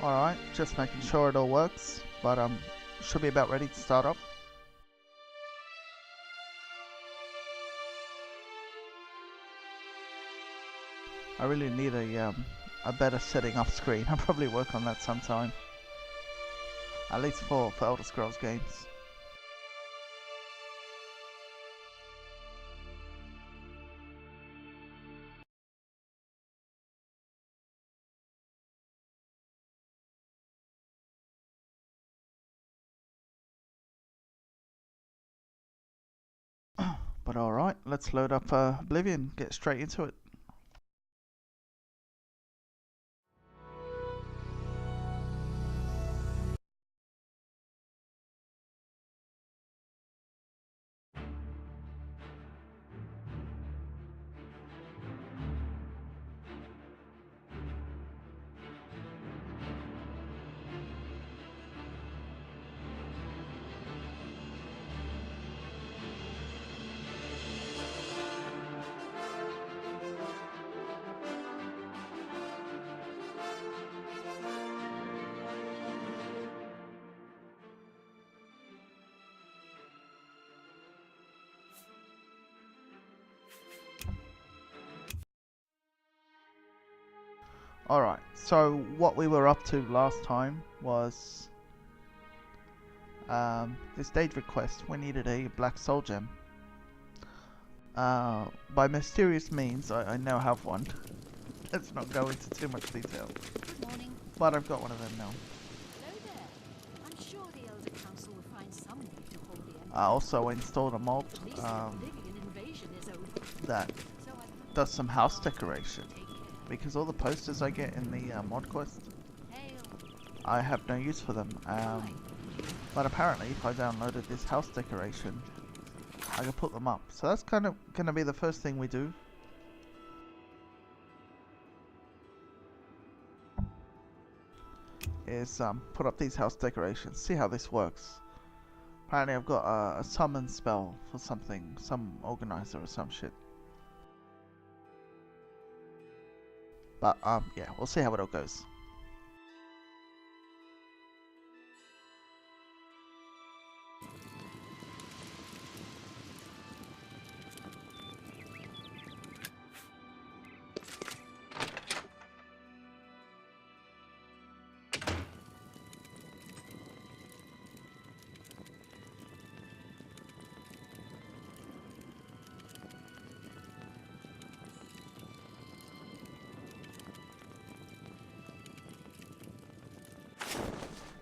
Alright, just making sure it all works, but should be about ready to start off. I really need a better setting off screen. I'll probably work on that sometime. At least for Elder Scrolls games. But alright, let's load up Oblivion, get straight into it. Alright, so what we were up to last time was this stage request. We needed a black soul gem. By mysterious means, I now have one. Let's not go into too much detail. Good morning. But I've got one of them now. Hello there. I'm sure the Elder Council will find some way to hold the Empire. I also installed a mod At least the Oblivion invasion is over. that So I does some house decoration. Because all the posters I get in the mod quest, hail. I have no use for them. But apparently, if I downloaded this house decoration, I can put them up. So that's kind of going to be the first thing we do. Is put up these house decorations. See how this works. Apparently, I've got a summon spell for something, some organizer or some shit. But yeah, we'll see how it all goes.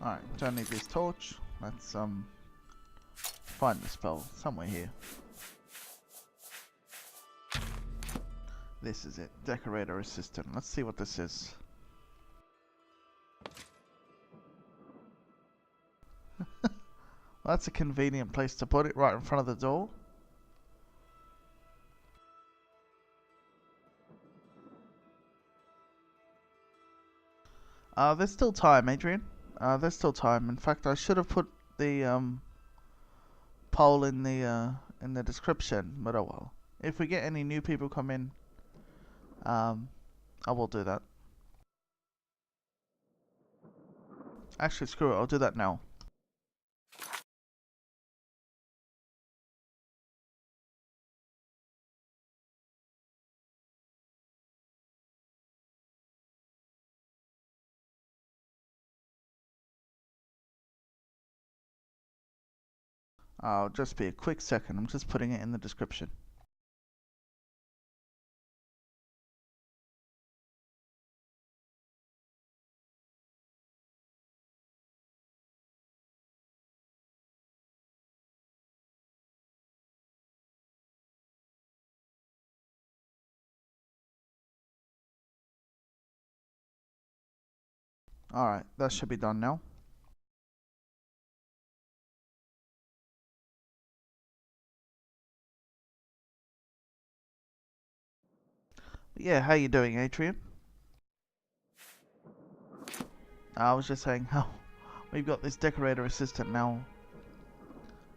Alright, don't need this torch. Let's find the spell somewhere here. This is it, Decorator Assistant. Let's see what this is. Well, that's a convenient place to put it, right in front of the door. There's still time, Adrian. There's still time. In fact, I should have put the poll in the description, but oh well. If we get any new people come in, I will do that. Actually, screw it. I'll do that now. I'll just be a quick second. I'm just putting it in the description. Alright, that should be done now. Yeah, how you doing, Adrian? I was just saying how we've got this decorator assistant now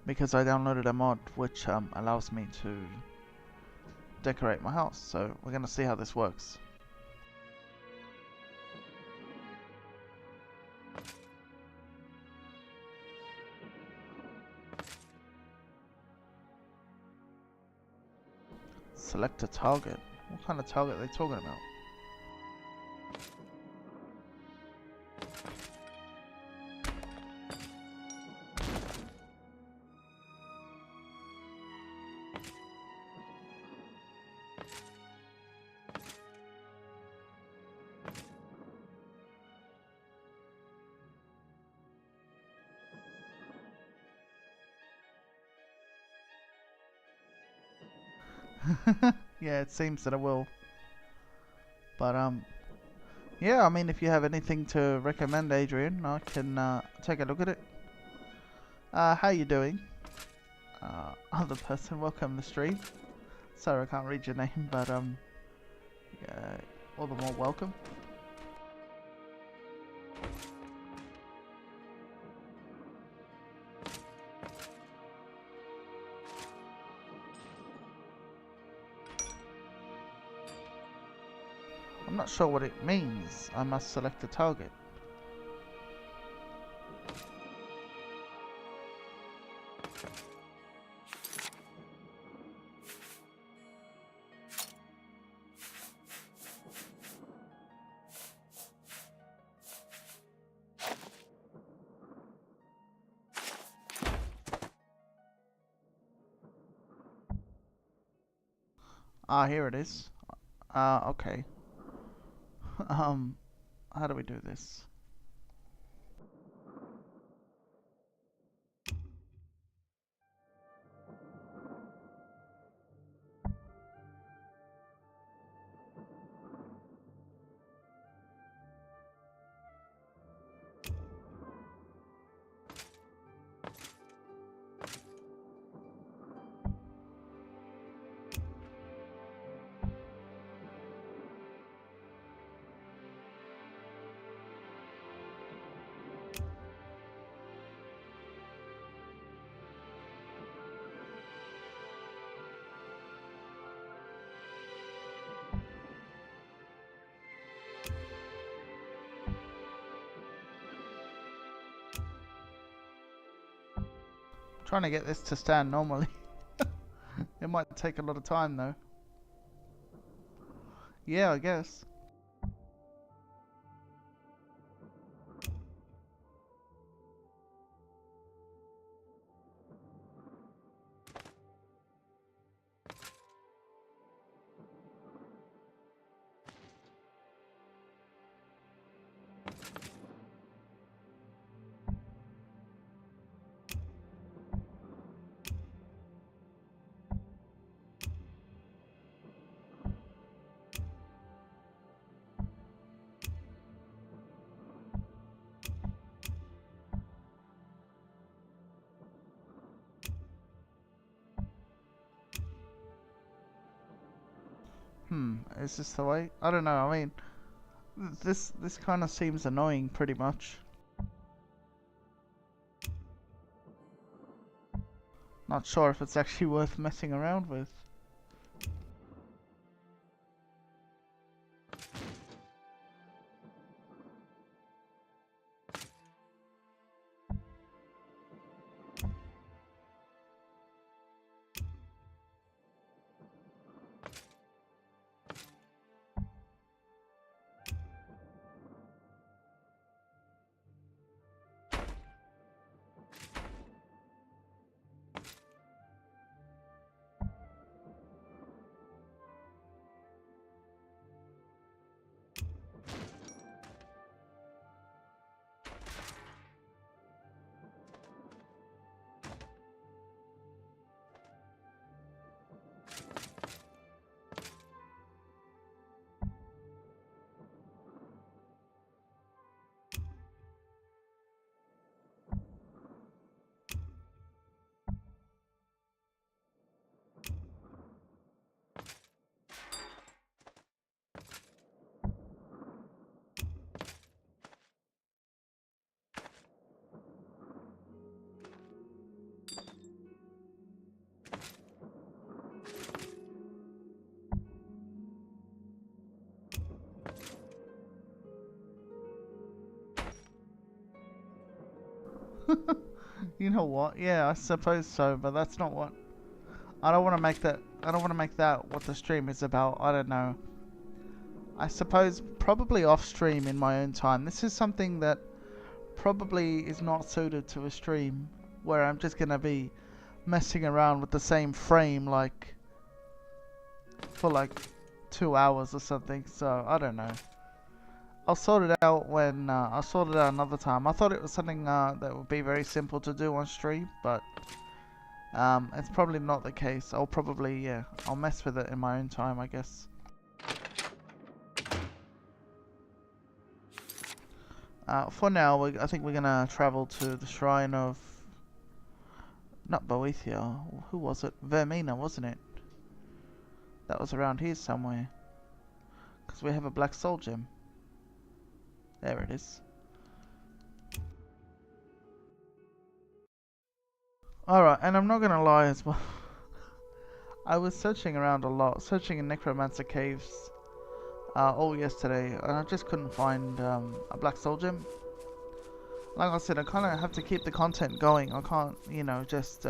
because I downloaded a mod which allows me to decorate my house. So we're gonna see how this works. Select a target. What kind of target are they talking about? Yeah, it seems that I will. But yeah, I mean, if you have anything to recommend, Adrian, I can take a look at it. How you doing? Other person, welcome to the stream. Sorry, I can't read your name, but yeah, all the more welcome. I'm not sure what it means. I must select a target. Ah, here it is. Okay. How do we do this? Trying to get this to stand normally. It might take a lot of time though. Yeah, I guess. Is this the way? I don't know, I mean, this kind of seems annoying pretty much. Not sure if it's actually worth messing around with. You know what? Yeah, I suppose so, but that's not what I don't want to make that. I don't want to make that what the stream is about. I don't know. I suppose probably off stream in my own time. This is something that probably is not suited to a stream where I'm just gonna be messing around with the same frame like for like 2 hours or something. So I don't know. I'll sort it out when I'll sort it out another time. I thought it was something that would be very simple to do on stream, but it's probably not the case. I'll probably I'll mess with it in my own time, I guess. For now, I think we're gonna travel to the shrine of not Boethia. Who was it? Vermina, wasn't it? That was around here somewhere. Because we have a black soul gem. There it is. Alright, and I'm not gonna lie as well. I was searching around a lot, searching in necromancer caves all yesterday, and I just couldn't find a black soul gem. Like I said, I kind of have to keep the content going. I can't, you know, just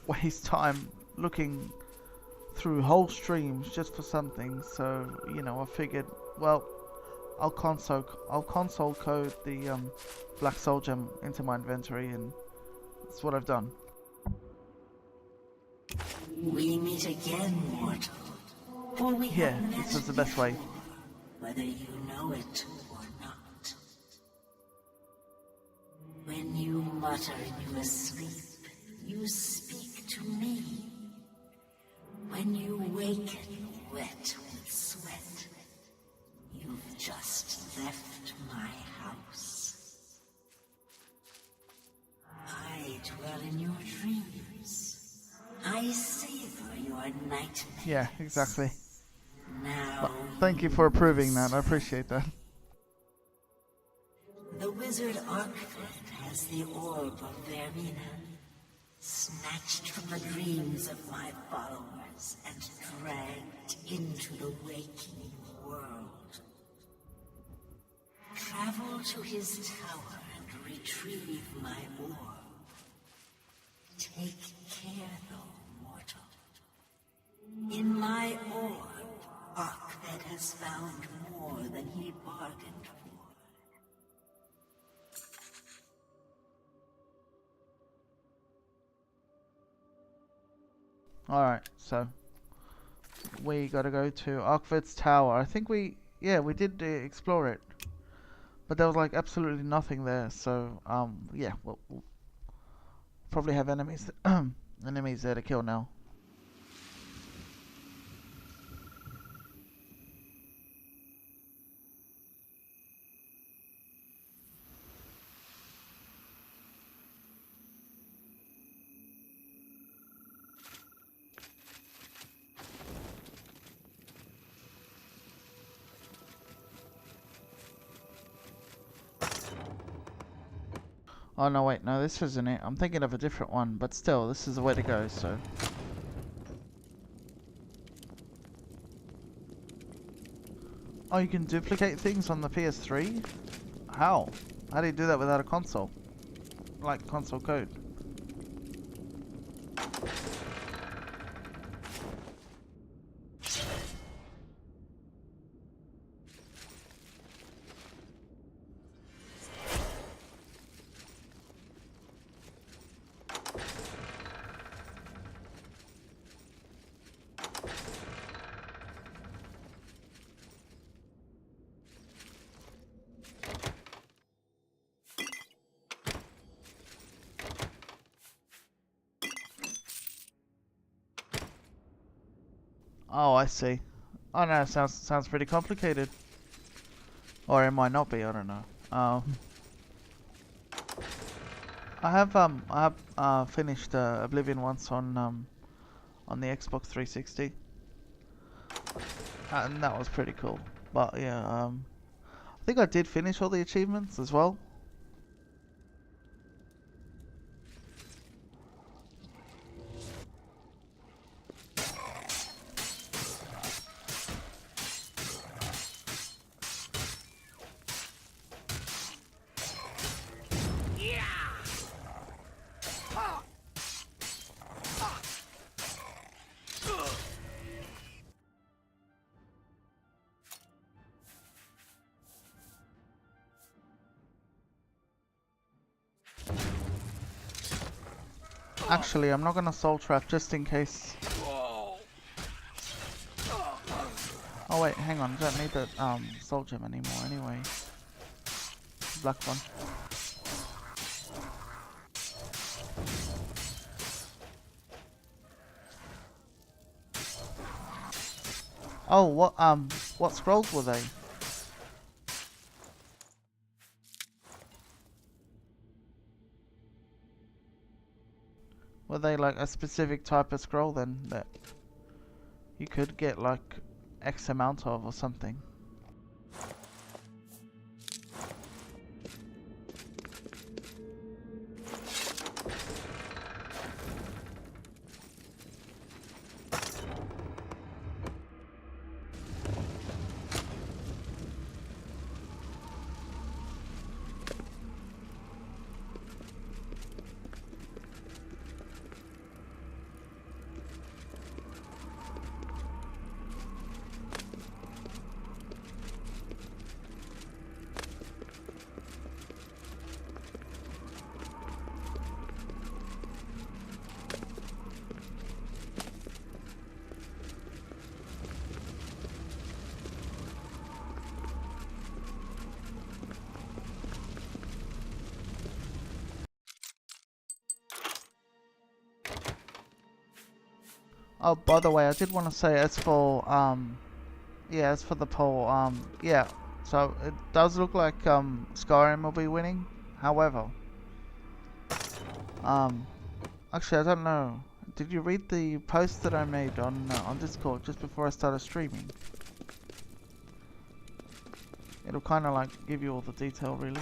waste time looking through whole streams just for something. So, you know, I figured, well, I'll console code the black soul gem into my inventory, and that's what I've done. We meet again, mortal. For we Yeah, have met this was the best way. before, whether you know it or not. When you mutter in your sleep, you speak to me. When you waken wet with sweat, you've just left my house. I dwell in your dreams. I savor your nightmares. Yeah, exactly. Now, But thank you for approving that. I appreciate that. the wizard Archford has the orb of Vermina, snatched from the dreams of my followers and dragged into the waking world. Travel to his tower and retrieve my orb. Take care, though, mortal. In my orb, Archford has found more than he bargained for. Alright, so we gotta go to Arkvid's tower. I think we did explore it, but there was like absolutely nothing there. So yeah, we'll probably have enemies enemies there to kill now. Oh no, wait, no, this isn't it. I'm thinking of a different one, but still, this is the way to go, so. Oh, you can duplicate things on the PS3? How? How do you do that without a console? Like console code? Oh, I see. Oh no, sounds pretty complicated. Or it might not be, I don't know. I have finished Oblivion once on the Xbox 360. And that was pretty cool. But yeah, I think I did finish all the achievements as well. Actually, I'm not gonna soul trap just in case. Oh wait, hang on. I don't need that soul gem anymore anyway. Black one. Oh, what scrolls were they? Were they like a specific type of scroll then that you could get like X amount of or something? Oh, by the way, I did want to say as for yeah, as for the poll, yeah, so it does look like Skyrim will be winning. However, um, actually I don't know. Did you read the post that I made on Discord just before I started streaming? It'll kind of like give you all the detail, really.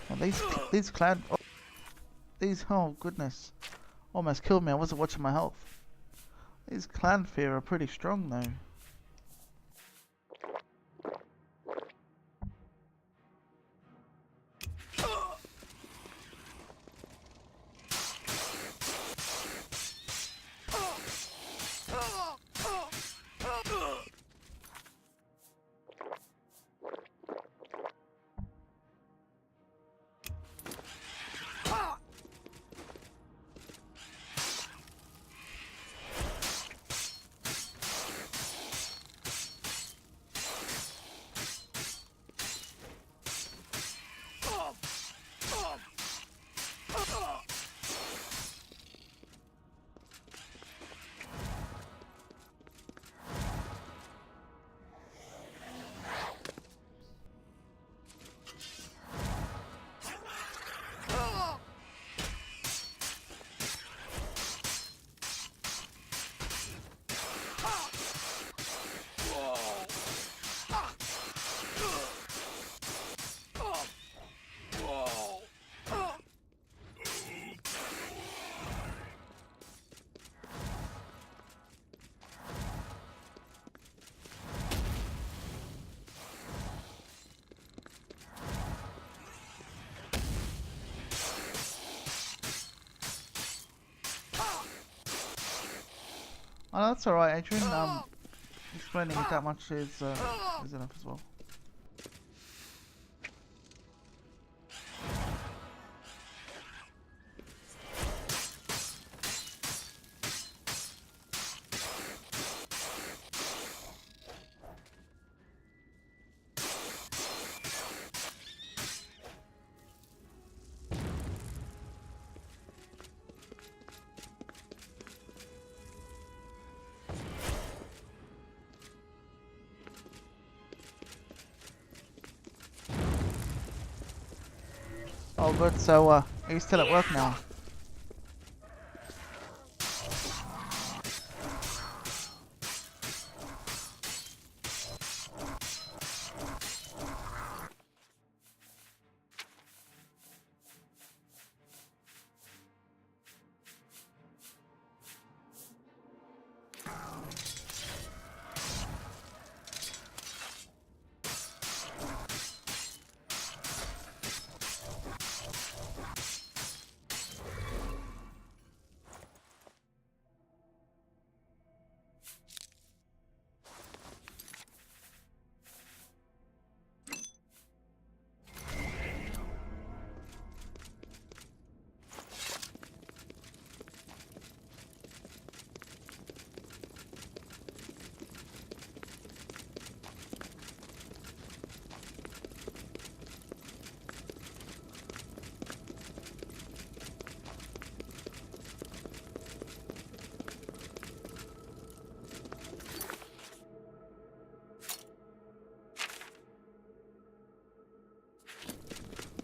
Well, these clan, oh, these, oh goodness, almost killed me. I wasn't watching my health. These clan fear are pretty strong though. Oh, that's alright, Adrian. Explaining it that much is enough as well. Oh, good. So, are you still at work now?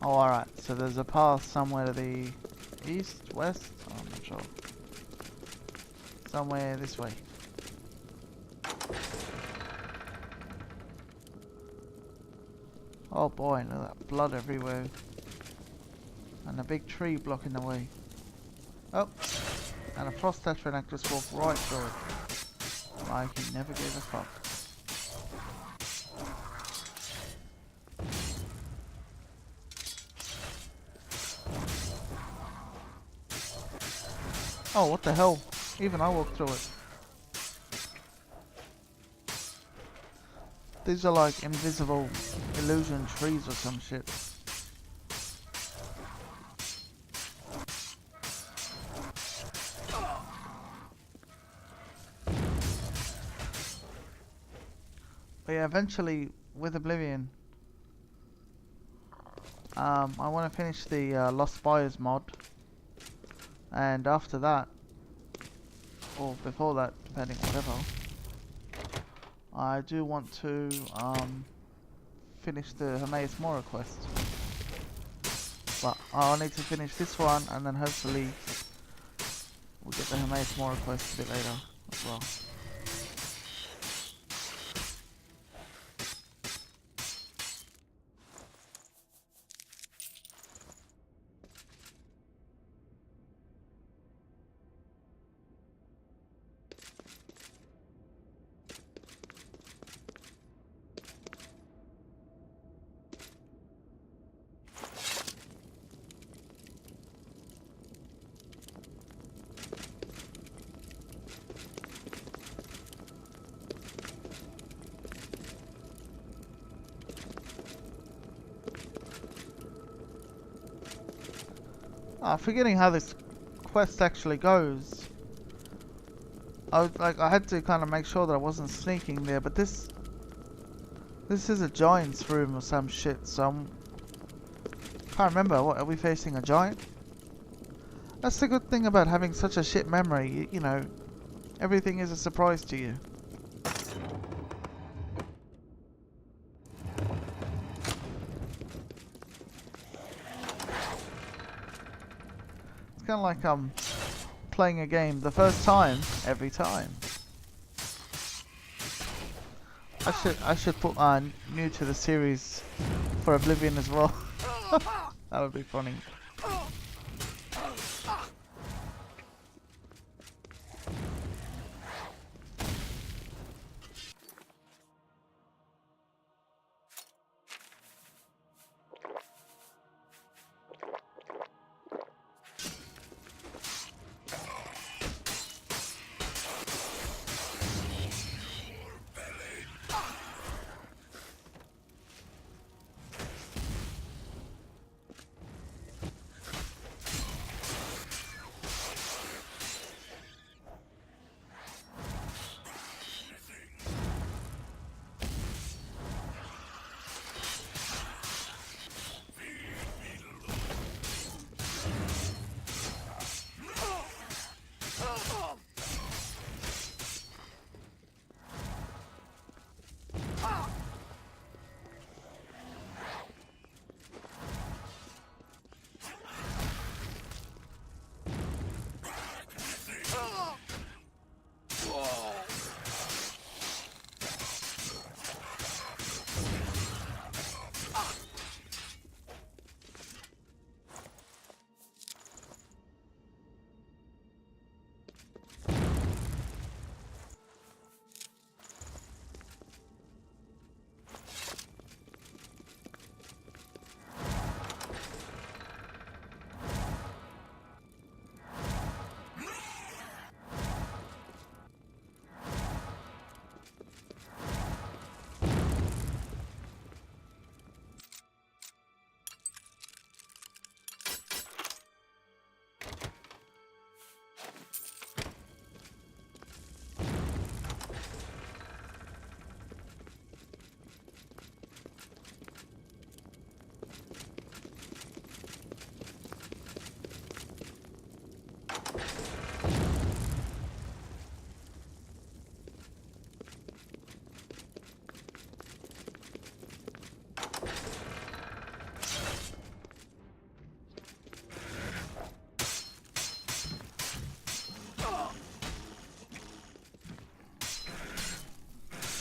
Oh, alright. So there's a path somewhere to the east, west? Oh, I'm not sure. Somewhere this way. Oh boy, look at that blood everywhere. And a big tree blocking the way. Oh! And a frost veteran just walked right through it. Like he never gave a fuck. Oh, what the hell? Even I walked through it. These are like invisible illusion trees or some shit. But yeah, eventually with Oblivion, I want to finish the Lost Buyers mod, and after that, or before that, depending on whatever, I do want to finish the Hermaeus Mora quest. But I'll need to finish this one, and then hopefully we'll get the Hermaeus Mora quest a bit later as well. Forgetting how this quest actually goes. I had to kind of make sure that I wasn't sneaking there, but this is a giant's room or some shit, so can't remember. What, are we facing a giant? That's the good thing about having such a shit memory, you know, everything is a surprise to you. It's kind of like playing a game the first time, every time. I should put new to the series for Oblivion as well. That would be funny.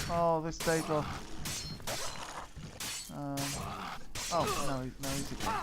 Oh, this Daedra. Oh, no, he's again.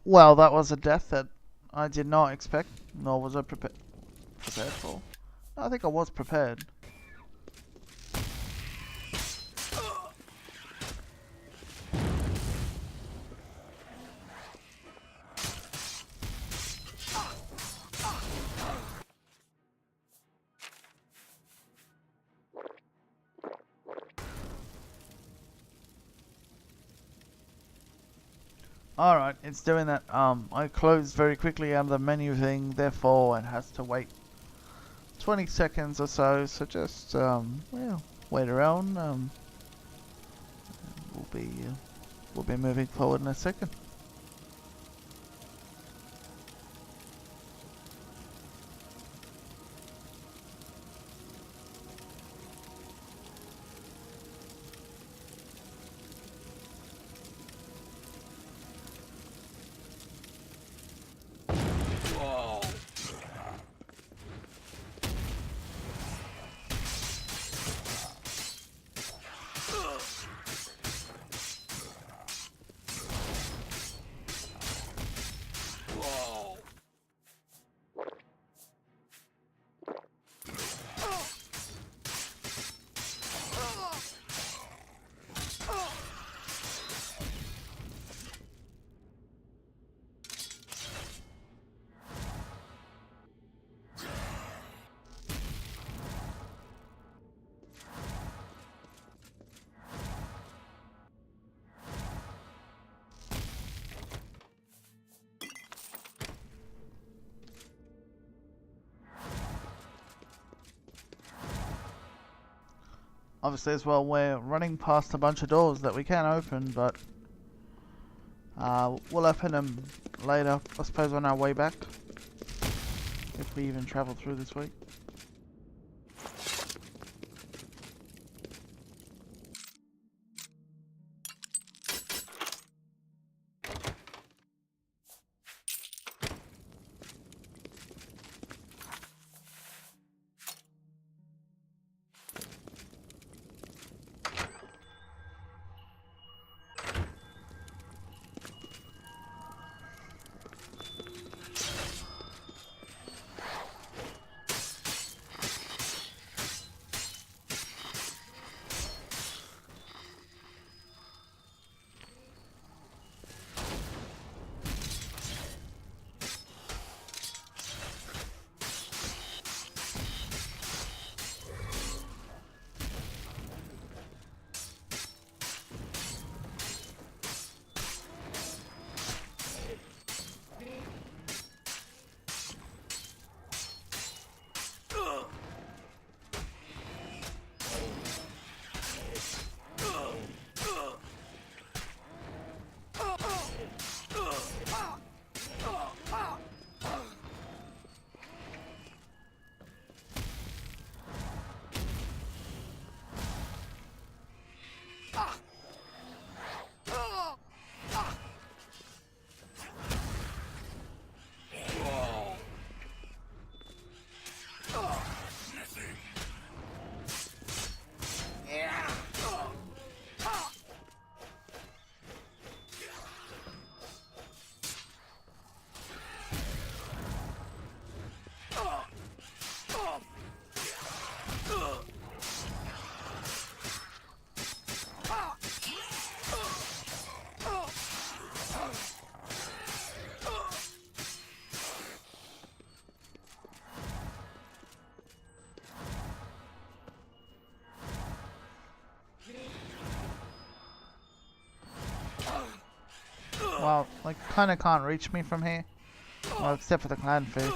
Well, that was a death that I did not expect, nor was I prepared for. I think I was prepared. Alright, it's doing that. I closed very quickly out of the menu thing, therefore it has to wait 20 seconds or so, so just, well, wait around. We'll be moving forward in a second. Obviously as well, we're running past a bunch of doors that we can open, but we'll open them later, I suppose, on our way back, if we even travel through this week. Well, like, kinda can't reach me from here. Well, except for the clan food.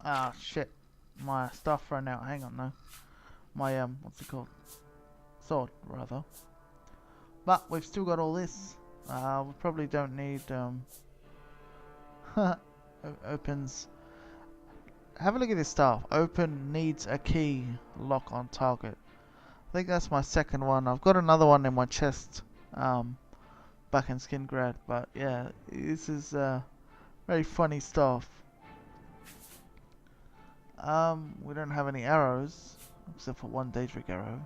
Ah, shit. My stuff ran out. Hang on, no. My, what's it called? Sword, rather. But we've still got all this. We probably don't need, opens. Have a look at this stuff. Open needs a key. Lock on target. I think that's my second one. I've got another one in my chest. Back in Skingrad. But yeah, this is, very funny stuff. We don't have any arrows, except for one Daedric arrow.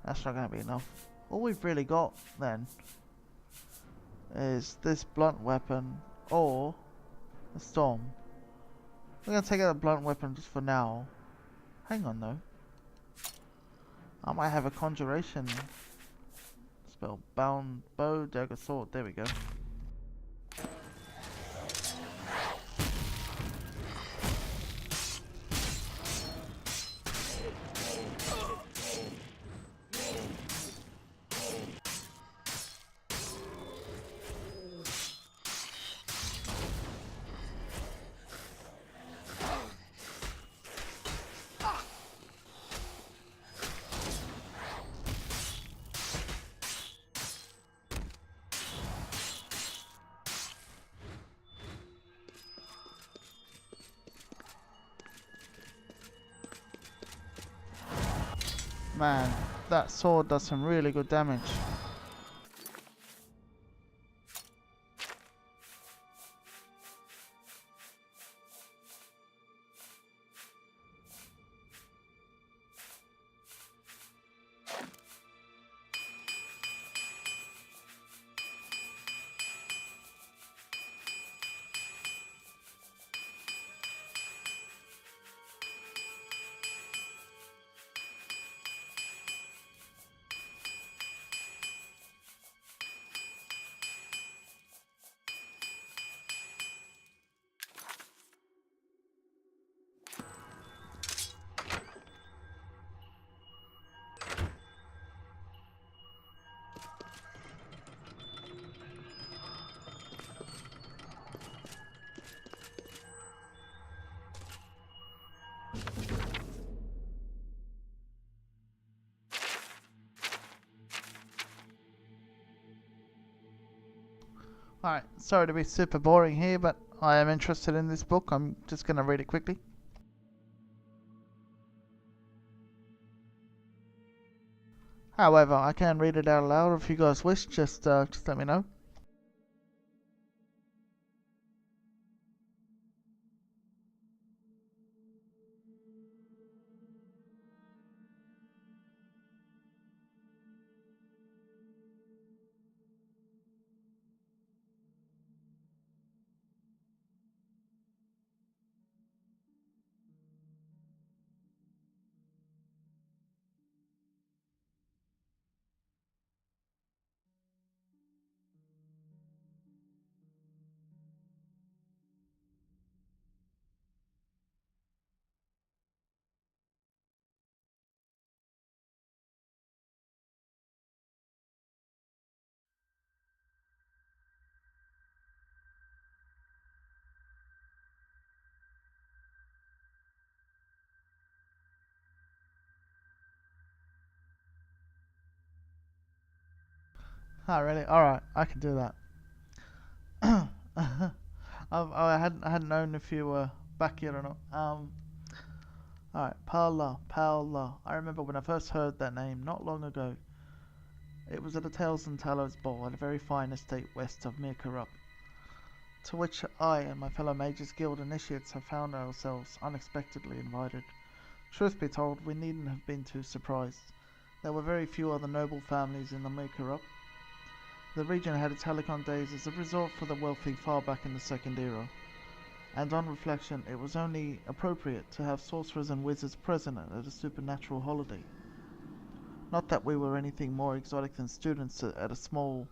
That's not going to be enough. All we've really got, then, is this blunt weapon, or the storm. We're going to take out the blunt weapon just for now. Hang on, though. I might have a conjuration spell. Bound bow, dagger, sword. There we go. Man, that sword does some really good damage. Alright, sorry to be super boring here, but I am interested in this book. I'm just going to read it quickly. However, I can read it out loud if you guys wish. Just let me know. Oh, really? Alright, I can do that. I hadn't known if you were back yet or not. Alright, Paola. I remember when I first heard that name not long ago. It was at a Tales and Tallows ball at a very fine estate west of Mirkarup, to which I and my fellow Mages Guild initiates have found ourselves unexpectedly invited. Truth be told, we needn't have been too surprised. There were very few other noble families in the Mirkarup. The region had its Helicon days as a resort for the wealthy far back in the Second Era, and on reflection it was only appropriate to have sorcerers and wizards present at a supernatural holiday. Not that we were anything more exotic than students at a small,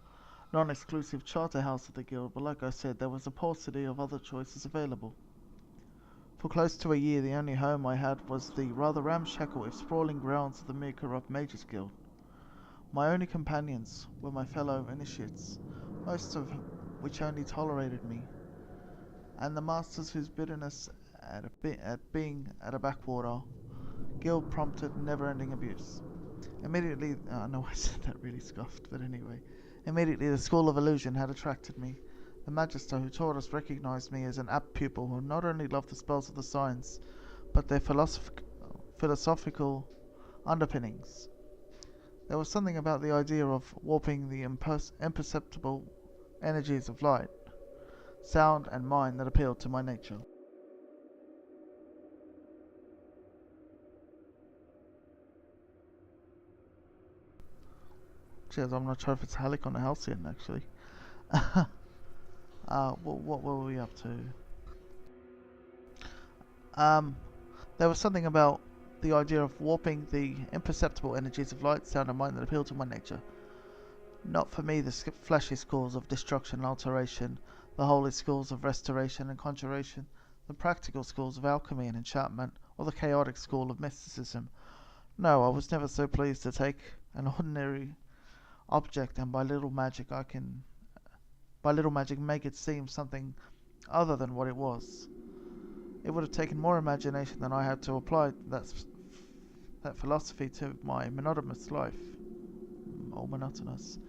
non-exclusive charter house of the guild, but like I said, there was a paucity of other choices available. For close to a year, the only home I had was the rather ramshackle if sprawling grounds of the Mirkarup Mages Guild. My only companions were my fellow initiates, most of which only tolerated me, and the masters whose bitterness at being at a backwater guild prompted never-ending abuse. Immediately, I know I said that really scuffed, but anyway. Immediately the School of Illusion had attracted me. The Magister who taught us recognized me as an apt pupil who not only loved the spells of the science, but their philosophical underpinnings. There was something about the idea of warping the imperceptible energies of light, sound, and mind that appealed to my nature. Cheers, I'm not sure if it's Helicon or Halcyon actually. What were we up to? There was something about the idea of warping the imperceptible energies of light, sound, and mind that appealed to my nature. Not for me the flashy schools of destruction and alteration, the holy schools of restoration and conjuration, the practical schools of alchemy and enchantment, or the chaotic school of mysticism. No, I was never so pleased to take an ordinary object and by little magic make it seem something other than what it was. It would have taken more imagination than I had to apply that philosophy to my monotonous life. Or monotonous.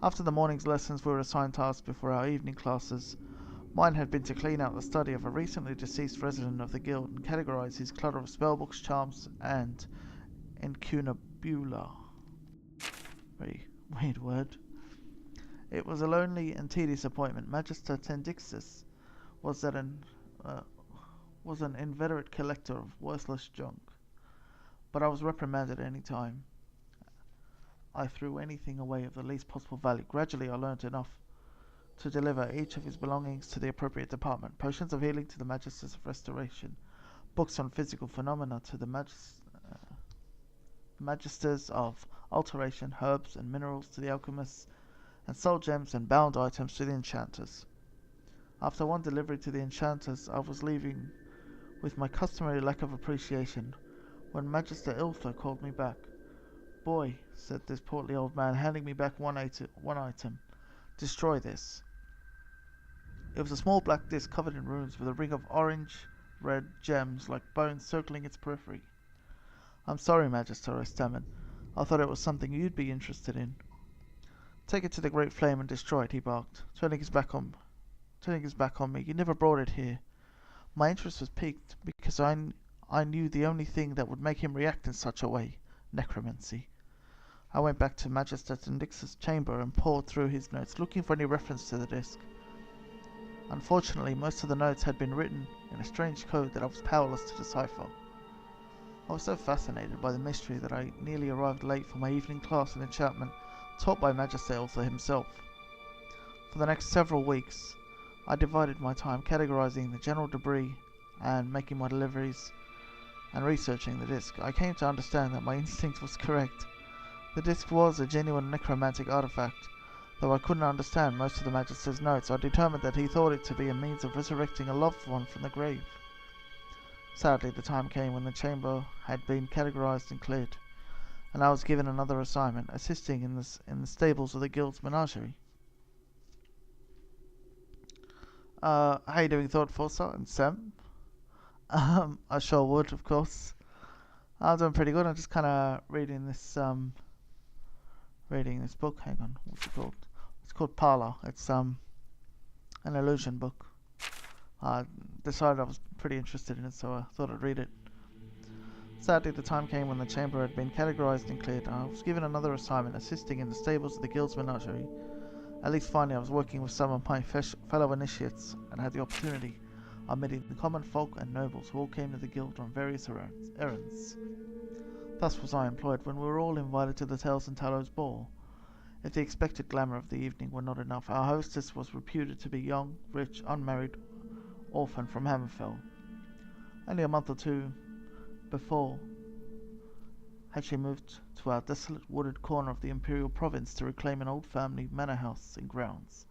After the morning's lessons, we were assigned tasks before our evening classes. Mine had been to clean out the study of a recently deceased resident of the guild and categorize his clutter of spellbooks, charms, and incunabula. Very weird word. It was a lonely and tedious appointment. Magister Tendixus was an inveterate collector of worthless junk, but I was reprimanded at any time I threw anything away of the least possible value. Gradually I learnt enough to deliver each of his belongings to the appropriate department. Potions of healing to the Magisters of Restoration, books on physical phenomena to the Magisters of Alteration, herbs and minerals to the alchemists, and soul gems and bound items to the enchanters. After one delivery to the enchanters, I was leaving with my customary lack of appreciation when Magister Iltha called me back. "Boy," said this portly old man, handing me back one item, "destroy this." It was a small black disc covered in runes with a ring of orange-red gems like bones circling its periphery. "I'm sorry, Magister," I stammered. "I thought it was something you'd be interested in." "Take it to the Great Flame and destroy it," he barked, turning his back on me. "You never brought it here." My interest was piqued because I knew the only thing that would make him react in such a way: necromancy. I went back to Magister Tendix's chamber and pored through his notes, looking for any reference to the disc. Unfortunately, most of the notes had been written in a strange code that I was powerless to decipher. I was so fascinated by the mystery that I nearly arrived late for my evening class in enchantment, taught by Magister Iltha himself. For the next several weeks, I divided my time categorizing the general debris and making my deliveries and researching the disc. I came to understand that my instinct was correct. The disc was a genuine necromantic artifact. Though I couldn't understand most of the Magister's notes, I determined that he thought it to be a means of resurrecting a loved one from the grave. Sadly, the time came when the chamber had been categorized and cleared, and I was given another assignment, assisting in the stables of the guild's menagerie. How you doing, Thoughtforcer and Sam? I sure would, of course. I'm doing pretty good. I'm just kind of reading this reading this book. Hang on, what's it called? It's called Parlor. It's an illusion book. I decided I was pretty interested in it, so I thought I'd read it. Sadly, the time came when the chamber had been categorized and cleared. I was given another assignment, assisting in the stables of the guild's menagerie. At least finally I was working with some of my fellow initiates, and had the opportunity of meeting the common folk and nobles who all came to the guild on various errands. Thus was I employed when we were all invited to the Tales and Tallows ball. If the expected glamour of the evening were not enough, our hostess was reputed to be young, rich, unmarried, orphan from Hammerfell. Only a month or two before had she moved to our desolate wooded corner of the Imperial Province to reclaim an old family manor house and grounds.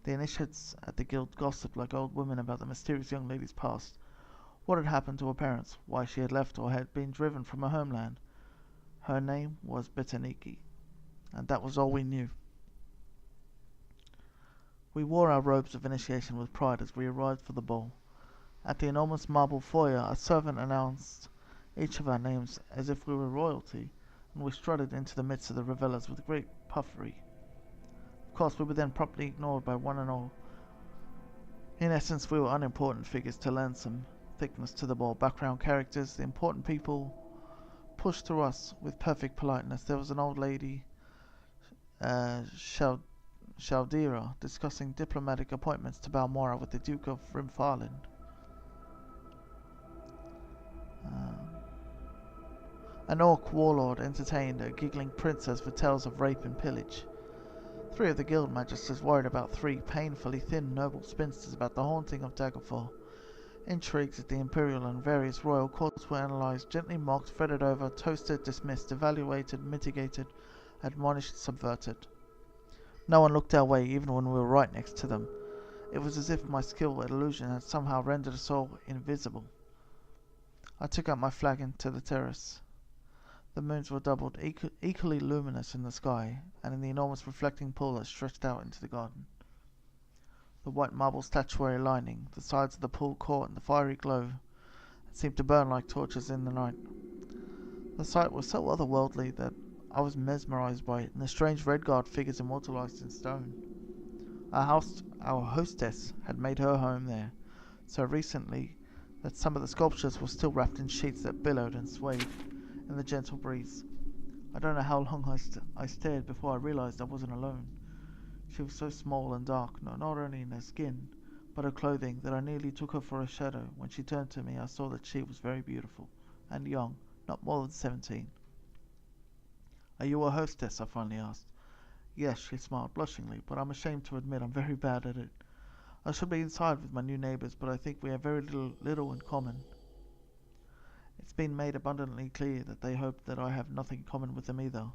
The initiates at the guild gossiped like old women about the mysterious young lady's past, what had happened to her parents, why she had left or had been driven from her homeland. Her name was Betaniki, and that was all we knew. We wore our robes of initiation with pride as we arrived for the ball. At the enormous marble foyer, a servant announced each of our names as if we were royalty, and we strutted into the midst of the revellers with great puffery. Of course, we were then promptly ignored by one and all. In essence, we were unimportant figures to lend some thickness to the ball. Background characters, the important people pushed through us with perfect politeness. There was an old lady, Shaldira, discussing diplomatic appointments to Balmora with the Duke of Rimfarland. An orc warlord entertained a giggling princess with tales of rape and pillage. 3 of the guild magisters worried about 3 painfully thin noble spinsters about the haunting of Daggerfall. Intrigues at the imperial and various royal courts were analysed, gently mocked, fretted over, toasted, dismissed, evaluated, mitigated, admonished, subverted. No one looked our way, even when we were right next to them. It was as if my skill at illusion had somehow rendered us all invisible. I took up my flagon to the terrace. The moons were doubled, equally luminous in the sky, and in the enormous reflecting pool that stretched out into the garden. The white marble statuary lining the sides of the pool caught in the fiery glow and seemed to burn like torches in the night. The sight was so otherworldly that I was mesmerized by it, and the strange red-guard figures immortalized in stone. Our hostess had made her home there so recently that some of the sculptures were still wrapped in sheets that billowed and swayed in the gentle breeze. I don't know how long I stared before I realized I wasn't alone. She was so small and dark, not only in her skin, but her clothing, that I nearly took her for a shadow. When she turned to me, I saw that she was very beautiful, and young, not more than 17. "Are you a hostess?" I finally asked. "Yes," she smiled blushingly, "but I'm ashamed to admit I'm very bad at it. I should be inside with my new neighbours, but I think we have very little in common." It's been made abundantly clear that they hope that I have nothing in common with them either.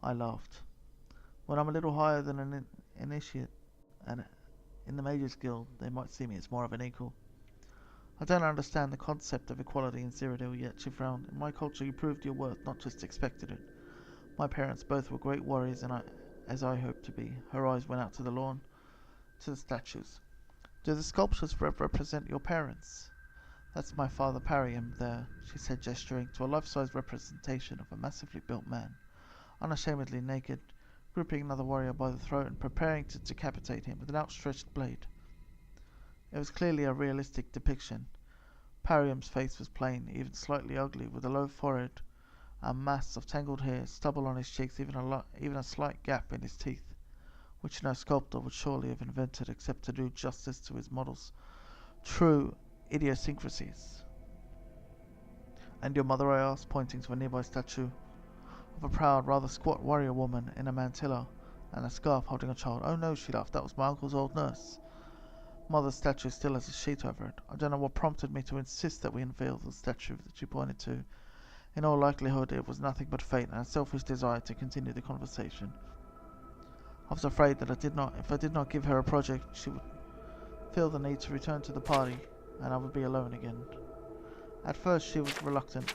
I laughed. When I'm a little higher than an initiate and in the Mages Guild, they might see me as more of an equal. "I don't understand the concept of equality in Cyrodiil yet," she frowned. "In my culture you proved your worth, not just expected it. My parents both were great warriors, and as I hoped to be." Her eyes went out to the lawn, to the statues. "Do the sculptures represent your parents?" "That's my father Pariam there," she said, gesturing to a life-size representation of a massively built man, unashamedly naked, gripping another warrior by the throat and preparing to decapitate him with an outstretched blade. It was clearly a realistic depiction. Pariam's face was plain, even slightly ugly, with a low forehead, a mass of tangled hair, stubble on his cheeks, even a slight gap in his teeth, which no sculptor would surely have invented except to do justice to his model's true idiosyncrasies. "And your mother?" I asked, pointing to a nearby statue of a proud, rather squat warrior woman in a mantilla and a scarf holding a child. "Oh no," she laughed, "that was my uncle's old nurse. Mother's statue still has a sheet over it. I don't know what prompted me to insist that we unveil the statue that she pointed to. In all likelihood, it was nothing but fate and a selfish desire to continue the conversation. I was afraid that if I did not give her a project, she would feel the need to return to the party, and I would be alone again." At first she was reluctant.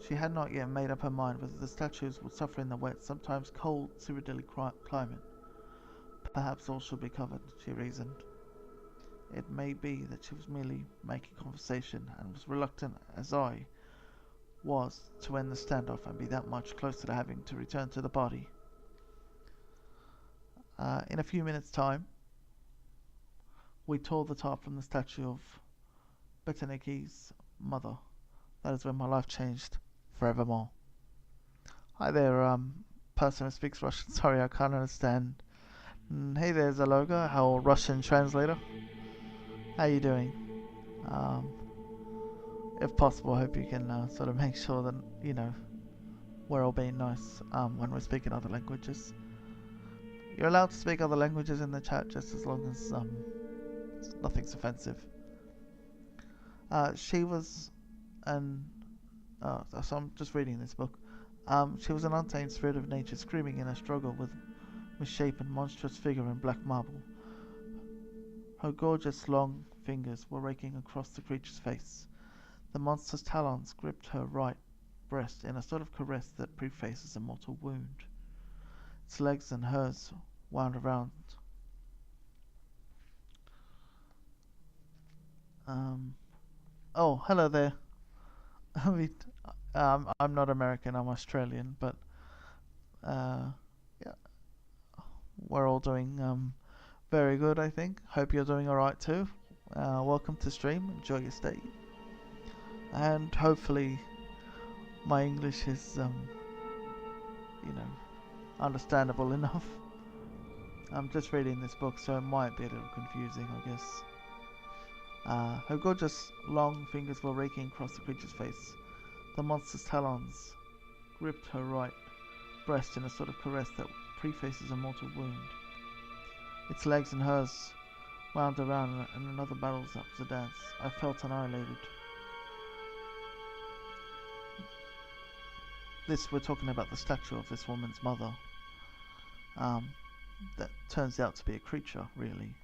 She had not yet made up her mind whether the statues would suffer in the wet, sometimes cold Cyrodiilic climate. Perhaps all should be covered, she reasoned. It may be that she was merely making conversation, and was reluctant as I was to end the standoff and be that much closer to having to return to the body. In a few minutes' time, we tore the tarp from the statue of Betaniki's mother. That is when my life changed forevermore. Hi there, person who speaks Russian. Sorry, I can't understand. Hey there, Zaloga, our Russian translator. How you doing? If possible, I hope you can sort of make sure that, you know, we're all being nice when we're speaking other languages. You're allowed to speak other languages in the chat just as long as nothing's offensive. She was an... so I'm just reading this book. She was an untamed spirit of nature screaming in a struggle with misshapen, monstrous figure in black marble. Her gorgeous long fingers were raking across the creature's face. The monster's talons gripped her right breast in a sort of caress that prefaces a mortal wound. Its legs and hers wound around. Oh, hello there. I mean, I'm not American, I'm Australian, but yeah, we're all doing very good, I think. Hope you're doing alright too. Welcome to stream, enjoy your stay. And hopefully my English is, you know, understandable enough. I'm just reading this book, so it might be a little confusing, I guess. Her gorgeous long fingers were raking across the creature's face. The monster's talons gripped her right breast in a sort of caress that prefaces a mortal wound. Its legs and hers wound around, and another battle's up to dance. I felt annihilated. We're talking about the statue of this woman's mother. That turns out to be a creature, really.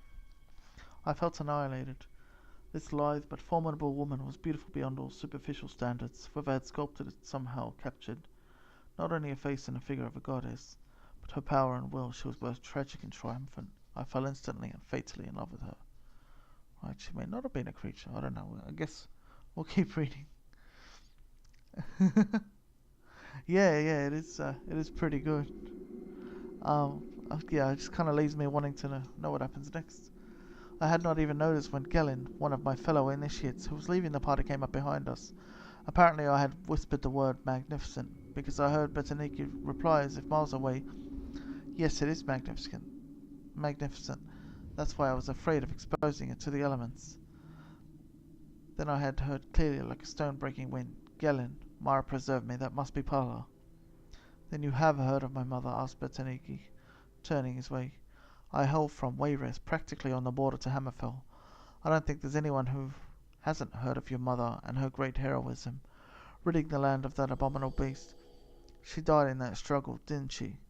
I felt annihilated. This lithe but formidable woman was beautiful beyond all superficial standards. Whether I had sculpted it somehow captured not only a face and a figure of a goddess, but her power and will. She was both tragic and triumphant. I fell instantly and fatally in love with her. Right, she may not have been a creature. I don't know. I guess we'll keep reading. Yeah, it is pretty good. Yeah, it just kind of leaves me wanting to know what happens next. I had not even noticed when Gellin, one of my fellow initiates who was leaving the party, came up behind us. Apparently I had whispered the word magnificent, because I heard Betaniki reply as if miles away, "Yes, it is magnificent. That's why I was afraid of exposing it to the elements." Then I had heard clearly like a stone breaking wind, "Gellin, Mara preserve me, that must be Parla." "Then you have heard of my mother?" asked Betaniki, turning his way. "I hail from Wayrest, practically on the border to Hammerfell. I don't think there's anyone who hasn't heard of your mother and her great heroism, ridding the land of that abominable beast. She died in that struggle, didn't she?"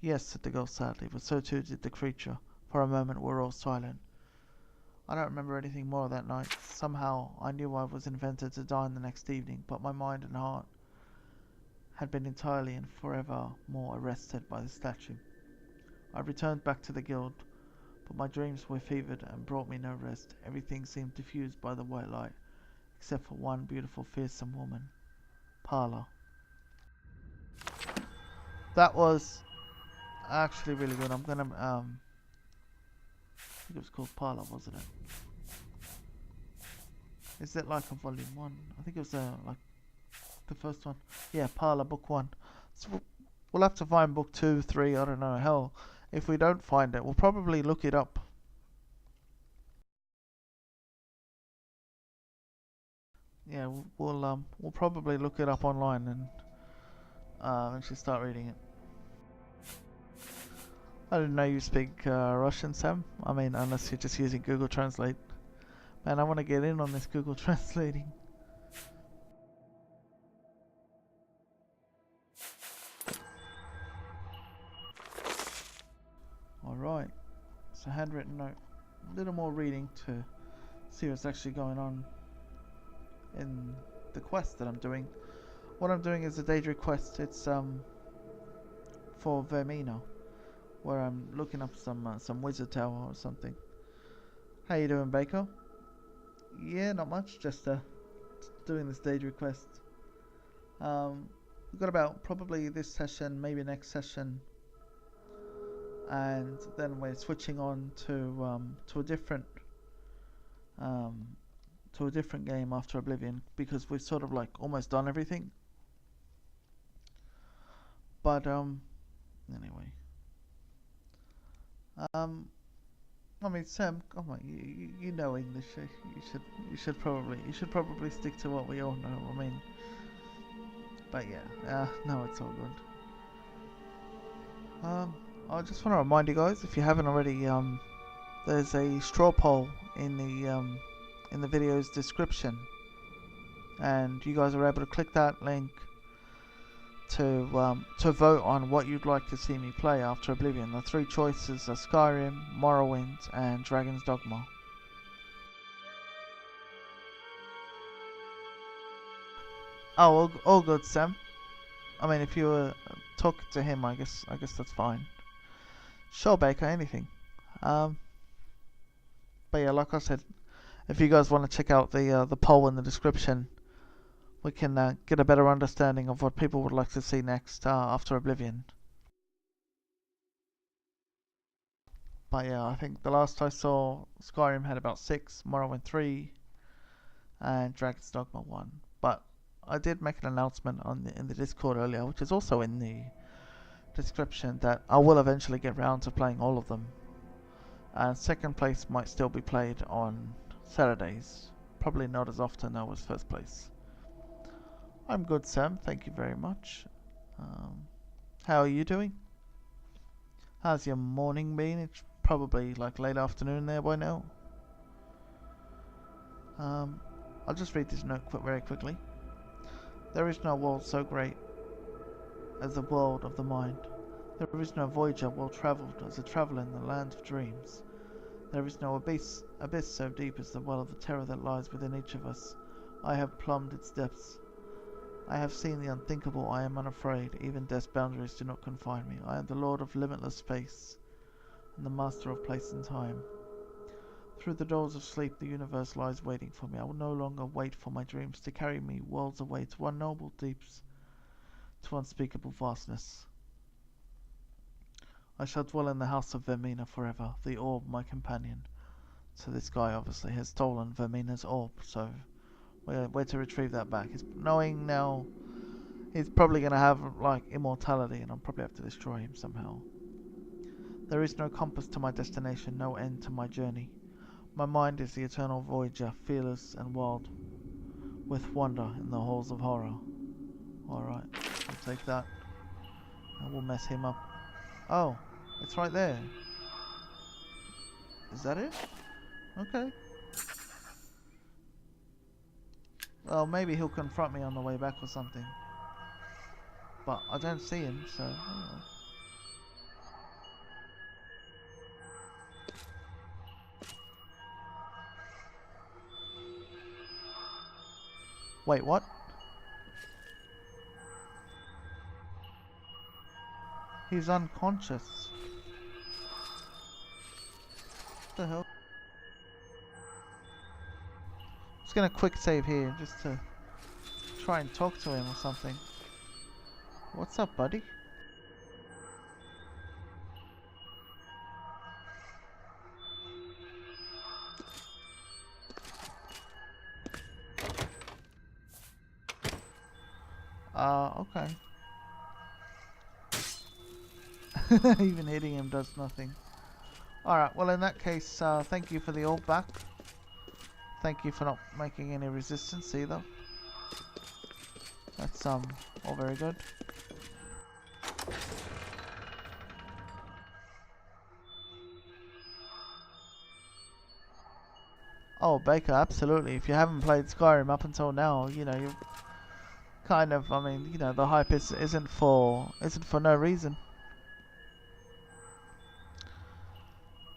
"Yes," said the girl sadly, "but so too did the creature." For a moment we were all silent. I don't remember anything more of that night. Somehow I knew I was invented to dine the next evening, but my mind and heart had been entirely and forever more arrested by the statue. I returned back to the guild, but my dreams were fevered and brought me no rest. Everything seemed diffused by the white light, except for one beautiful, fearsome woman, Parla. That was actually really good. I'm gonna I think it was called Parla, wasn't it? Is it like a volume 1? I think it was like the first one. Yeah, Parla book 1. So we'll have to find book 2, 3, I don't know. Hell, if we don't find it, we'll probably look it up. Yeah, we'll probably look it up online and actually start reading it. I didn't know you speak Russian, Sam. I mean, unless you're just using Google Translate. Man, I want to get in on this Google Translating. Alright, so handwritten note. A little more reading to see what's actually going on in the quest that I'm doing. What I'm doing is a Daedric quest. It's for Vermina, where I'm looking up some wizard tower or something. How you doing, Baker? Yeah, not much. Just doing this Daedric quest. We've got about probably this session, maybe next session, and then we're switching on to a different um, game after Oblivion, because we've sort of like almost done everything. But anyway, I mean, Sam, come on, you know English. You should probably stick to what we all know. I mean, but yeah, no, it's all good. I just want to remind you guys, if you haven't already, there's a straw poll in the video's description, and you guys are able to click that link to vote on what you'd like to see me play after Oblivion. The three choices are Skyrim, Morrowind, and Dragon's Dogma. Oh, all good, Sam. I mean, if you were talking to him, I guess that's fine. Sure, Baker, anything. But yeah, like I said, if you guys want to check out the poll in the description, we can get a better understanding of what people would like to see next after Oblivion. But yeah, I think the last I saw, Skyrim had about 6, Morrowind 3, and Dragon's Dogma 1. But I did make an announcement in the Discord earlier, which is also in the description, that I will eventually get round to playing all of them. And second place might still be played on Saturdays. Probably not as often now as first place. I'm good, Sam. Thank you very much. How are you doing? How's your morning been? It's probably like late afternoon there by now. I'll just read this note very quickly. There is no world so great as the world of the mind. There is no voyager well travelled as a traveller in the land of dreams. There is no abyss so deep as the well of the terror that lies within each of us. I have plumbed its depths. I have seen the unthinkable. I am unafraid. Even death's boundaries do not confine me. I am the lord of limitless space and the master of place and time. Through the doors of sleep, the universe lies waiting for me. I will no longer wait for my dreams to carry me worlds away to unknowable deeps, to unspeakable vastness. I shall dwell in the house of Vermina forever, the orb my companion. So this guy obviously has stolen Vermina's orb, so we're to retrieve that back. He's knowing now he's probably going to have like immortality, and I'll probably have to destroy him somehow. There is no compass to my destination, no end to my journey. My mind is the eternal voyager, fearless and wild, with wonder in the halls of horror. Alright, I'll take that. And we'll mess him up. Oh, it's right there. Is that it? Okay. Well, maybe he'll confront me on the way back or something. But I don't see him, so... Oh. Wait, what? He's unconscious. What the hell? I'm just gonna quick save here just to try and talk to him or something. What's up, buddy? Okay. Even hitting him does nothing. Alright, well in that case, thank you for the orb back. Thank you for not making any resistance either. That's all very good. Oh, Baker, absolutely. If you haven't played Skyrim up until now, you know, you've kind of, I mean, you know, the hype isn't for no reason.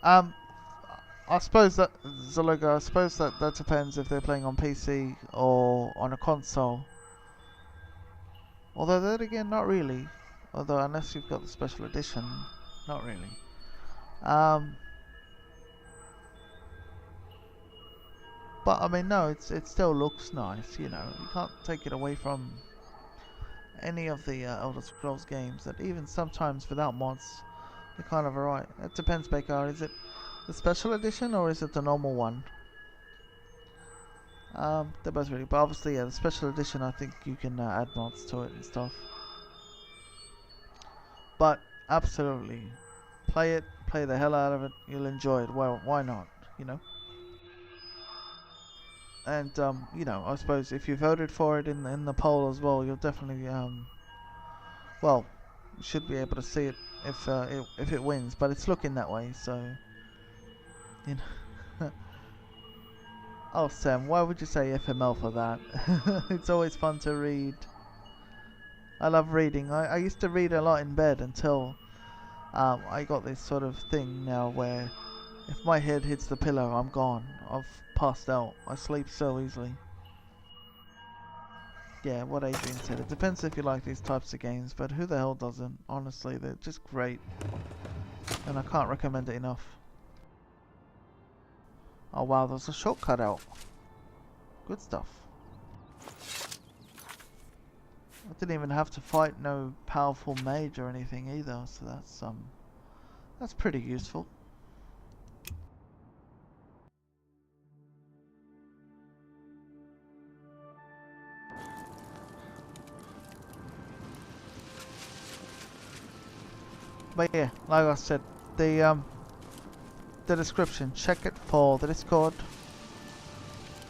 I suppose that Zaloga, I suppose that depends if they're playing on PC or on a console. Although then again, not really. Although unless you've got the special edition, not really. But I mean, no, it still looks nice. You know, you can't take it away from any of the Elder Scrolls games, that even sometimes without mods, they're kind of alright. It depends, Baker. Is it the special edition or is it the normal one? They're both really, but obviously, yeah, the special edition, I think you can add mods to it and stuff. But absolutely, play it, play the hell out of it. You'll enjoy it. Well, why not? You know. And you know, I suppose if you voted for it in the poll as well, you'll definitely well, you should be able to see it if it wins. But it's looking that way, so you know. Oh, Sam, why would you say FML for that? It's always fun to read. I love reading. I used to read a lot in bed until I got this sort of thing now where if my head hits the pillow, I'm gone. I've passed out. I sleep so easily. Yeah, what Adrian said. It depends if you like these types of games, but who the hell doesn't? Honestly, they're just great. And I can't recommend it enough. Oh wow, there's a shortcut out. Good stuff. I didn't even have to fight no powerful mage or anything either, so that's pretty useful. But yeah, like I said, the description, check it for the Discord.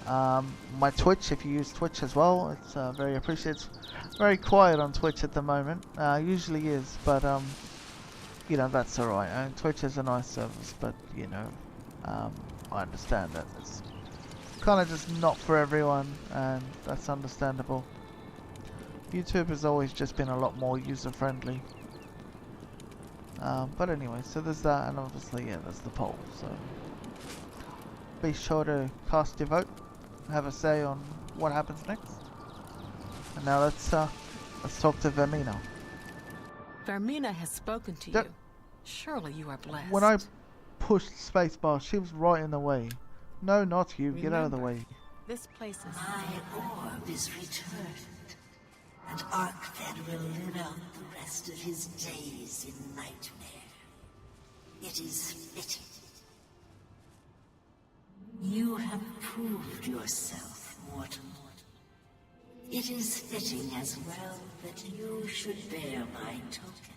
My Twitch, if you use Twitch as well, it's very appreciated. It's very quiet on Twitch at the moment. Usually is, but you know, that's alright. Twitch is a nice service, but you know, I understand that it's kind of just not for everyone, and that's understandable. YouTube has always just been a lot more user friendly. But anyway, so there's that, and obviously, yeah, there's the poll. So be sure to cast your vote, have a say on what happens next. And now let's talk to Vermina. Vermina has spoken to you. Surely you are blessed. When I pushed spacebar, she was right in the way. No, not you. Get out of the way. This place is... My orb is returned, and Arkfed will live out the rest of his days in nightmare. It is fitting. You have proved yourself, mortal. It is fitting as well that you should bear my token.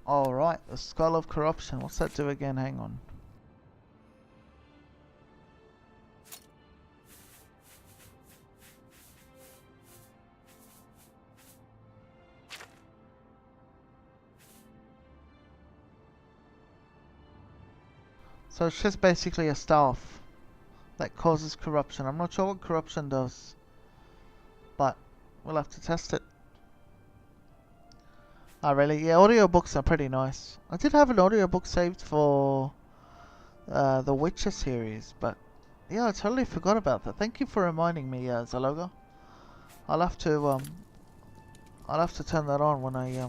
Alright, the Skull of Corruption. What's that do again? Hang on. So it's just basically a staff that causes corruption. I'm not sure what corruption does, but we'll have to test it. Oh really? Yeah, audiobooks are pretty nice. I did have an audiobook saved for the Witcher series, but yeah, I totally forgot about that. Thank you for reminding me, Zaloga. I'll have to turn that on when I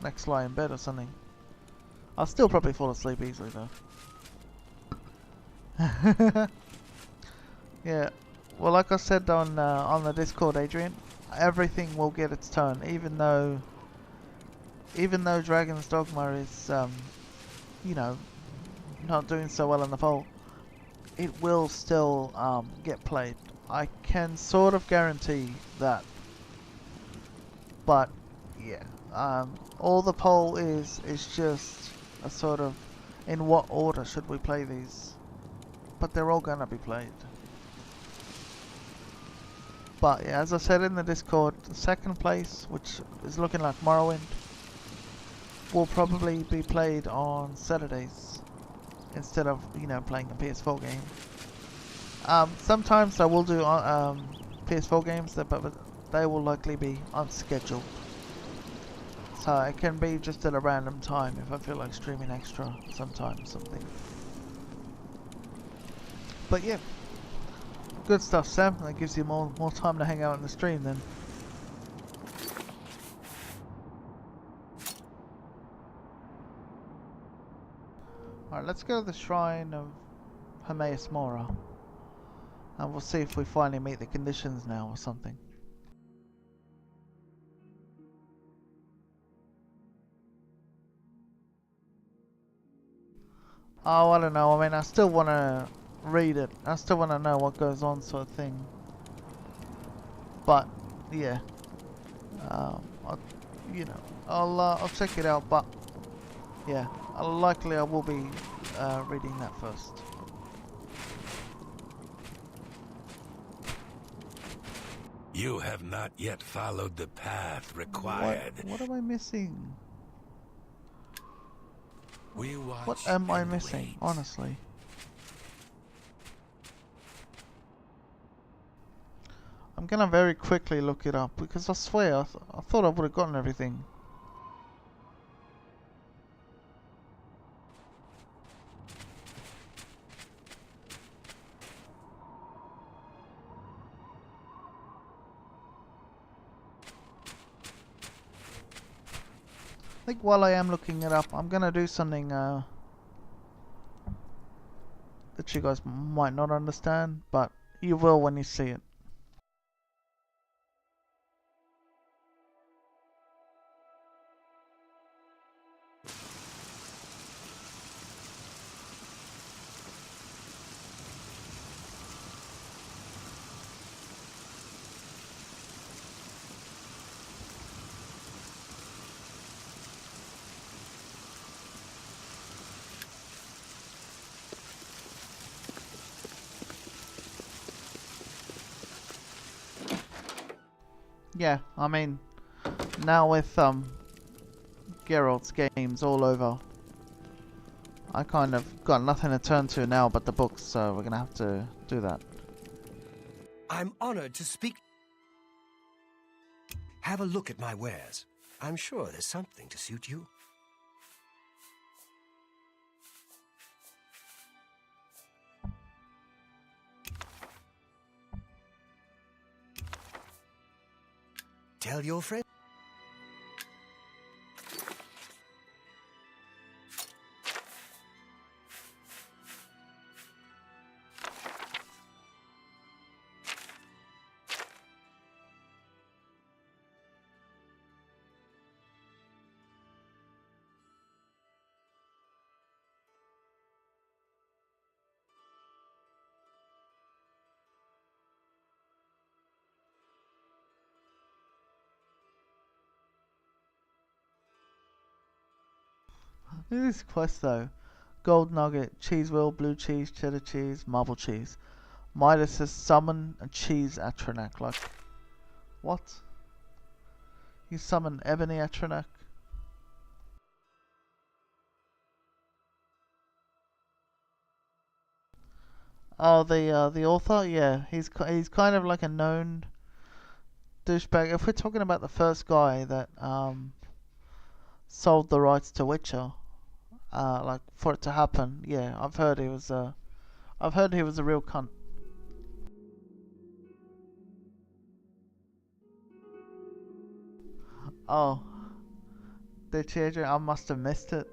next lie in bed or something. I'll still probably fall asleep easily though. Yeah, well, like I said on the Discord, Adrian, everything will get its turn, even though Dragon's Dogma is you know, not doing so well in the poll. It will still get played. I can sort of guarantee that. But yeah, all the poll is just a sort of in what order should we play these. But they're all gonna be played. But yeah, as I said in the Discord, the second place, which is looking like Morrowind, will probably be played on Saturdays instead of, you know, playing a PS4 game. Sometimes I will do PS4 games, but they will likely be unscheduled. So it can be just at a random time if I feel like streaming extra sometimes, something. But yeah, good stuff, Sam. That gives you more time to hang out in the stream then. Alright, let's go to the Shrine of Hermaeus Mora. And we'll see if we finally meet the conditions now or something. Oh, I don't know. I mean, I still want to read it. I still want to know what goes on, sort of thing. But yeah, I'll check it out. But yeah, likely I will be reading that first. You have not yet followed the path required. What am I missing? We watch What am I and missing, wait. honestly? I'm gonna very quickly look it up because I swear I thought I would have gotten everything. I think while I am looking it up, I'm gonna do something that you guys might not understand, but you will when you see it. Yeah, I mean, now with Geralt's games all over, I kind of got nothing to turn to now but the books, so we're gonna have to do that. I'm honored to speak. Have a look at my wares. I'm sure there's something to suit you. Tell your friend. Look at this quest though. Gold nugget, cheese wheel, blue cheese, cheddar cheese, marble cheese. Midas says summon a cheese Atronak. Like, what? You summon ebony Atronak? Oh, the author, yeah, he's kind of like a known douchebag. If we're talking about the first guy that sold the rights to Witcher, like for it to happen, yeah, I've heard he was a real cunt. Oh, the children, I must have missed it.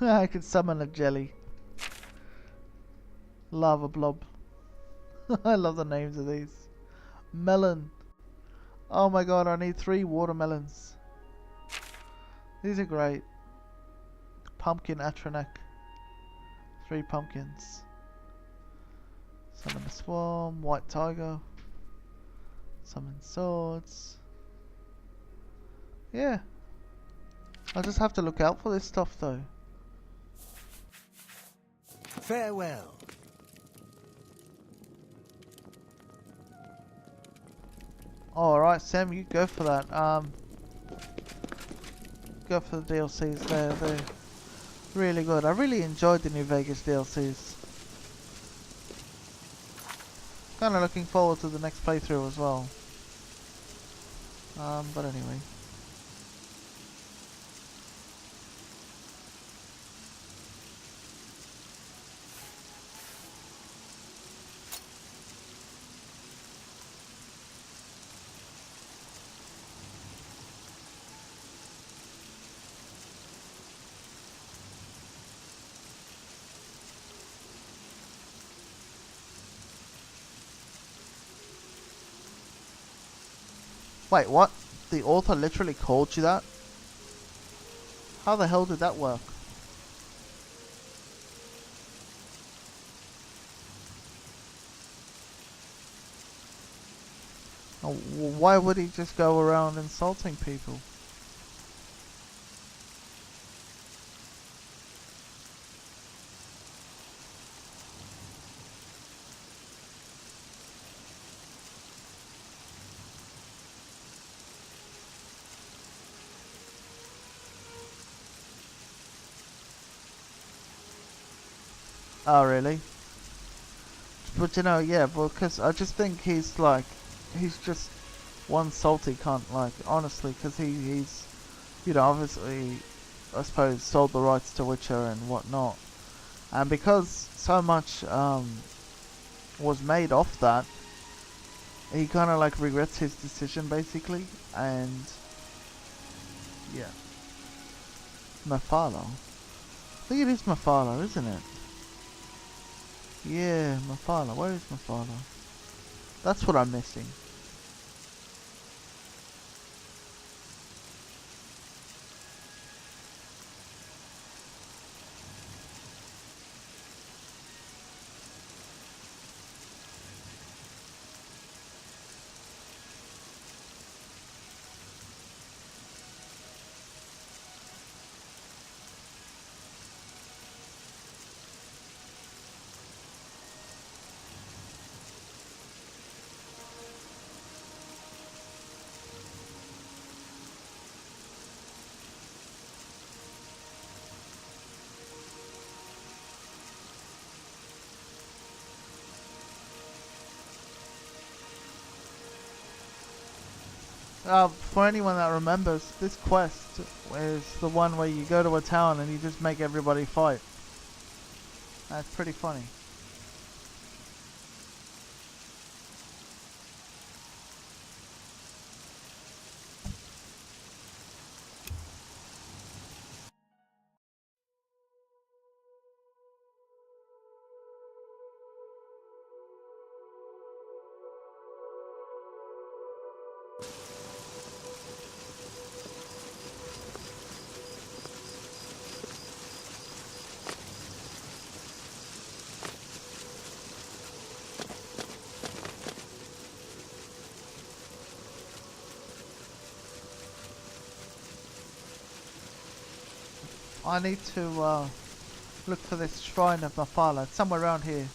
I can summon a jelly. Lava blob. I love the names of these. Melon. Oh my god, I need 3 watermelons. These are great. Pumpkin Atronak. 3 pumpkins. Summon a swarm. White tiger. Summon swords. Yeah. I just have to look out for this stuff though. Farewell. Alright, Sam, you go for that. Go for the DLCs. They're really good. I really enjoyed the New Vegas DLCs. Kind of looking forward to the next playthrough as well. But anyway. Wait, what? The author literally called you that? How the hell did that work? Oh, why would he just go around insulting people? Oh, really? But you know, yeah, well, because I just think he's like, he's just one salty cunt, like, honestly, because he's, you know, obviously, I suppose, sold the rights to Witcher and whatnot. And because so much was made off that, he kind of like regrets his decision, basically, and yeah. Mafala. I think it is Mafala, isn't it? Yeah, Mafala. Where is Mafala? That's what I'm missing. For anyone that remembers, this quest is the one where you go to a town and you just make everybody fight. That's pretty funny. I need to look for this shrine of Mafala. It's somewhere around here.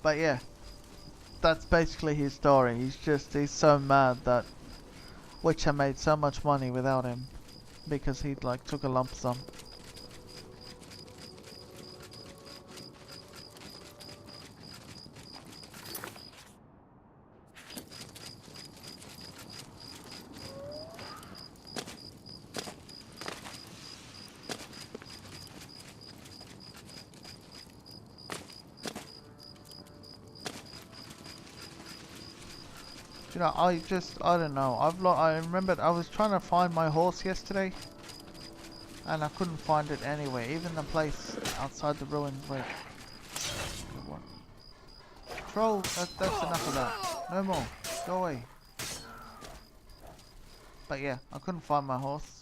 But yeah, that's basically his story. He's so mad that Witcher made so much money without him because he like took a lump sum. You know, I don't know. I remembered I was trying to find my horse yesterday, and I couldn't find it anywhere. Even the place outside the ruins where. What? Troll. That's enough of that. No more. Go away. But yeah, I couldn't find my horse,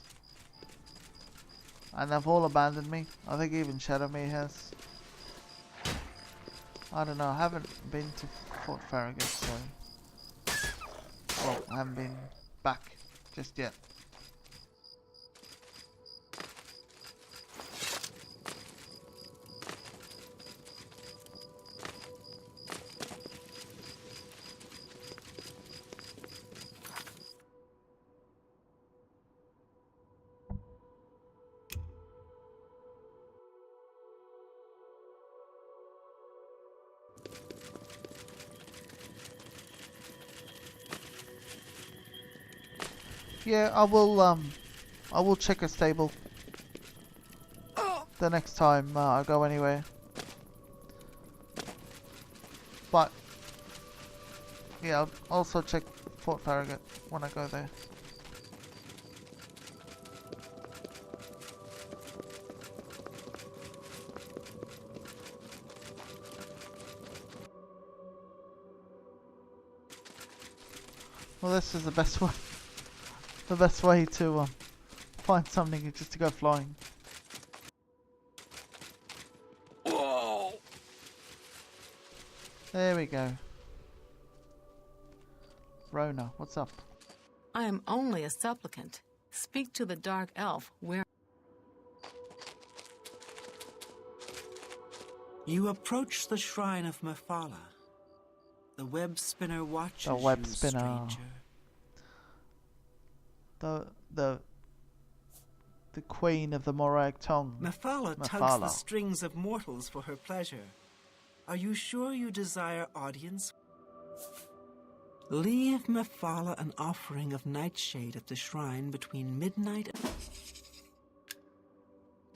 and they've all abandoned me. I think even Shadowmere has. I don't know. I haven't been to Fort Farragut, so. Well, I haven't been back just yet. Yeah, I will check a stable the next time I go anywhere. But yeah, I'll also check Fort Farragut when I go there. Well, this is the best way. The best way to find something is just to go flying. Whoa! There we go. Rona, what's up? I am only a supplicant. Speak to the dark elf where... You approach the shrine of Mephala. The web spinner watches The web you, spinner. stranger. The queen of the Morag tongue. Mephala tugs the strings of mortals for her pleasure. Are you sure you desire audience? Leave Mephala an offering of nightshade at the shrine between midnight and...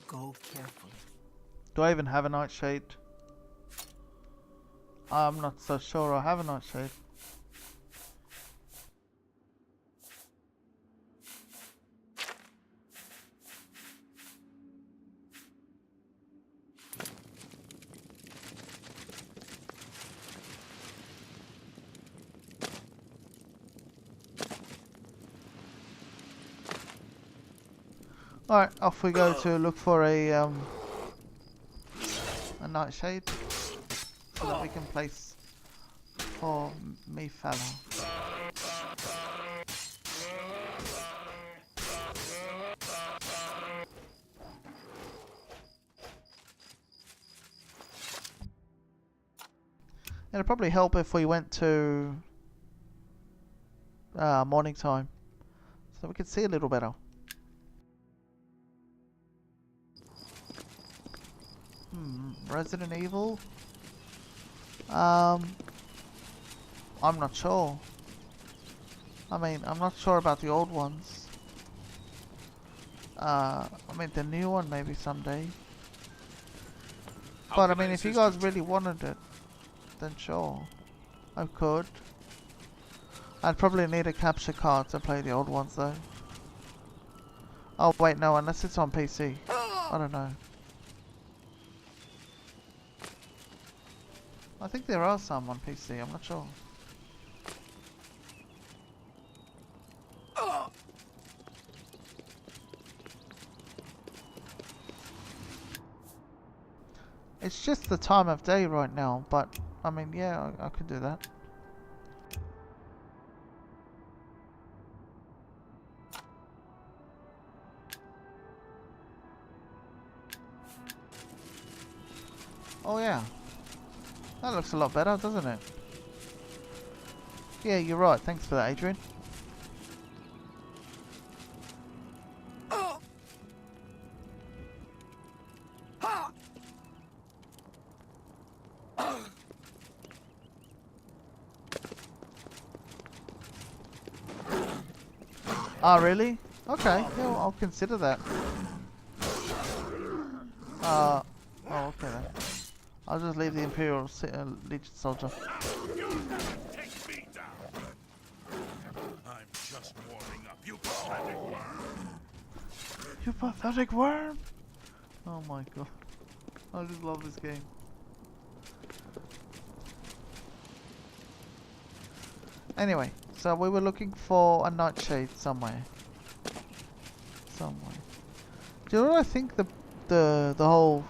Go carefully. Do I even have a nightshade? I'm not so sure I have a nightshade. Alright, off we go to look for a nightshade so that we can place for me fella. It'd probably help if we went to morning time so we could see a little better. Resident Evil? I'm not sure. I mean, I'm not sure about the old ones. I mean, the new one maybe someday. But I mean, if you guys really wanted it, then sure. I could. I'd probably need a capture card to play the old ones though. Oh wait, no, unless it's on PC. I don't know. I think there are some on PC, I'm not sure. It's just the time of day right now, but I mean, yeah, I could do that. Oh yeah. That looks a lot better, doesn't it? Yeah, you're right. Thanks for that, Adrian. Ah, really? Okay, yeah, well, I'll consider that. Oh, okay then. I'll just leave the Imperial Legion soldier. Take me down. I'm just warming up, you pathetic worm. You pathetic worm! Oh my god. I just love this game. Anyway, so we were looking for a nightshade somewhere. Do you know what I think the whole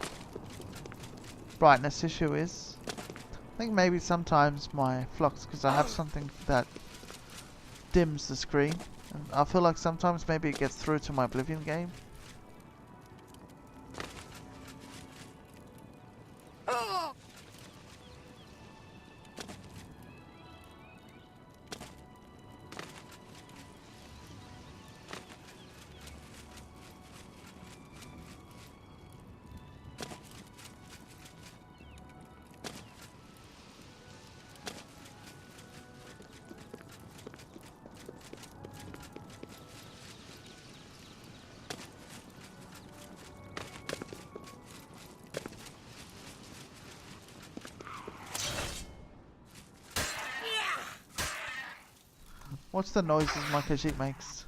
brightness issue is? I think maybe sometimes my flux, because I have something that dims the screen, and I feel like sometimes maybe it gets through to my Oblivion game. What's the noises my Khajiit makes?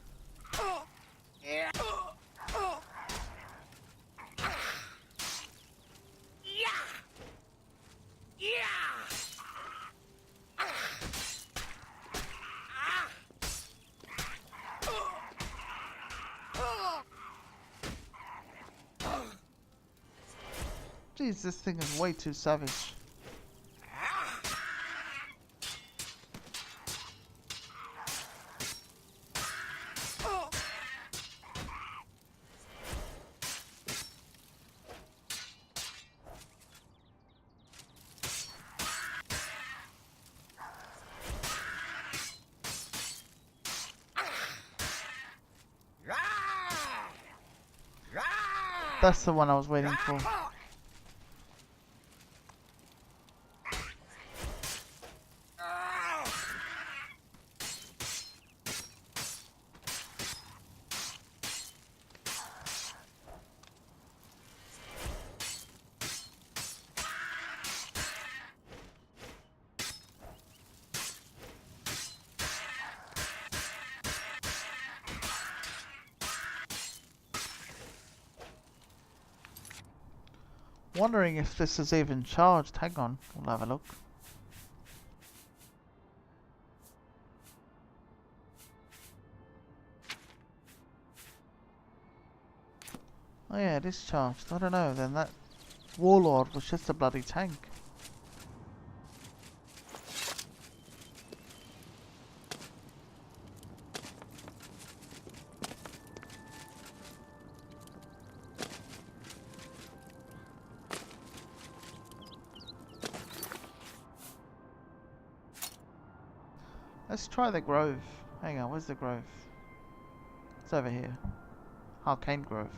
Jeez, this thing is way too savage. That's the one I was waiting for. Wondering if this is even charged. Hang on, we'll have a look. Oh yeah, it is charged. I don't know, then that warlord was just a bloody tank. Let's try the grove. Hang on, where's the grove? It's over here. Arcane Grove.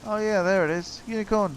Oh yeah, there it is. Unicorn.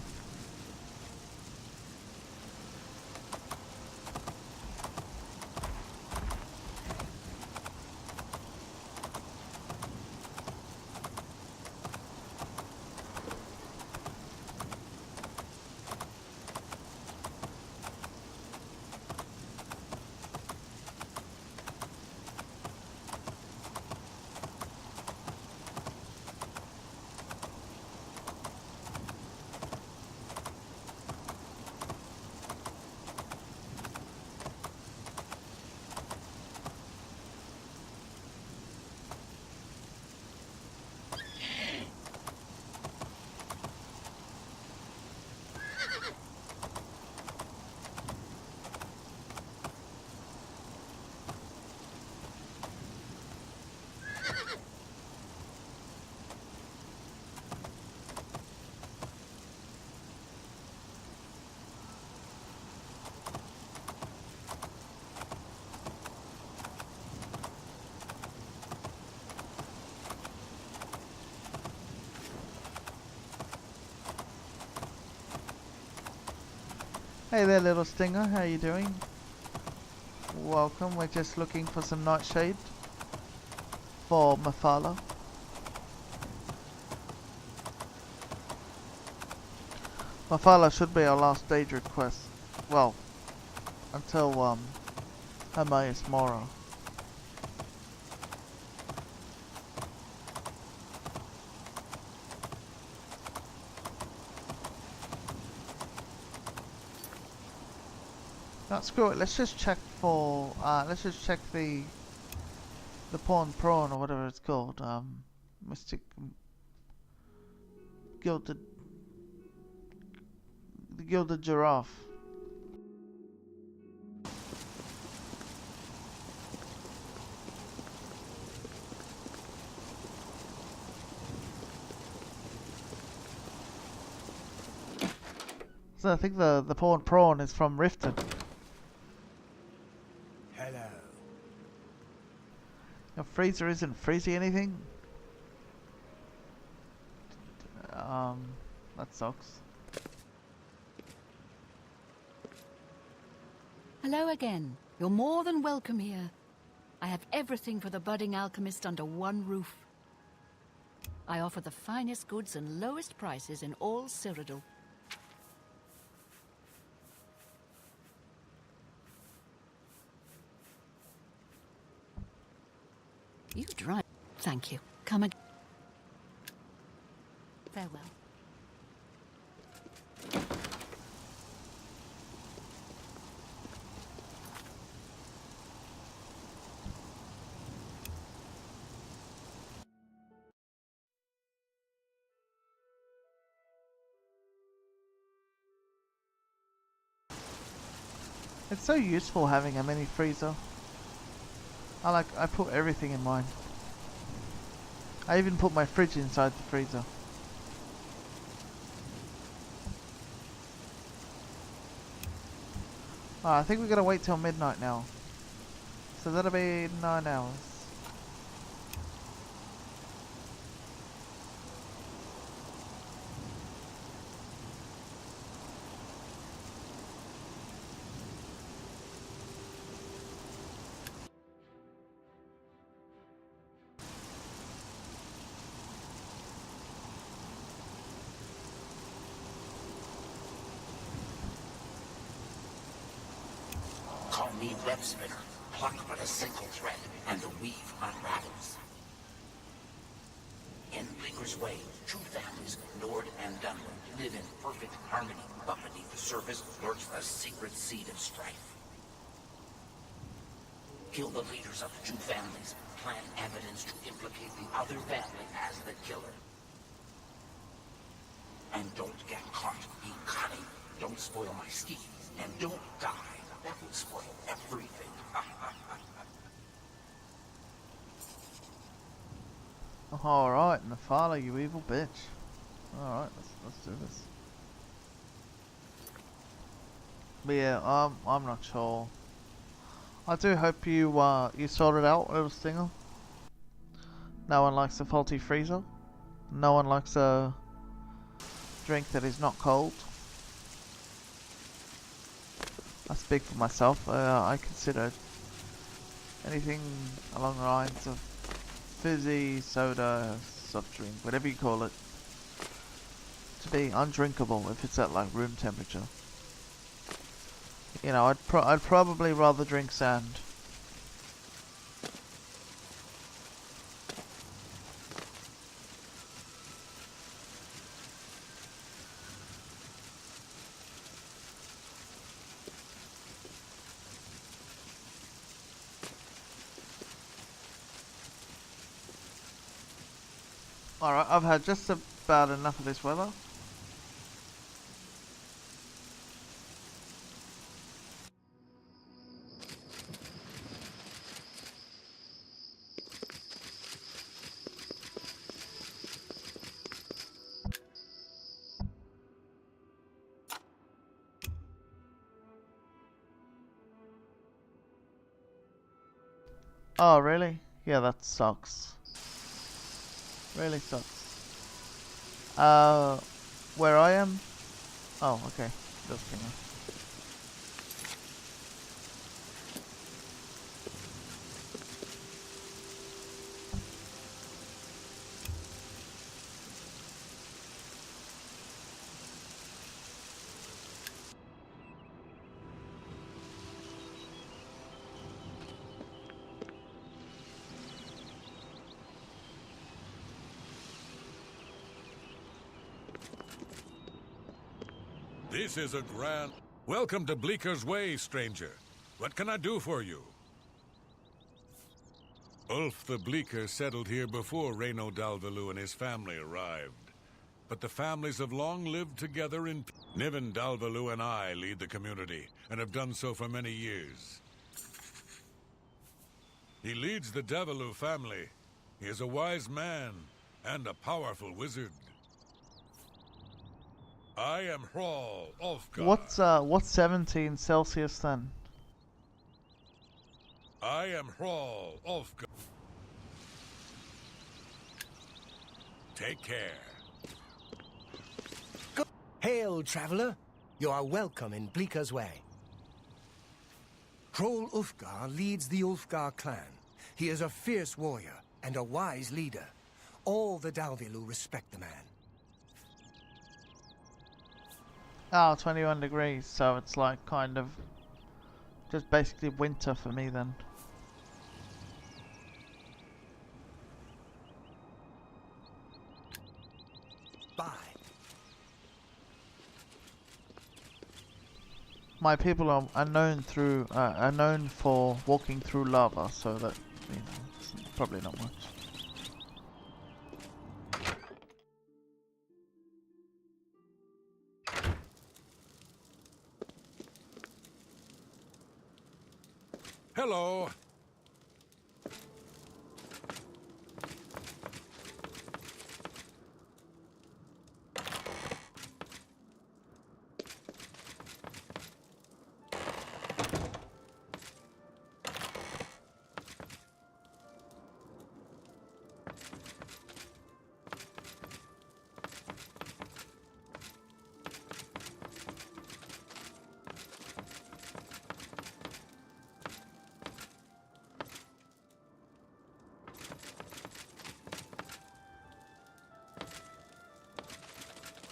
Hey there, little stinger, how you doing? Welcome, we're just looking for some nightshade for Mafala. Mafala should be our last Daedric quest. Well, until Hermaeus Mora. No, screw it. Let's just check for. Let's just check the pawn prawn or whatever it's called. Mystic gilded, the gilded giraffe. So I think the pawn prawn is from Riften. Your freezer isn't freezing anything? That sucks. Hello again. You're more than welcome here. I have everything for the budding alchemist under one roof. I offer the finest goods and lowest prices in all Cyrodiil. You drive. Thank you. Come again. Farewell. It's so useful having a mini freezer. I put everything in mine. I even put my fridge inside the freezer. I think we're gonna wait till midnight now. So that'll be 9 hours. Call me web spinner. Pluck but a single thread, and the weave unravels. In Bleaker's Way, two families, Nord and Dunlop, live in perfect harmony, but beneath the surface lurks the secret seed of strife. Kill the leaders of the two families, plant evidence to implicate the other family as the killer. And don't get caught. Be cunning. Don't spoil my scheme. And don't die. That would spoil everything. Alright, Nafala, you evil bitch. Alright, let's do this. But yeah, I'm not sure. I do hope you sorted out, little stinger. No one likes a faulty freezer. No one likes a drink that is not cold. I speak for myself. I consider anything along the lines of fizzy, soda, soft drink, whatever you call it, to be undrinkable if it's at like room temperature. You know, I'd probably rather drink sand. Alright, I've had just about enough of this weather. Oh, really? Yeah, that sucks. Really sucks. Where I am? Oh, okay. Just kidding. This is a grand... Welcome to Bleaker's Way, stranger. What can I do for you? Ulf the Bleaker settled here before Reno Dalvalu and his family arrived. But the families have long lived together in... Niven Dalvalu and I lead the community, and have done so for many years. He leads the Dalvalu family. He is a wise man, and a powerful wizard. I am Hrawl, Ulfgar. What's 17 Celsius then? I am Hrawl, Ulfgar. Take care. Hail, traveler. You are welcome in Bleaker's Way. Troll Ulfgar leads the Ulfgar clan. He is a fierce warrior and a wise leader. All the Dalvilu respect the man. Oh, 21 degrees, so it's like kind of just basically winter for me then. Bye. My people are known for walking through lava, so that, you know, it's probably not much. Hello.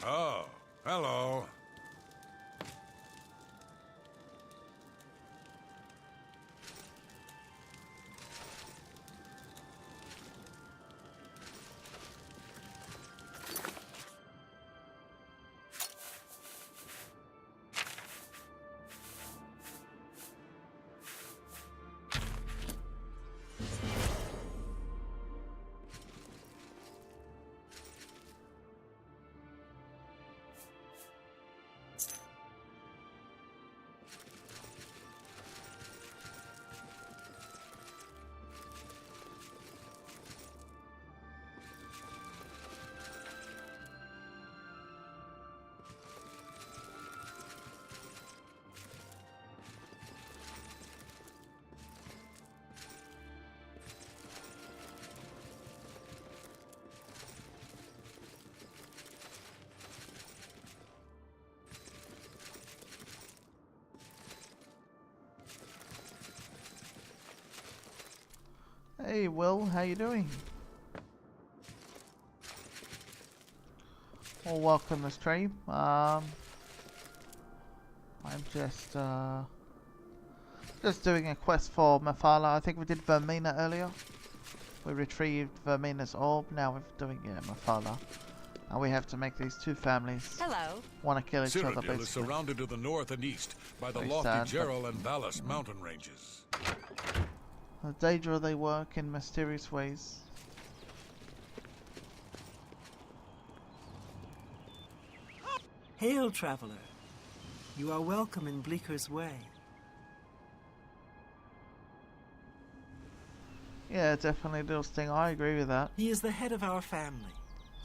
Oh, hello. Hey Will, how you doing? Well, welcome to the stream. I'm just doing a quest for Mafala. I think we did Vermina earlier. We retrieved Vermina's orb. Now we're doing Mafala, and we have to make these two families want to kill each other. Cyrodiil Basically, is surrounded to the north and east by the Very lofty sad, Gerald and Valis mountain ranges. the Daedra, they work in mysterious ways. Hail, traveler. You are welcome in Bleaker's Way. Yeah, definitely does thing. I agree with that. He is the head of our family.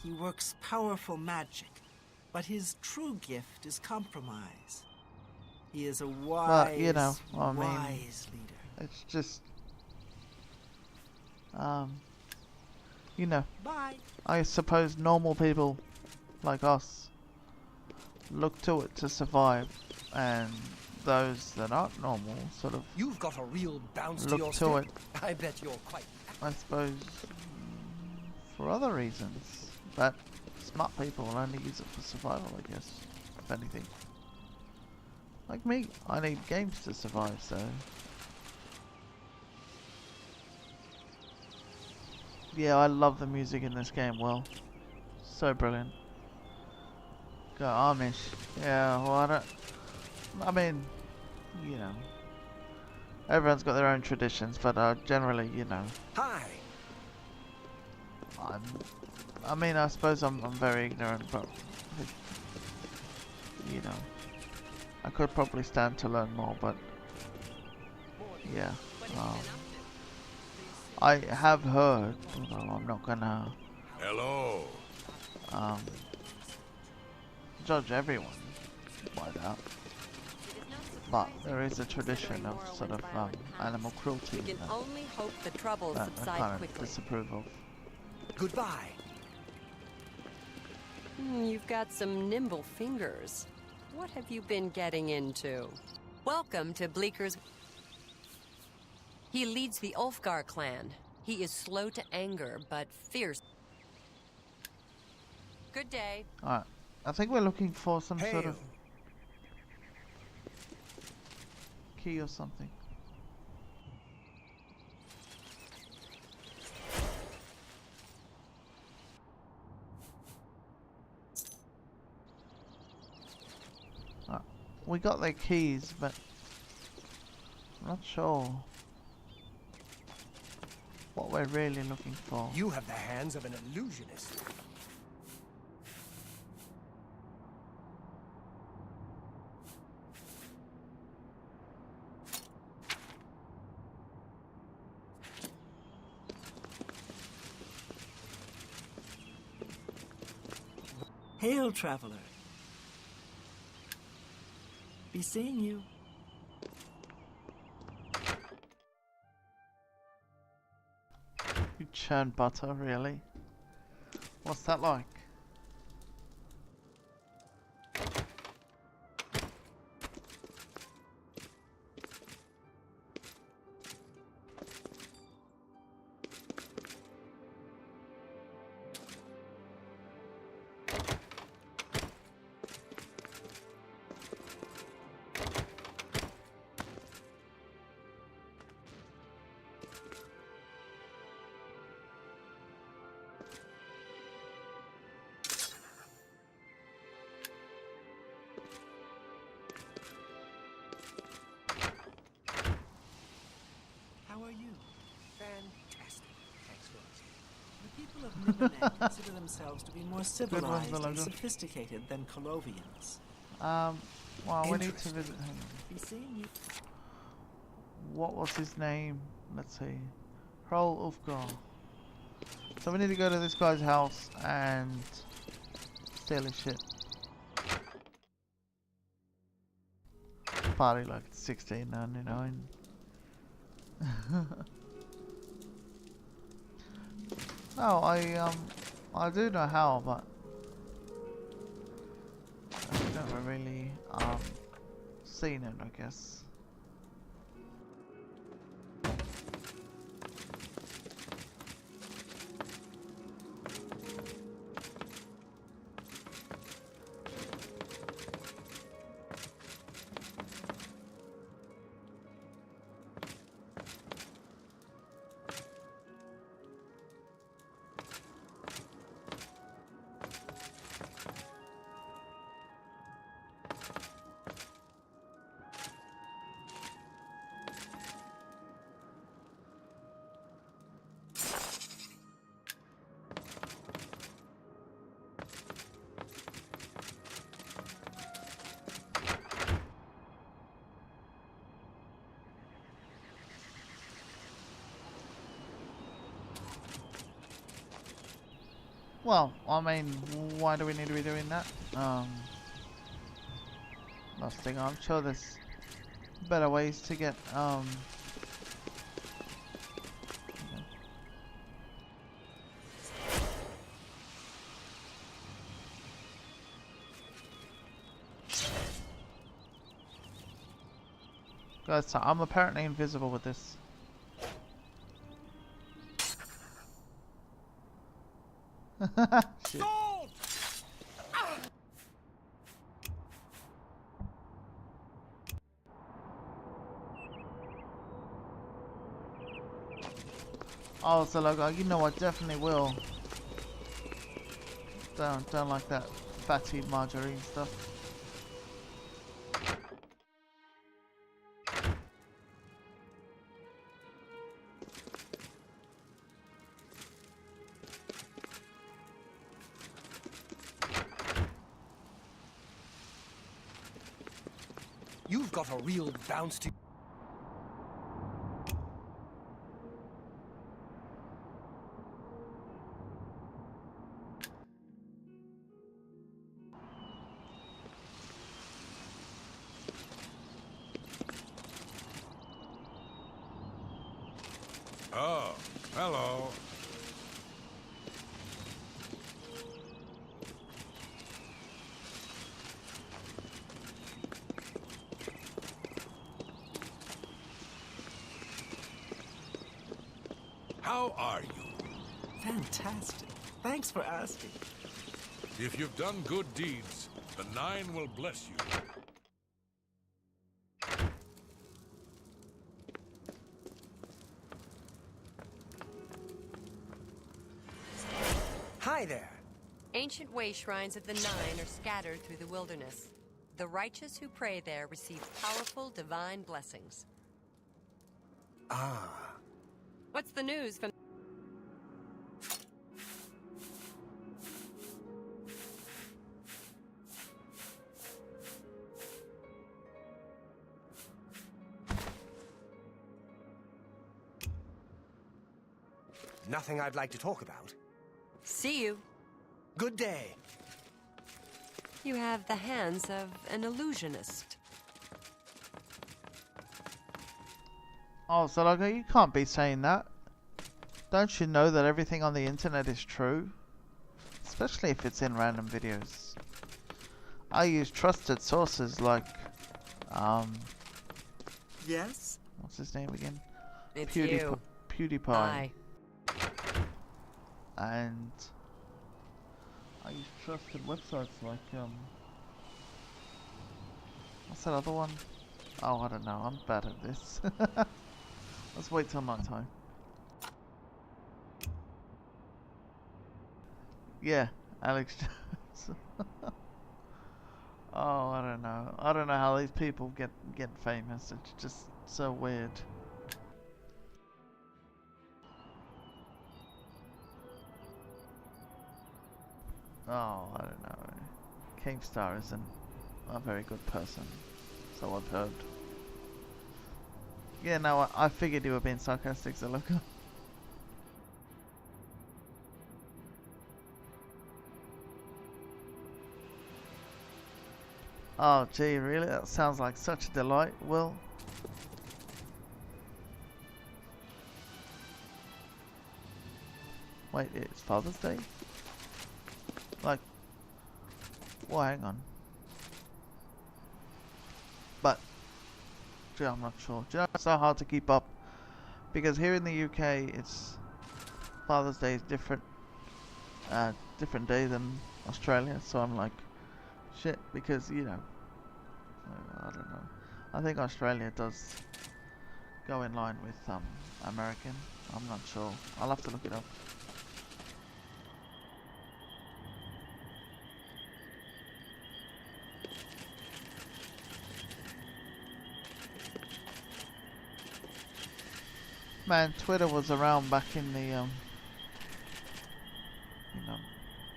He works powerful magic, but his true gift is compromise. He is a wise, you know, wise leader. It's just, you know, Bye. I suppose normal people like us look to it to survive, and those that aren't normal sort of You've got a real bounce to look your to step. it, I bet you're quite... I suppose, for other reasons. But smart people will only use it for survival, I guess, if anything. Like me, I need games to survive, so... Yeah, I love the music in this game, Will. So brilliant. Go Amish. Yeah, well, I mean, you know, everyone's got their own traditions, but generally, you know, Hi. I mean, I suppose I'm very ignorant, but you know, I could probably stand to learn more, but yeah, I have heard, although I'm not gonna Hello. judge everyone by that. But there is a tradition of sort of animal cruelty We can only hope the troubles that I subside kind of quickly. disapprove of. Goodbye. You've got some nimble fingers. What have you been getting into? Welcome to Bleaker's... He leads the Ulfgar clan. He is slow to anger, but fierce. Good day. Alright. I think we're looking for some sort of key or something. We got their keys, but I'm not sure what we're really looking for. You have the hands of an illusionist. Hail, traveler. Be seeing you. You churn butter, really? What's that like? How are you? Fantastic. Thanks for asking. The people of Nivenant consider themselves to be more civilized and Beloved. sophisticated than Colovians. Well, we need to visit him. Be seeing you. What was his name? Let's see. Hrol Ulfgar. So we need to go to this guy's house and steal his shit. Party like it's 16.99. No, I do know how, but I've never really seen it, I guess. Well, I mean, why do we need to be doing that? Last thing, I'm sure there's better ways to get, Guys, so I'm apparently invisible with this. Shit. Oh, so like, you know, I definitely will. Don't like that fatty margarine stuff. You've got a real bounce to... Oh, hello. How are you? Fantastic. Thanks for asking. If you've done good deeds, the Nine will bless you. Hi there. Ancient way shrines of the Nine are scattered through the wilderness. The righteous who pray there receive powerful divine blessings. Ah. What's the news from... Nothing I'd like to talk about. See you. Good day. You have the hands of an illusionist. Oh, so like, you can't be saying that. Don't you know that everything on the internet is true? Especially if it's in random videos. I use trusted sources like, Yes? what's his name again? It's you. PewDiePie. Hi. And I use trusted websites like, what's that other one? Oh, I don't know. I'm bad at this. Let's wait till night time. Yeah, Alex Jones. Oh, I don't know. I don't know how these people get famous. It's just so weird. Oh, I don't know. Keemstar isn't a very good person, so I've heard. Yeah, no, I figured you were being sarcastic, Zaloka. Oh, gee, really? That sounds like such a delight. Will. Wait, it's Father's Day? Like, well, hang on. But, gee, I'm not sure. Do you know, it's so hard to keep up. Because here in the UK, it's Father's Day is different day than Australia. So I'm like, shit, because, you know, I don't know. I think Australia does go in line with American. I'm not sure. I'll have to look it up. Man, Twitter was around back in the, you know,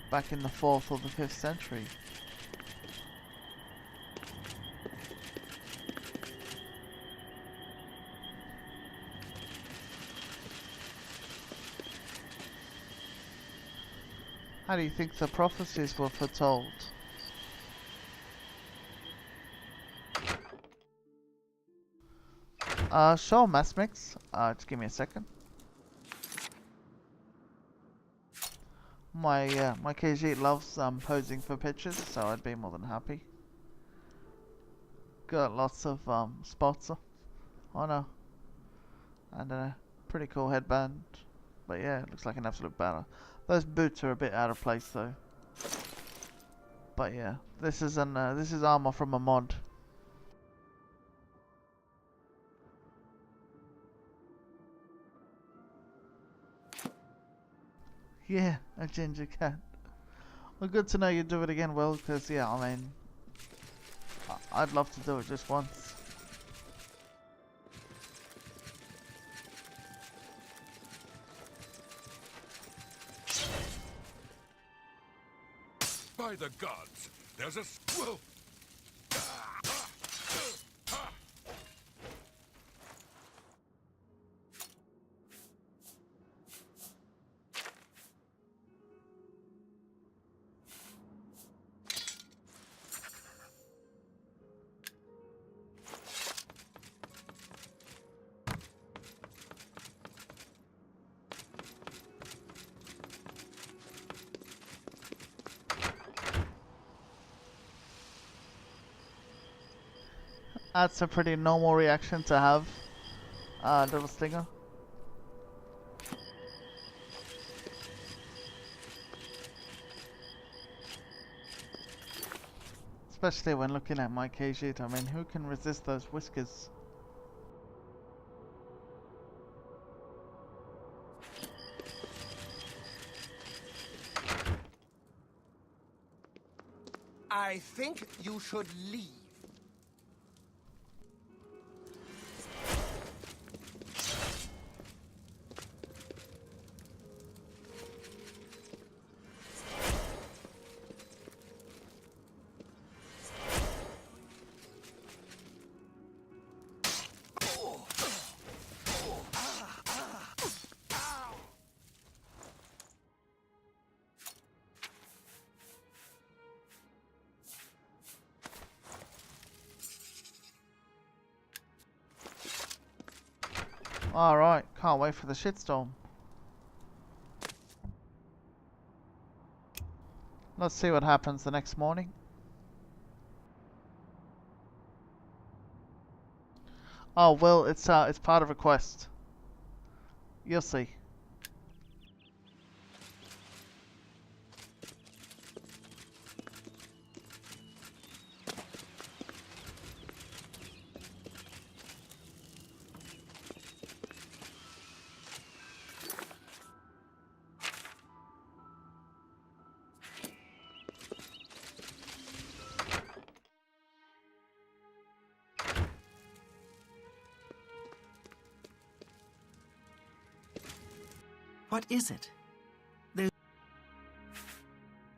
back in the 4th or the 5th century. How do you think the prophecies were foretold? Sure, Massmix. Just give me a second. My Khajiit loves posing for pictures, so I'd be more than happy. Got lots of spots on her, and a pretty cool headband. But yeah, it looks like an absolute batter. Those boots are a bit out of place though. But yeah, this is armor from a mod. Yeah, a ginger cat. Well, good to know you do it again, Will, because yeah, I mean, I'd love to do it just once. By the gods, there's a squirrel. That's a pretty normal reaction to have, little Stinger. Especially when looking at my Khajiit. I mean, who can resist those whiskers? I think you should leave. Alright, can't wait for the shitstorm. Let's see what happens the next morning. Oh well, it's part of a quest. You'll see. What is it? There's...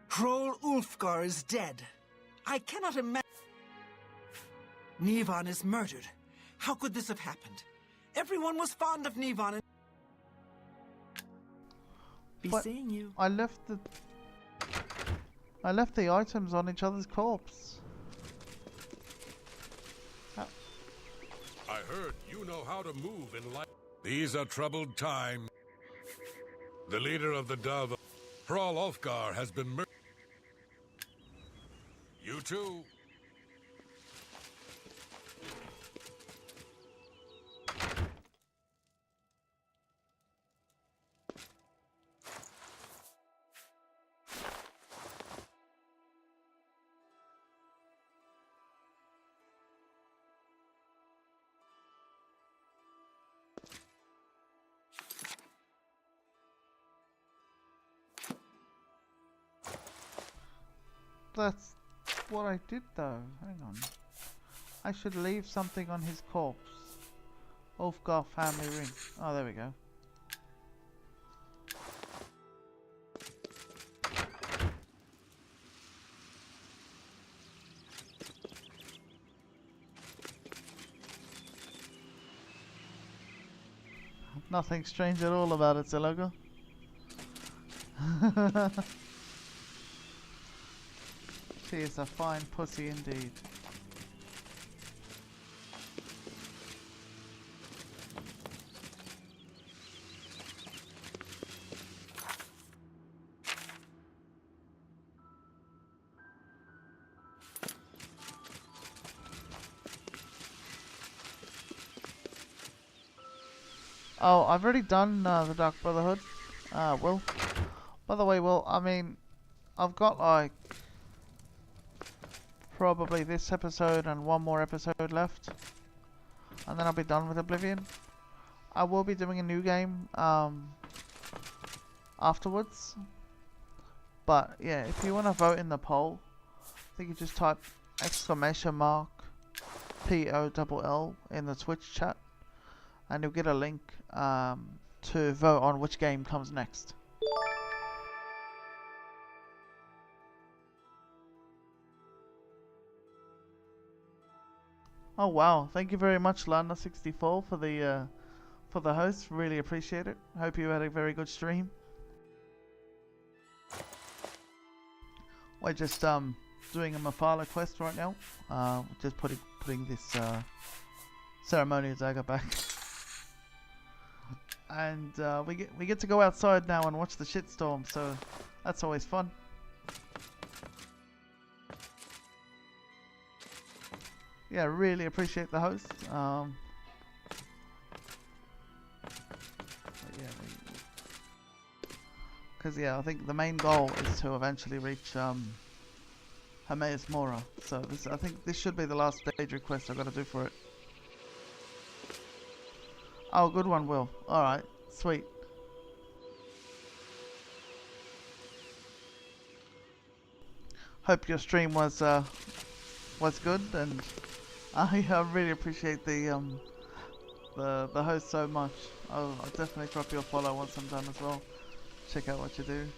Hrol Ulfgar is dead. I cannot imagine... Nivon is murdered. How could this have happened? Everyone was fond of Nivon and... Be seeing you. I left the items on each other's corpse. I heard you know how to move in life. These are troubled times. The leader of the Dove, Hrol Ulfgar, has been murdered. You too. That's what I did though. Hang on. I should leave something on his corpse. Ulfgar family ring. Oh, there we go. Nothing strange at all about it, Zaloga. She is a fine pussy indeed. Oh, I've already done the Dark Brotherhood. Will. By the way, Will, I mean, I've got like probably this episode and one more episode left, and then I'll be done with Oblivion. I will be doing a new game afterwards, but yeah, if you want to vote in the poll, I think you just type !POLL in the Twitch chat, and you'll get a link to vote on which game comes next. Oh wow, thank you very much Lana64 for the host, really appreciate it. Hope you had a very good stream. We're just doing a Mafala quest right now. Just putting this ceremonial dagger back. And we get to go outside now and watch the shitstorm, so that's always fun. Yeah, really appreciate the host. Because yeah, I think the main goal is to eventually reach Hermaeus Mora. So this, I think this should be the last stage request I've got to do for it. Oh, good one, Will. Alright, sweet. Hope your stream was good, and I really appreciate the host so much. I'll definitely drop you a follow once I'm done as well. Check out what you do.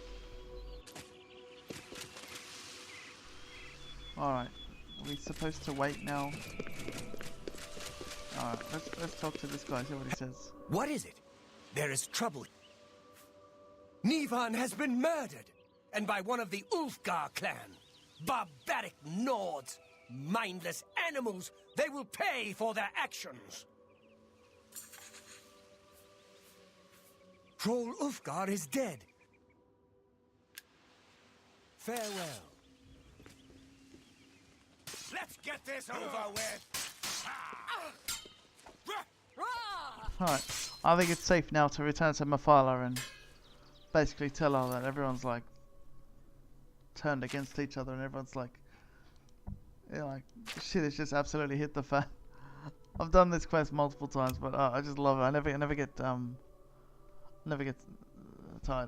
Alright, are we supposed to wait now? Alright, let's talk to this guy, see what he says. What is it? There is trouble. Nivan has been murdered, and by one of the Ulfgar clan. Barbaric Nords, mindless animals, they will pay for their actions. Troll Ulfgar is dead. Farewell. Let's get this over with. Alright, I think it's safe now to return to Mephala and basically tell her that everyone's like turned against each other and everyone's like, you know, like shit has just absolutely hit the fan. I've done this quest multiple times, but I just love it. I never get tired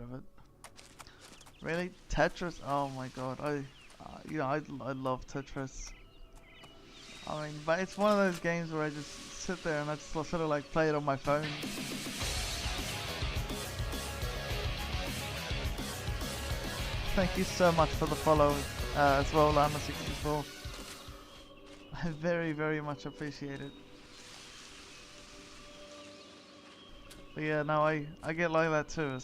of it. Really, Tetris? Oh my god, I love Tetris. I mean, but it's one of those games where I just sit there and I just sort of like play it on my phone. Thank you so much for the follow as well, Lama64. I very much appreciate it. But yeah, no, I get like that too.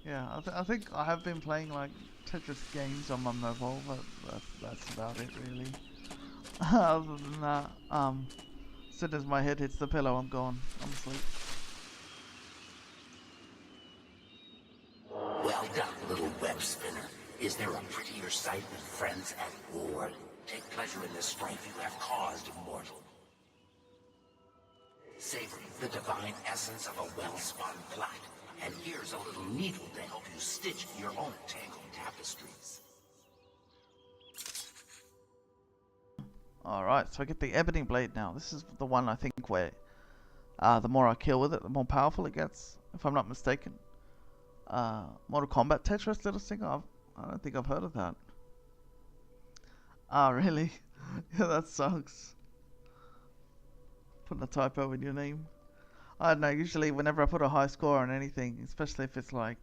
Yeah, I think I have been playing like Tetris games on my mobile, but that's about it really. Other than that, as soon as my head hits the pillow, I'm gone. I'm asleep. Well done, little web spinner. Is there a prettier sight than friends at war? Take pleasure in the strife you have caused, mortal. Savor the divine essence of a well-spun plot. And here's a little needle to help you stitch your own tangled tapestries. Alright, so I get the Ebony Blade now. This is the one I think where the more I kill with it, the more powerful it gets, if I'm not mistaken. Mortal Kombat Tetris little thing? I don't think I've heard of that. Ah, really? Yeah, that sucks. Putting a typo in your name. I don't know, usually whenever I put a high score on anything, especially if it's like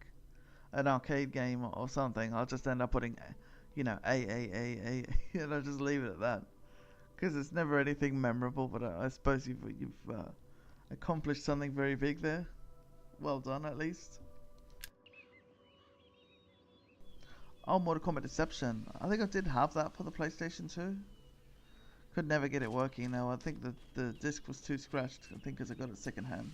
an arcade game or something, I'll just end up putting, you know, A, and I'll just leave it at that. Because it's never anything memorable, but I suppose you've accomplished something very big there. Well done, at least. Oh, Mortal Kombat Deception. I think I did have that for the PlayStation 2. Could never get it working though. I think the disc was too scratched. I think because I got it secondhand.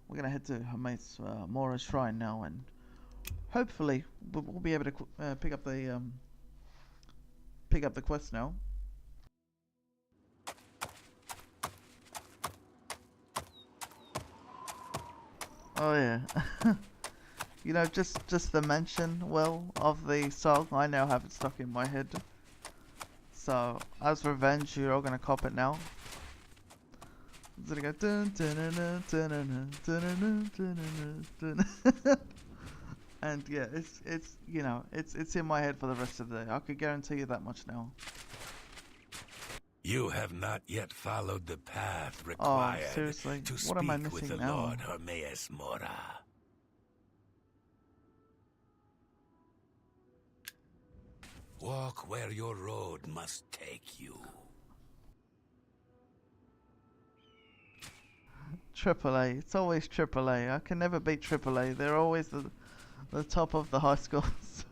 We're gonna head to Hermaeus Mora's shrine now, and hopefully we'll be able to pick up the quest now. Oh yeah. You know, just the mention, well, of the song, I now have it stuck in my head. So, as revenge, you're all gonna cop it now. It's gonna go dun, dun, dun, dun, dun, dun, dun, dun, dun. And yeah, it's you know, it's in my head for the rest of the day. I could guarantee you that much now. You have not yet followed the path required seriously? to What am I speak with missing the now? Lord Hermaeus Mora. Walk where your road must take you. AAA, it's always AAA. I can never beat AAA. They're always the top of the high scores.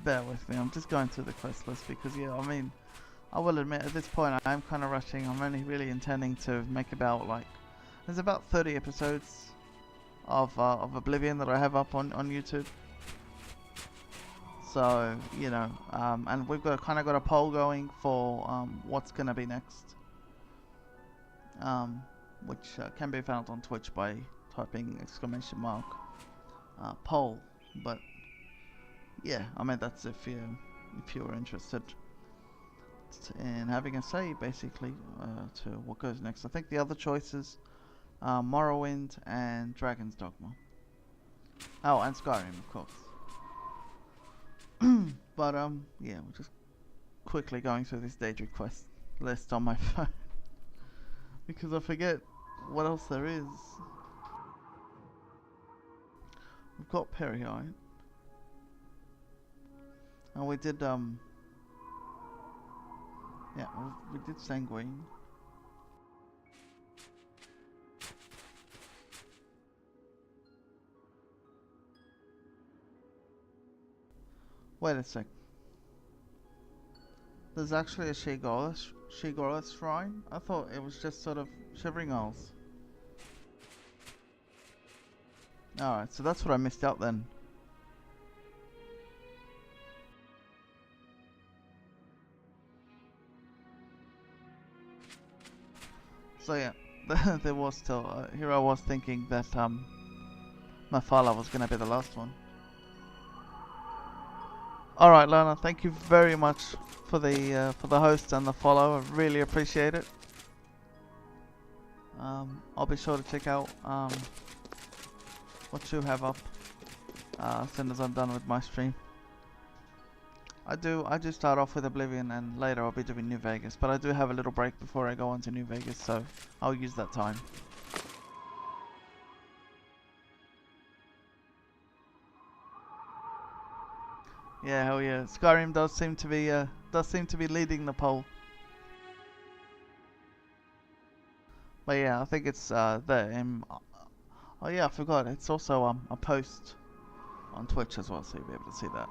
Bear with me, I'm just going through the quest list because, yeah, I mean, I will admit at this point I am kind of rushing. I'm only really intending to make about there's about 30 episodes of Oblivion that I have up on YouTube. So, you know, and we've got kind of got a poll going for what's going to be next, which can be found on Twitch by typing !poll. But yeah, I mean, that's if you're interested in having a say, basically, to what goes next. I think the other choices are Morrowind and Dragon's Dogma. Oh, and Skyrim, of course. But yeah, we're just quickly going through this Daedric quest list on my phone because I forget what else there is. We've got Perihite, and we did yeah, we did Sanguine. Wait a sec. There's actually a She-Goddess shrine? I thought it was just sort of Shivering Isles. Alright, so that's what I missed out then. So yeah, there was still, here I was thinking that Mafala was gonna be the last one. Alright, Lana, thank you very much for the host and the follow. I really appreciate it. I'll be sure to check out what you have up as soon as I'm done with my stream. I do start off with Oblivion, and later I'll be doing New Vegas, but I do have a little break before I go on to New Vegas, so I'll use that time. Yeah, hell yeah. Skyrim does seem to be leading the poll. But yeah, I think it's there. Oh yeah, I forgot. It's also a post on Twitch as well, so you'll be able to see that.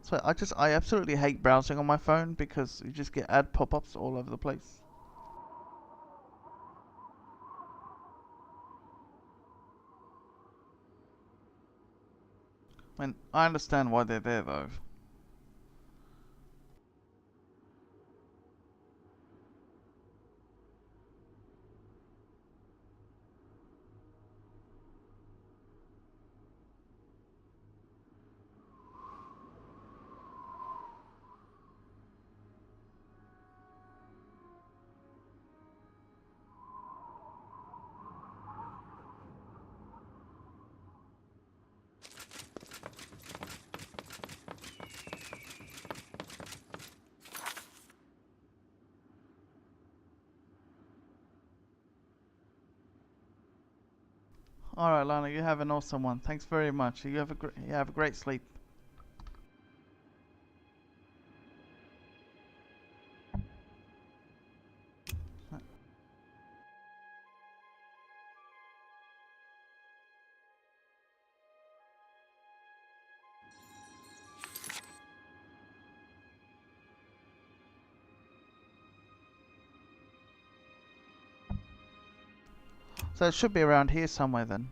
So I absolutely hate browsing on my phone because you just get ad pop-ups all over the place. I mean, I understand why they're there though. Alright, Lana, you have an awesome one. Thanks very much. You have a great sleep. So it should be around here somewhere then.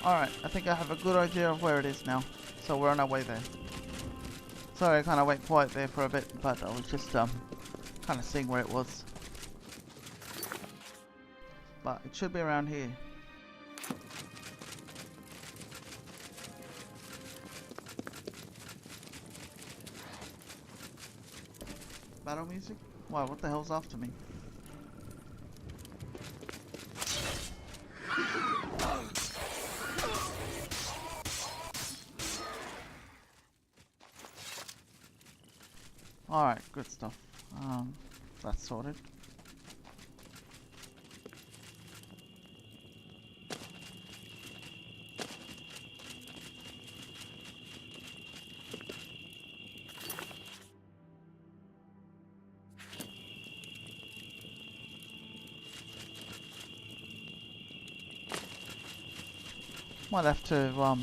Alright, I think I have a good idea of where it is now. So we're on our way there. Sorry, I kind of went quiet there for a bit, but I was just kind of seeing where it was. But it should be around here. Battle music? Wow, what the hell's after me? Alright, good stuff. That's sorted. Might have to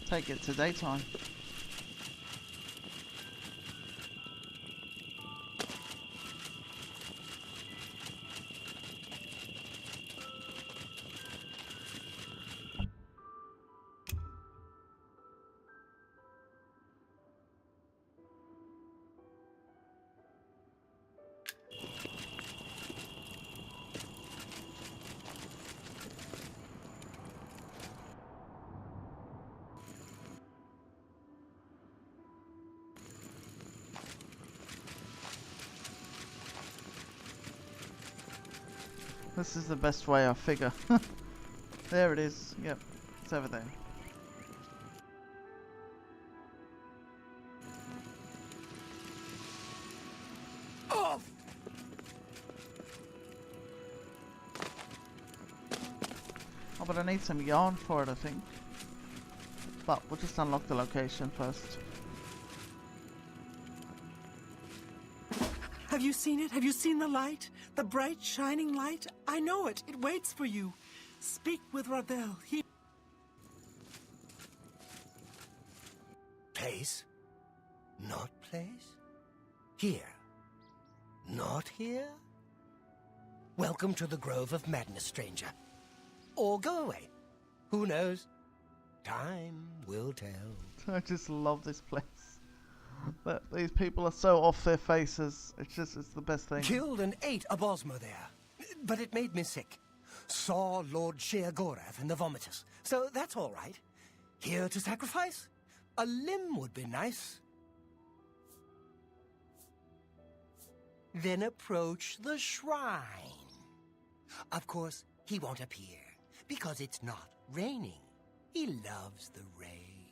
take it to daytime. This is the best way I figure. There it is. Yep, it's over there. Oh! Oh, but I need some yarn for it, I think. But we'll just unlock the location first. Have you seen it? Have you seen the light? The bright, shining light? I know it. It waits for you. Speak with Radel. He... Place? Not place? Here? Not here? Welcome to the Grove of Madness, stranger. Or go away. Who knows? Time will tell. I just love this place. But these people are so off their faces. It's the best thing. Killed and ate a Bosma there. But it made me sick. Saw Lord Sheagorath in the Vomitus. So that's all right. Here to sacrifice? A limb would be nice. Then approach the shrine. Of course, he won't appear, because it's not raining. He loves the rain.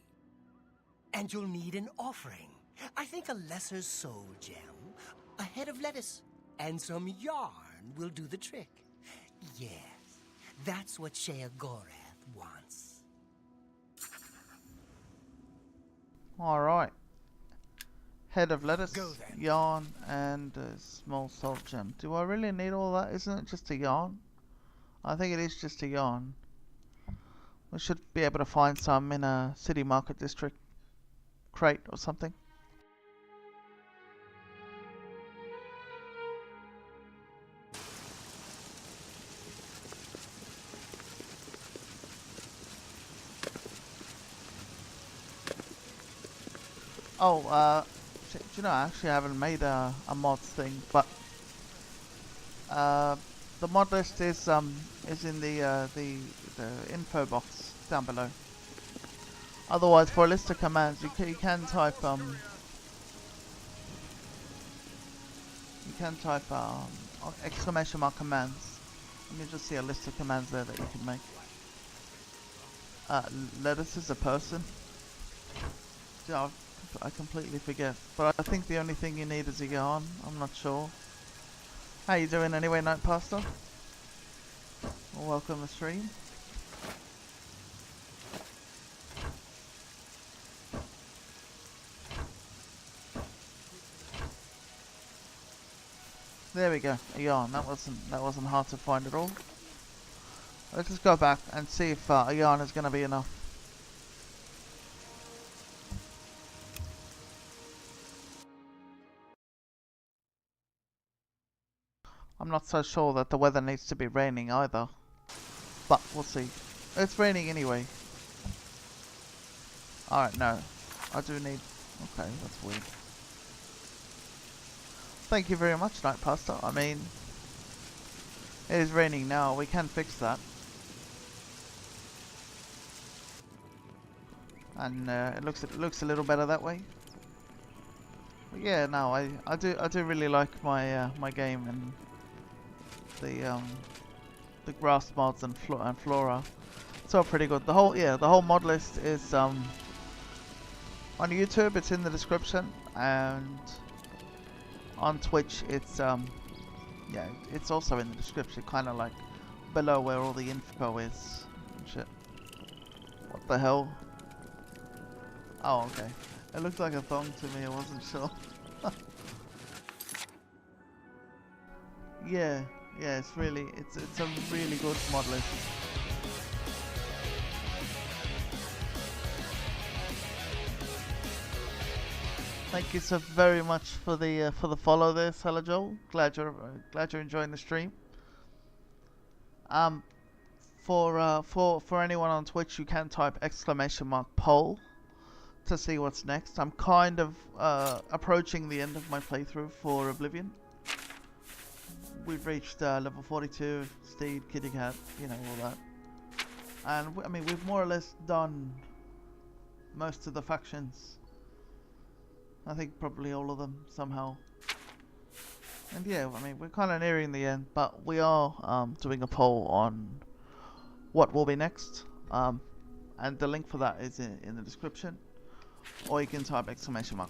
And you'll need an offering. I think a lesser soul gem, a head of lettuce, and some yarn will do the trick. Yes, that's what Sheagorath wants. Alright. Head of lettuce, yarn, and a small salt gem. Do I really need all that? Isn't it just a yarn? I think it is just a yarn. We should be able to find some in a city market district crate or something. Oh, do you know, I actually haven't made a mods thing, but the mod list is in the info box down below. Otherwise, for a list of commands, you can type exclamation mark commands, and you just see a list of commands there that you can make. Lettuce is a person. Yeah, I completely forget, but I think the only thing you need is a yarn. I'm not sure. How you doing anyway, Night Pastor? Well, welcome to the stream. There we go, a yarn. That wasn't hard to find at all. Let's just go back and see if a yarn is going to be enough. I'm not so sure that the weather needs to be raining either, but we'll see. It's raining anyway. Alright, no. I do need... Okay, that's weird. Thank you very much, Night Pastor. I mean, it is raining now. We can fix that. And it looks a little better that way. Yeah, no, I do really like my my game, and the grass mods and flora. It's all pretty good. The whole mod list is on YouTube. It's in the description, and on Twitch it's yeah, it's also in the description, kind of like below where all the info is. Shit. What the hell? Oh, okay. It looked like a thong to me. I wasn't sure. Yeah, yeah. It's a really good mod list. Thank you so very much for the follow there, Salah Joel. Glad you're enjoying the stream. For anyone on Twitch, you can type !poll to see what's next. I'm kind of approaching the end of my playthrough for Oblivion. We've reached level 42, Steed, Kitty Cat, you know, all that. And I mean, we've more or less done most of the factions. I think probably all of them somehow. And yeah, I mean, we're kind of nearing the end, but we are doing a poll on what will be next. And the link for that is in the description. Or you can type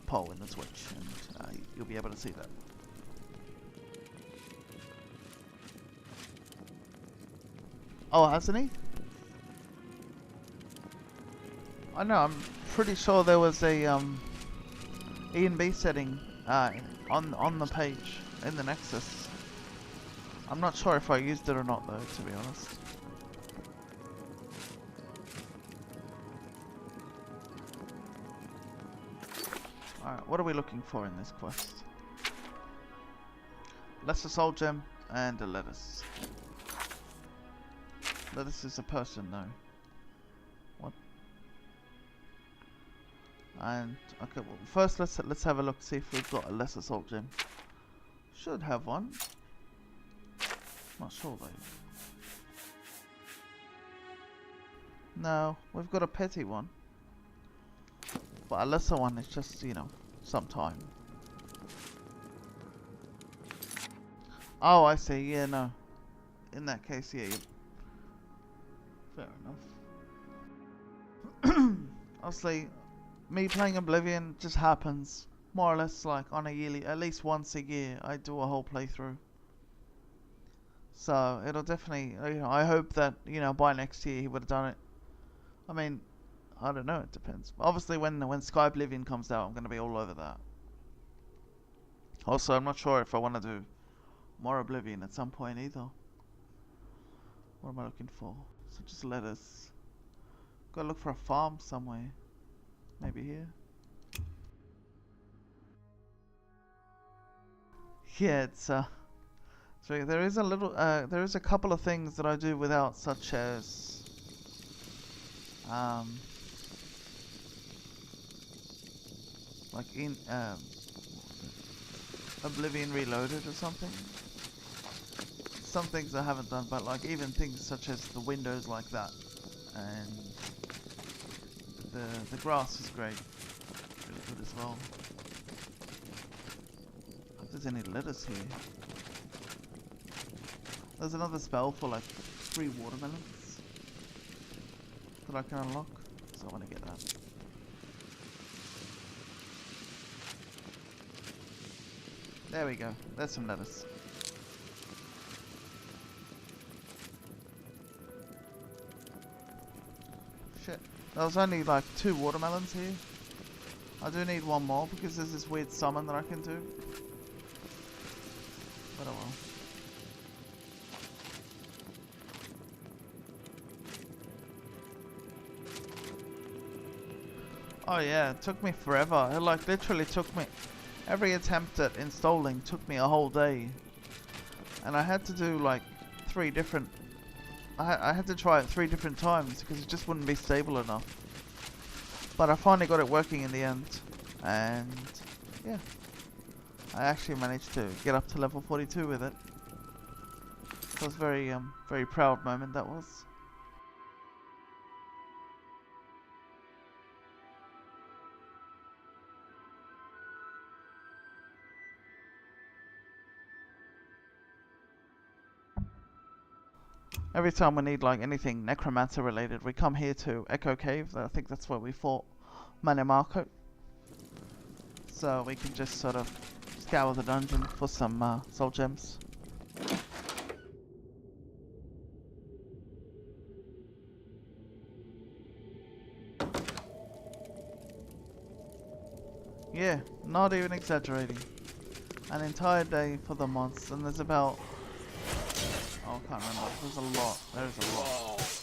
!poll in the Twitch, and you'll be able to see that. Oh, hasn't he? I know, I'm pretty sure there was a E&B setting on the page in the Nexus. I'm not sure if I used it or not though, to be honest. Alright, what are we looking for in this quest? Lesser Soul Gem and a lettuce. Lettuce is a person though. What? And okay, well first let's have a look, see if we've got a Lesser Soul Gem. Should have one. Not sure though. No, we've got a petty one. But a lesser one is just, you know, sometime. Oh, I see. Yeah, no. In that case, yeah. Fair enough. Obviously, me playing Oblivion just happens more or less like on a yearly, at least once a year. I do a whole playthrough. So it'll definitely, you know, I hope that, you know, by next year he would have done it. I mean, I don't know, it depends. Obviously when Sky Oblivion comes out, I'm going to be all over that. Also, I'm not sure if I want to do more Oblivion at some point either. What am I looking for? So just lettuce. Gotta look for a farm somewhere. Maybe here. Yeah, it's so there is a little there is a couple of things that I do without, such as like in Oblivion Reloaded or something. Some things I haven't done, but like even things such as the windows like that, and the grass is great, really good as well. If there's any lettuce here. There's another spell for like 3 watermelons that I can unlock, so I want to get that. There we go, there's some lettuce. Shit, there was only like 2 watermelons here. I do need one more because there's this weird summon that I can do. But oh well. Oh yeah, it took me forever. It like literally took me, every attempt at installing took me a whole day. And I had to do like 3 different, I had to try it 3 different times because it just wouldn't be stable enough. But I finally got it working in the end. And yeah, I actually managed to get up to level 42 with it. It was very proud moment that was. Every time we need like anything necromancer related, we come here to Echo Cave. I think that's where we fought Manimarco. So we can just sort of scour the dungeon for some soul gems. Yeah, not even exaggerating. An entire day for the mods, and there's about... oh, I can't remember. There's a lot. There's a lot.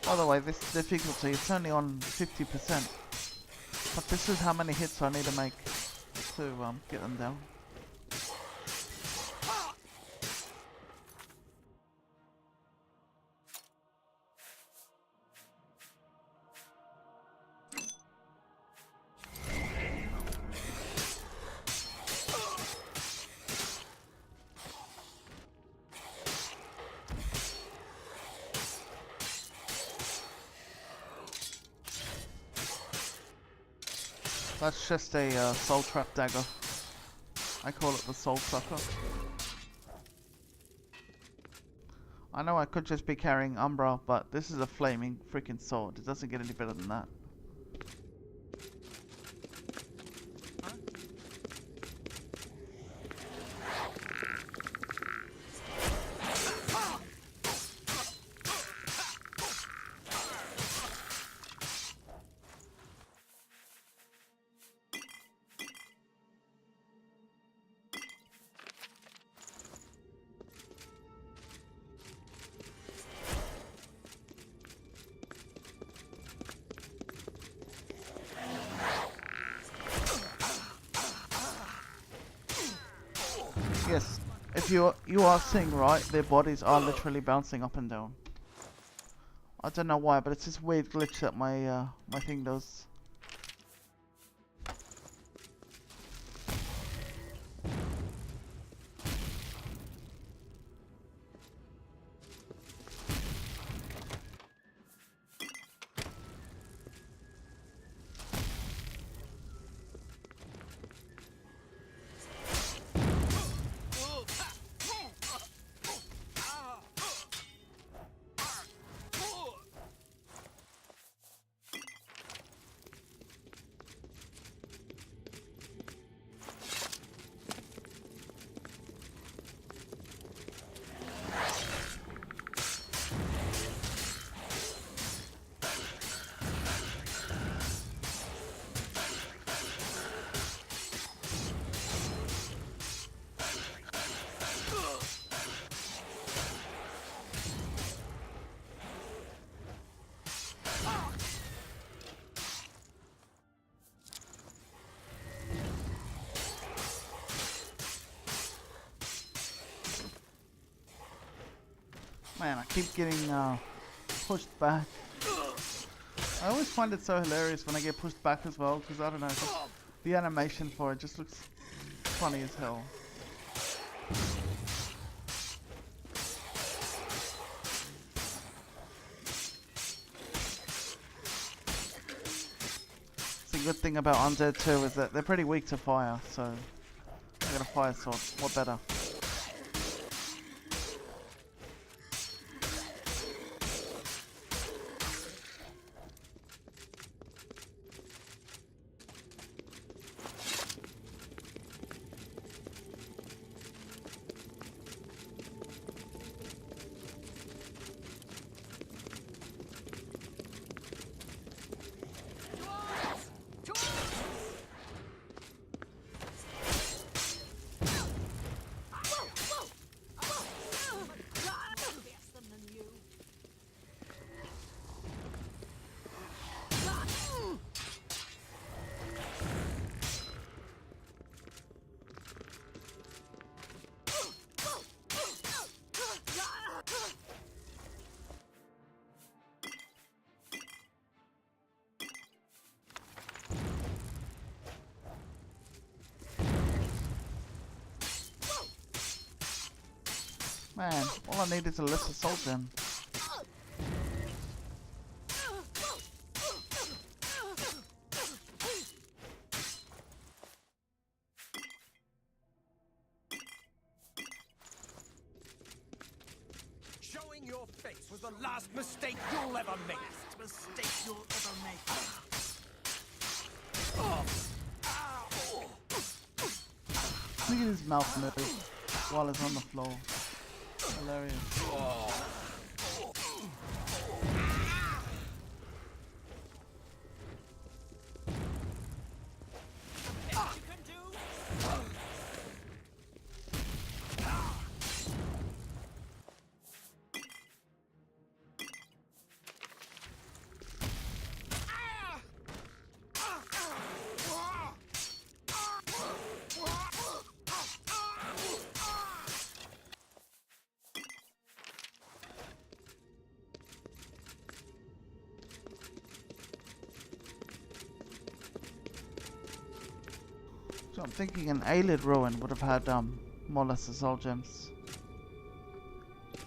By the way, this difficulty is only on 50%. But this is how many hits I need to make to get them down. That's just a soul trap dagger. I call it the soul sucker. I know I could just be carrying Umbra, but this is a flaming freaking sword. It doesn't get any better than that. Yes, if you are seeing right, their bodies are literally bouncing up and down. I don't know why, but it's this weird glitch that my my thing does. Man, I keep getting pushed back. I always find it so hilarious when I get pushed back as well, because I don't know, just the animation for it just looks funny as hell. The good thing about Undead too is that they're pretty weak to fire, so I got a fire sword. What better? Man, all I need is a lesser soul gem. last mistake you'll ever make. Last mistake you'll ever make. Look at his mouth move while it's on the floor. Hilarious. So I'm thinking an Aelid ruin would have had more or less the soul gems.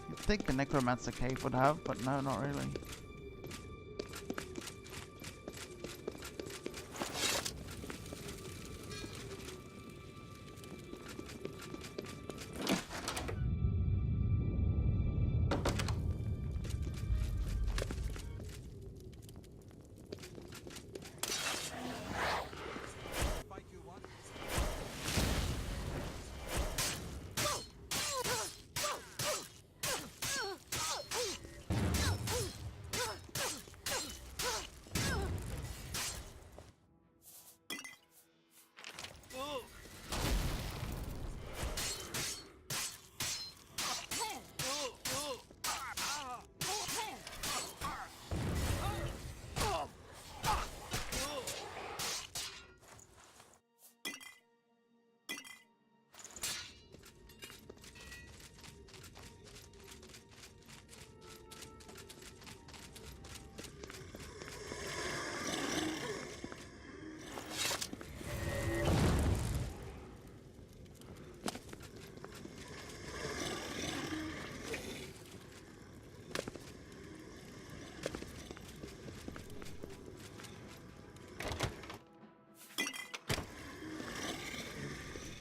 You'd think a necromancer cave would have, but no, not really.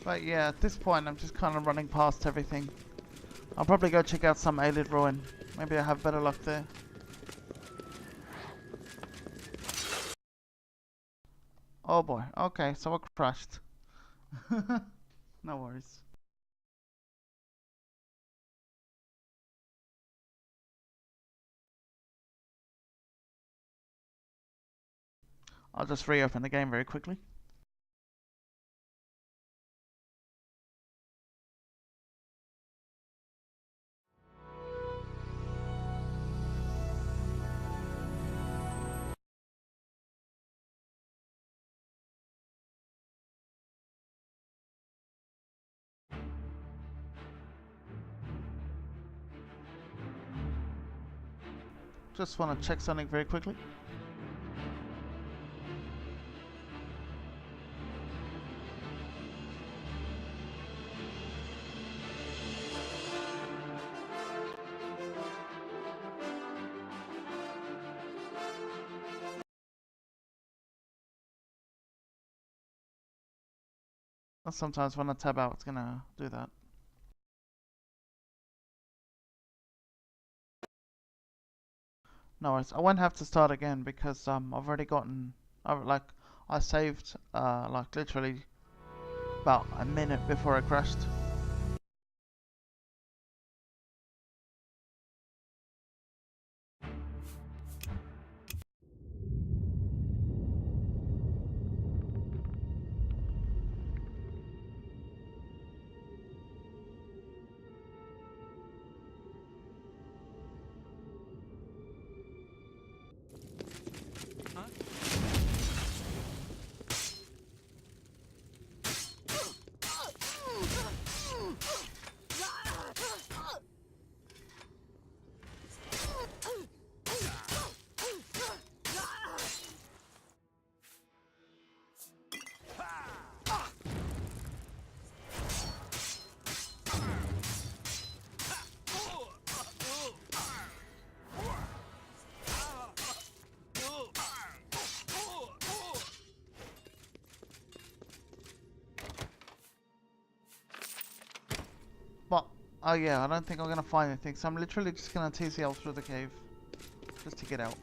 But yeah, at this point I'm just kind of running past everything. I'll probably go check out some Aelid ruin. Maybe I have better luck there. Oh boy, okay, so I crashed. No worries. I'll just reopen the game very quickly. Just want to check something very quickly. Sometimes when I tab out, it's gonna do that. No worries. I won't have to start again because I've already gotten, I saved like literally about a minute before I crashed. Oh yeah, I don't think I'm gonna find anything, so I'm literally just gonna TCL through the cave. Just to get out.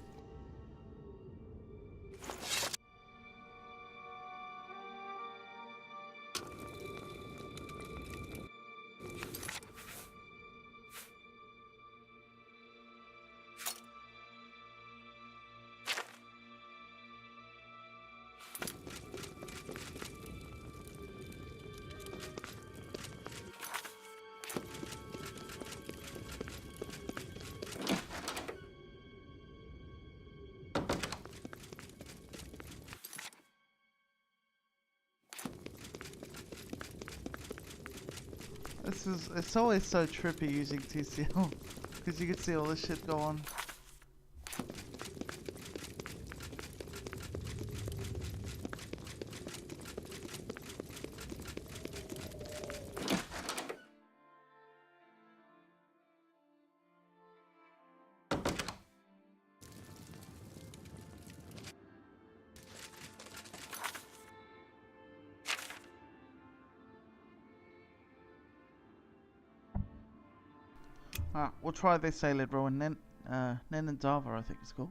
It's always so trippy using TCL because you can see all this shit go on. Alright, we'll try this Sailor Bro and Nen and Dava, I think it's cool.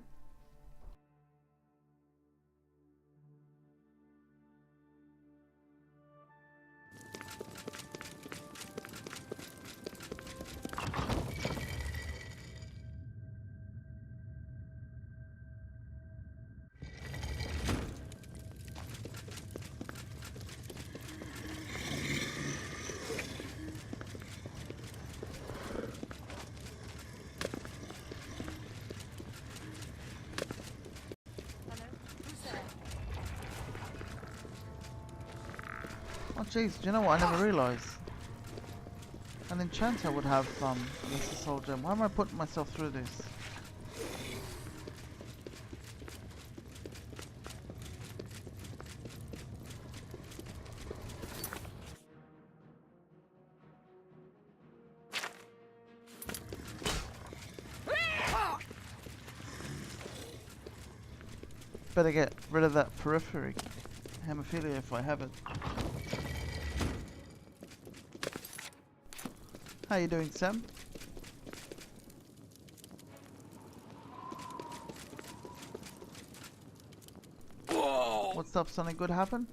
Oh jeez, do you know what? I never realised. An enchanter would have Mr. Soul Gem. Why am I putting myself through this? Better get rid of that periphery hemophilia if I have it. How you doing, Sam? Whoa. What's up? Something good happen?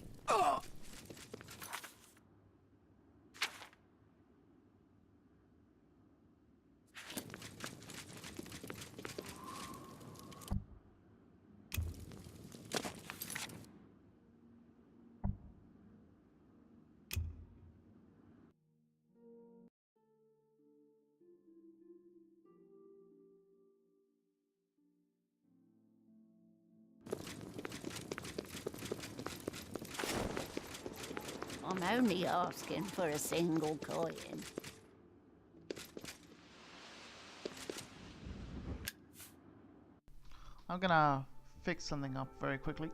I'm only asking for a single coin. I'm gonna fix something up very quickly.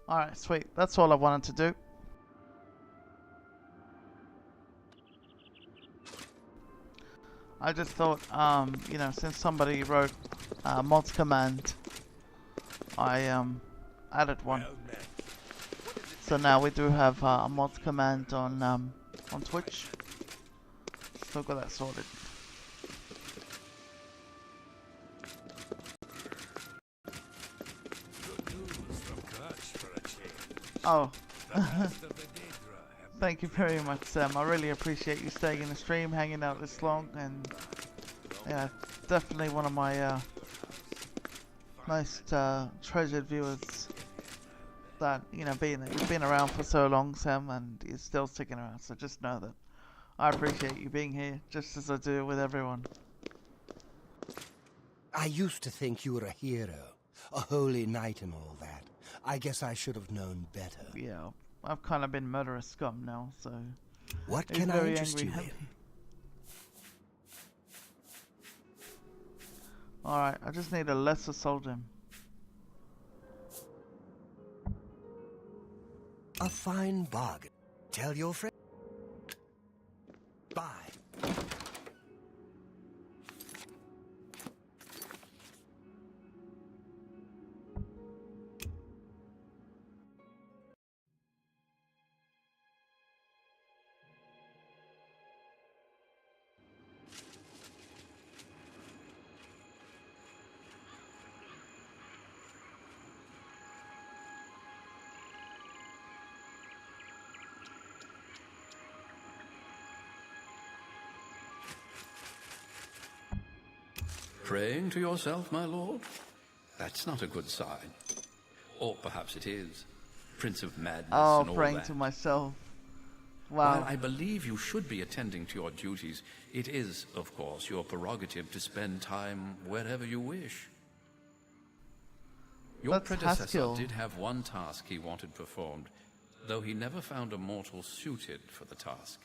Alright, sweet. That's all I wanted to do. I just thought, you know, since somebody wrote mods command, I added one. So now we do have a mods command on Twitch. So I've got that sorted. Oh. Thank you very much, Sam. I really appreciate you staying in the stream, hanging out this long, and yeah, definitely one of my most treasured viewers. That, you know, you've been around for so long, Sam, and you're still sticking around. So just know that I appreciate you being here, just as I do with everyone. I used to think you were a hero, a holy knight and all that. I guess I should have known better. Yeah, I've kind of been murderous scum now, so... What can I interest you in? Alright, I just need a lesser soldier. A fine bargain. Tell your friend. Bye. Praying to yourself, my lord? That's not a good sign. Or perhaps it is. Prince of Madness and all that. Oh, praying to myself. Wow. While I believe you should be attending to your duties, it is, of course, your prerogative to spend time wherever you wish. Your predecessor Haskell. did have one task he wanted performed, though he never found a mortal suited for the task.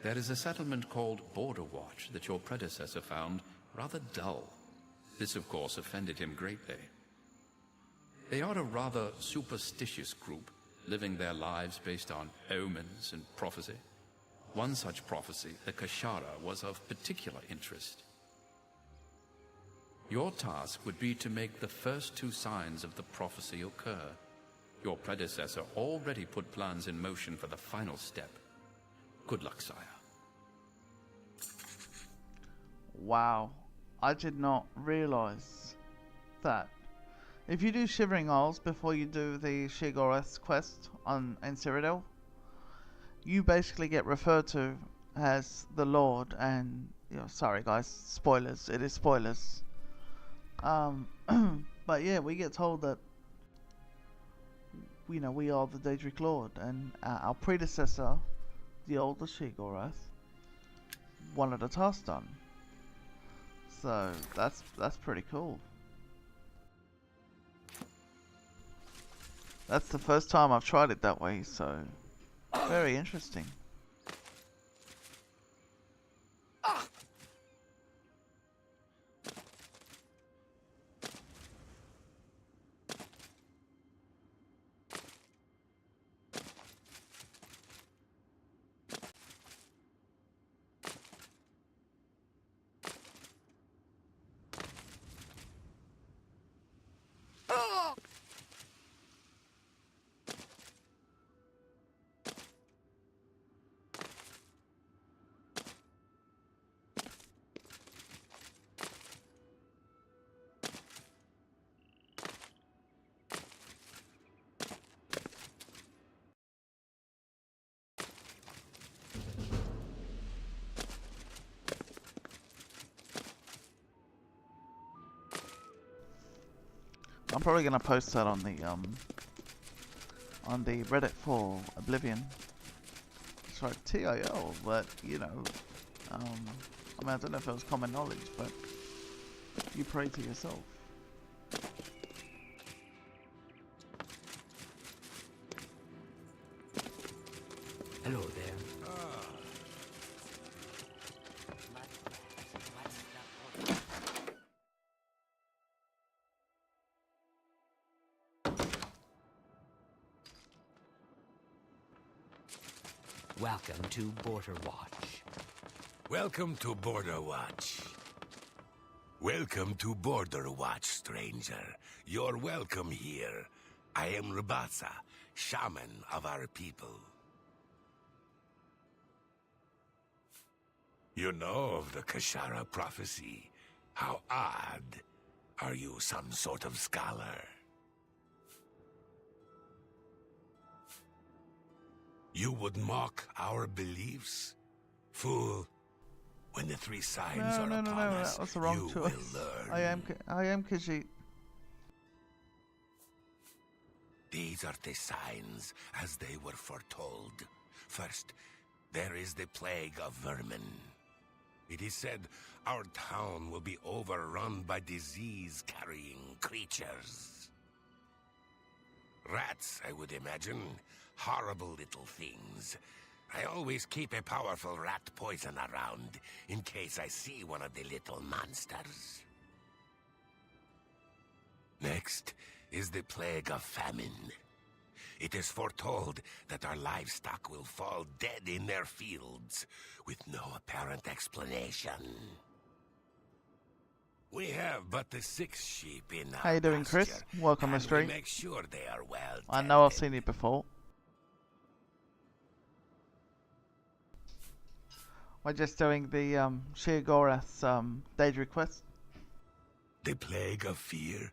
There is a settlement called Border Watch that your predecessor found rather dull. This, of course, offended him greatly. They are a rather superstitious group, living their lives based on omens and prophecy. One such prophecy, the Kashara, was of particular interest. Your task would be to make the first two signs of the prophecy occur. Your predecessor already put plans in motion for the final step. Good luck, sire. Wow. I did not realize that if you do Shivering Isles before you do the Shigoreth quest in Cyrodiil, you basically get referred to as the Lord, and, you know, sorry guys, spoilers, it is spoilers. But yeah, we get told that, you know, we are the Daedric Lord, and our predecessor, the older Shigoreth, wanted a task done. So that's pretty cool. That's the first time I've tried it that way, so very interesting. I'm probably gonna post that on the Reddit for Oblivion. It's like TIL, but you know, I mean, I don't know if it was common knowledge, but you pray to yourself. Hello there. Welcome to Border Watch. Welcome to Border Watch. Welcome to Border Watch, stranger. You're welcome here. I am Rabasa, shaman of our people. You know of the Kashara prophecy. How odd. Are you some sort of scholar? You would mock our beliefs? Fool. When the three signs are upon us, that was the wrong you choice. will learn. I am Khajiit. These are the signs as they were foretold. First, there is the plague of vermin. It is said our town will be overrun by disease-carrying creatures. Rats, I would imagine. Horrible little things. I always keep a powerful rat poison around, in case I see one of the little monsters. Next is the plague of famine. It is foretold that our livestock will fall dead in their fields, with no apparent explanation. We have but the 6 sheep in our How you doing, Chris? pasture, Welcome to and the stream. we make sure they are well I know I've tended. seen you before. We're just doing the Sheogorath's daily request. The plague of fear?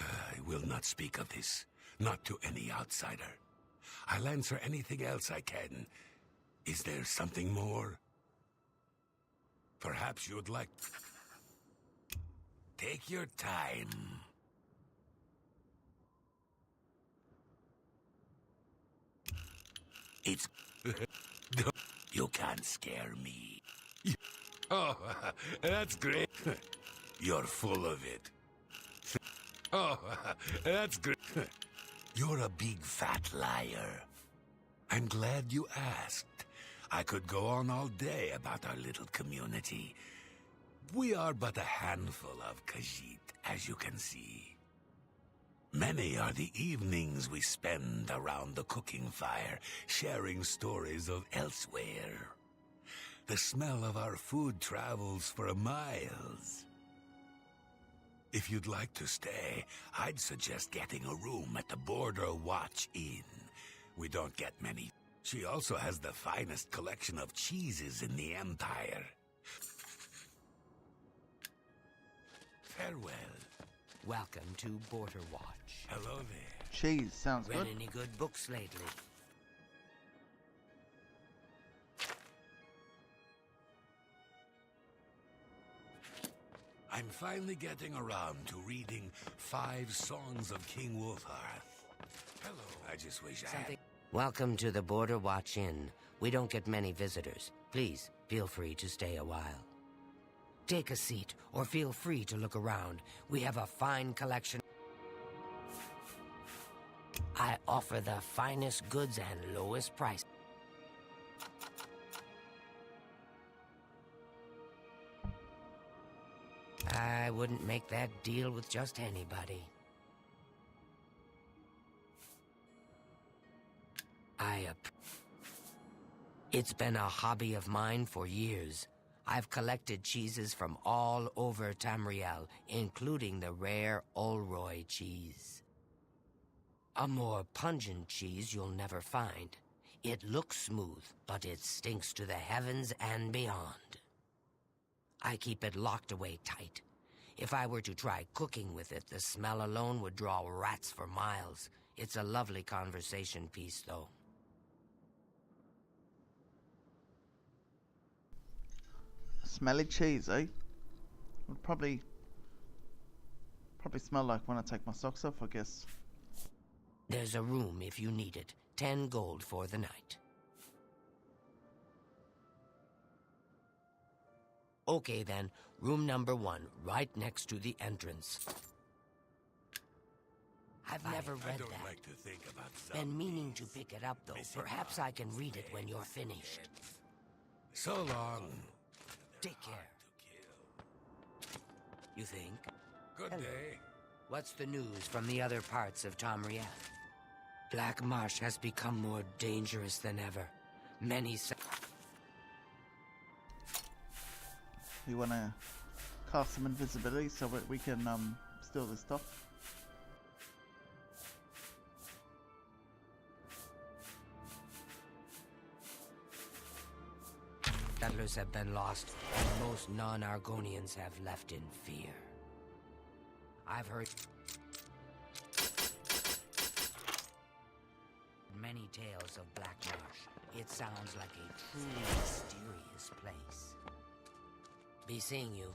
I will not speak of this. Not to any outsider. I'll answer anything else I can. Is there something more? Perhaps you'd like... Take your time. It's... You can't scare me. Oh, that's great. You're full of it. Oh, that's great. You're a big fat liar. I'm glad you asked. I could go on all day about our little community. We are but a handful of Khajiit, as you can see. Many are the evenings we spend around the cooking fire, sharing stories of elsewhere. The smell of our food travels for miles. If you'd like to stay, I'd suggest getting a room at the Border Watch Inn. We don't get many. She also has the finest collection of cheeses in the Empire. Farewell. Welcome to Border Watch. Hello there. Cheese sounds Read good. any good books lately? I'm finally getting around to reading 5 songs of King Wolfhearth. Hello. I just wish I had... Welcome to the Border Watch Inn. We don't get many visitors. Please, feel free to stay a while. Take a seat, or feel free to look around. We have a fine collection. I offer the finest goods and lowest price. I wouldn't make that deal with just anybody. It's been a hobby of mine for years. I've collected cheeses from all over Tamriel, including the rare Olroy cheese. A more pungent cheese you'll never find. It looks smooth, but it stinks to the heavens and beyond. I keep it locked away tight. If I were to try cooking with it, the smell alone would draw rats for miles. It's a lovely conversation piece, though. Smelly cheese, eh? Would probably smell like when I take my socks off, I guess. There's a room if you need it. 10 gold for the night. Okay then, room number 1, right next to the entrance. I've never read that. Like to think about Been meaning to pick it up, though. Perhaps I can read it when you're finished. So long. Take care. You think? Good day. What's the news from the other parts of Tamriel? Black Marsh has become more dangerous than ever. Many We want to cast some invisibility so that we can steal this stuff. Settlers have been lost, and most non-Argonians have left in fear. I've heard many tales of Black Marsh. It sounds like a truly mysterious place. Be seeing you.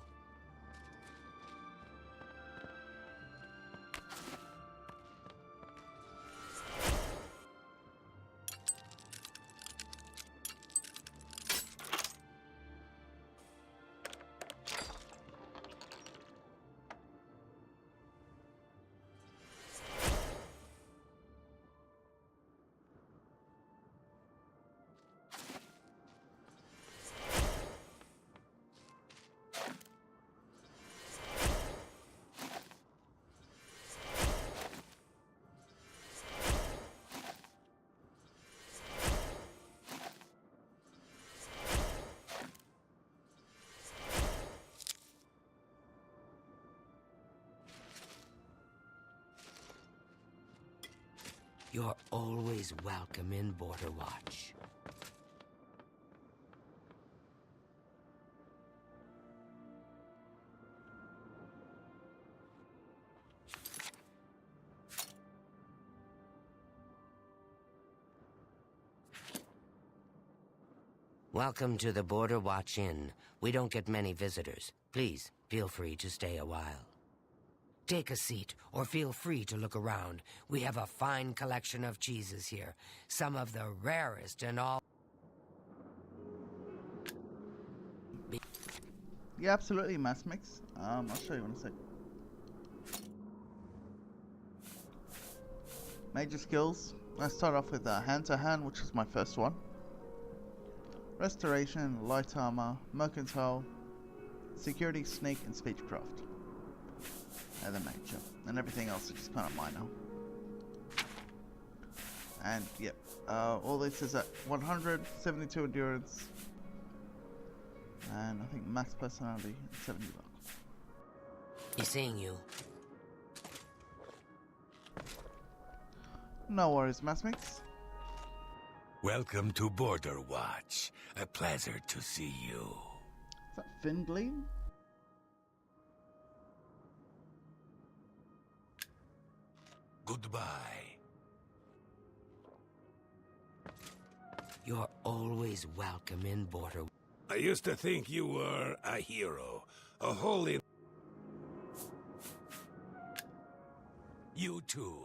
You're always welcome in Border Watch. Welcome to the Border Watch Inn. We don't get many visitors. Please, feel free to stay a while. Take a seat, or feel free to look around. We have a fine collection of cheeses here. Some of the rarest in all... Yeah, absolutely, Mass Mix. I'll show you in a sec. Major skills. Let's start off with hand-to-hand, which is my first one. Restoration, light armor, mercantile, security, sneak, and speechcraft. The major, and everything else is just kind of minor. And yep, all this is at 172 endurance, and I think max personality 70 bucks. He's seeing you. No worries, Massmix. Welcome to Border Watch. A pleasure to see you. Is that Fingleam? Goodbye. You're always welcome in Border. I used to think you were a hero, a holy... You too.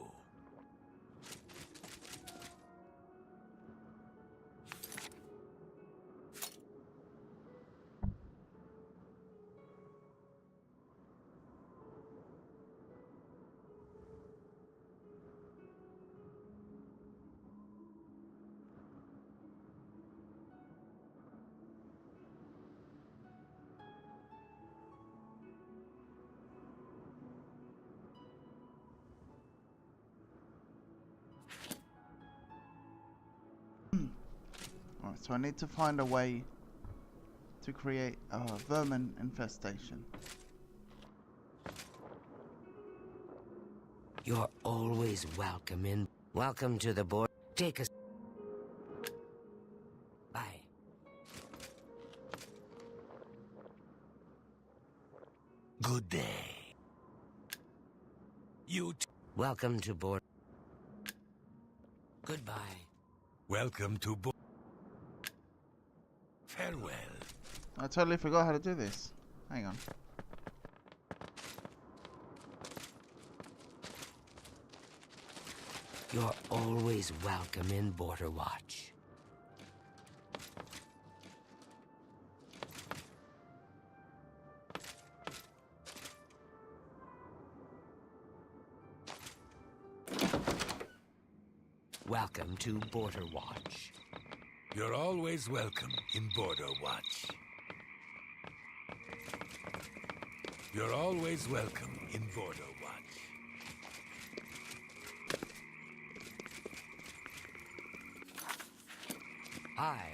Alright, so I need to find a way to create a vermin infestation. You're always welcome in. Welcome to the board. Take a... Bye. Good day. You welcome to board. Goodbye. Welcome to Farewell. I totally forgot how to do this. Hang on. You're always welcome in Border Watch. Welcome to Border Watch. You're always welcome in Border Watch. You're always welcome in Border Watch. Hi.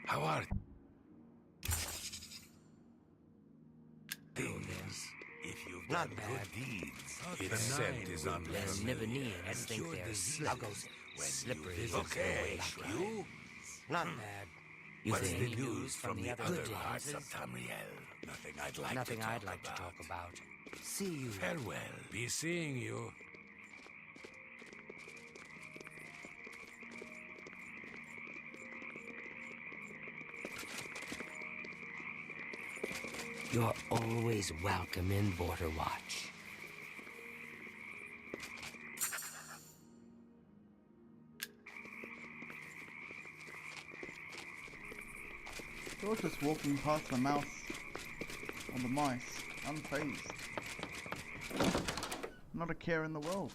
How are Not done bad. good deeds. Its scent is The unfamiliar Nivanians and think cured they're diseases slippery. Okay, you? Not bad. You What's think? the news from the other Good parts of dances? Tamriel? Nothing I'd like Nothing to talk I'd like about. to talk about. See you. Farewell. Be seeing you. You're always welcome in Border Watch. You're just walking past the mouse or the mice, unfazed. Not a care in the world.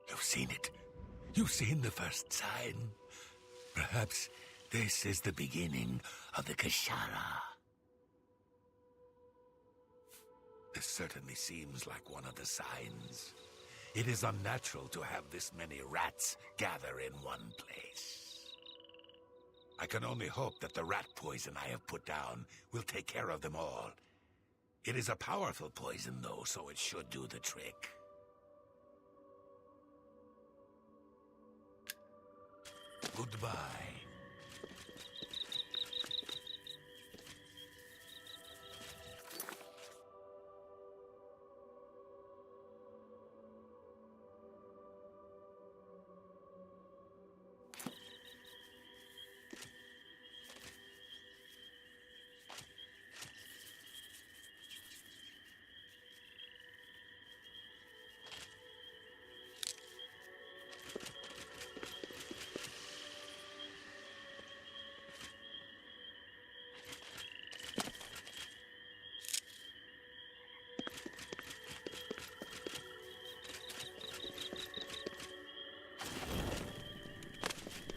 You've seen it. You've seen the first sign. Perhaps this is the beginning of the Kashara. This certainly seems like one of the signs. It is unnatural to have this many rats gather in one place. I can only hope that the rat poison I have put down will take care of them all. It is a powerful poison, though, so it should do the trick. Goodbye.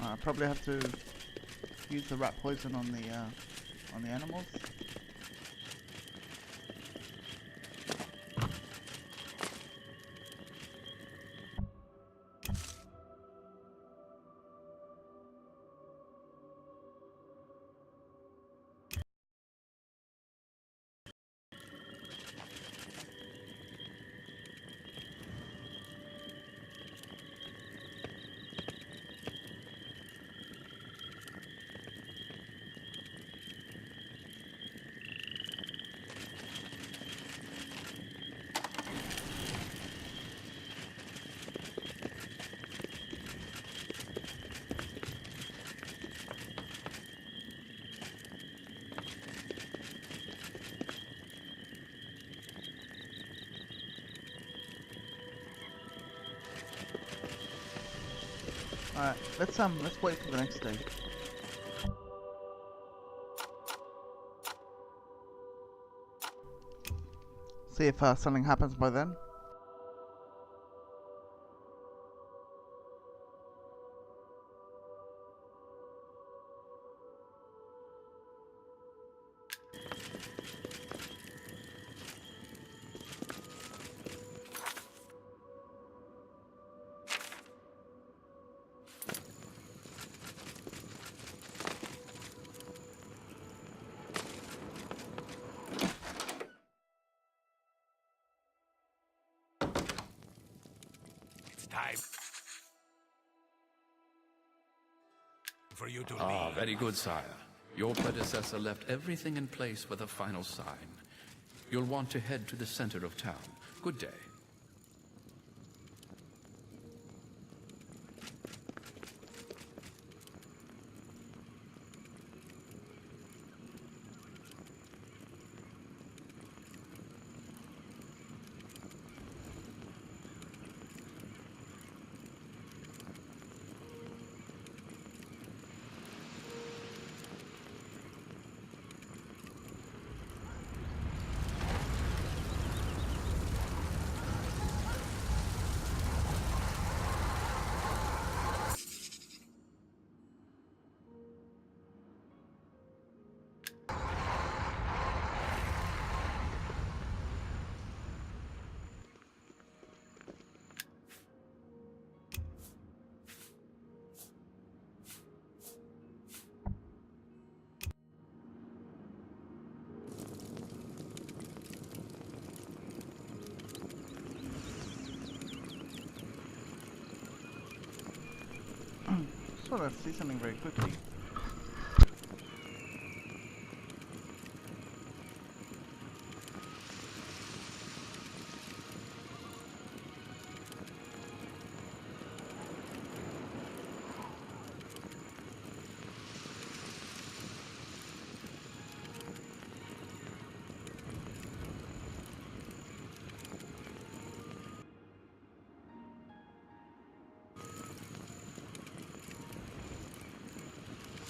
I probably have to use the rat poison on the animals. Alright, let's wait for the next day. See if something happens by then. Time for you to Ah, leave. very good, sire. Your predecessor left everything in place for the final sign. You'll want to head to the center of town. Good day. just want to see something very quickly.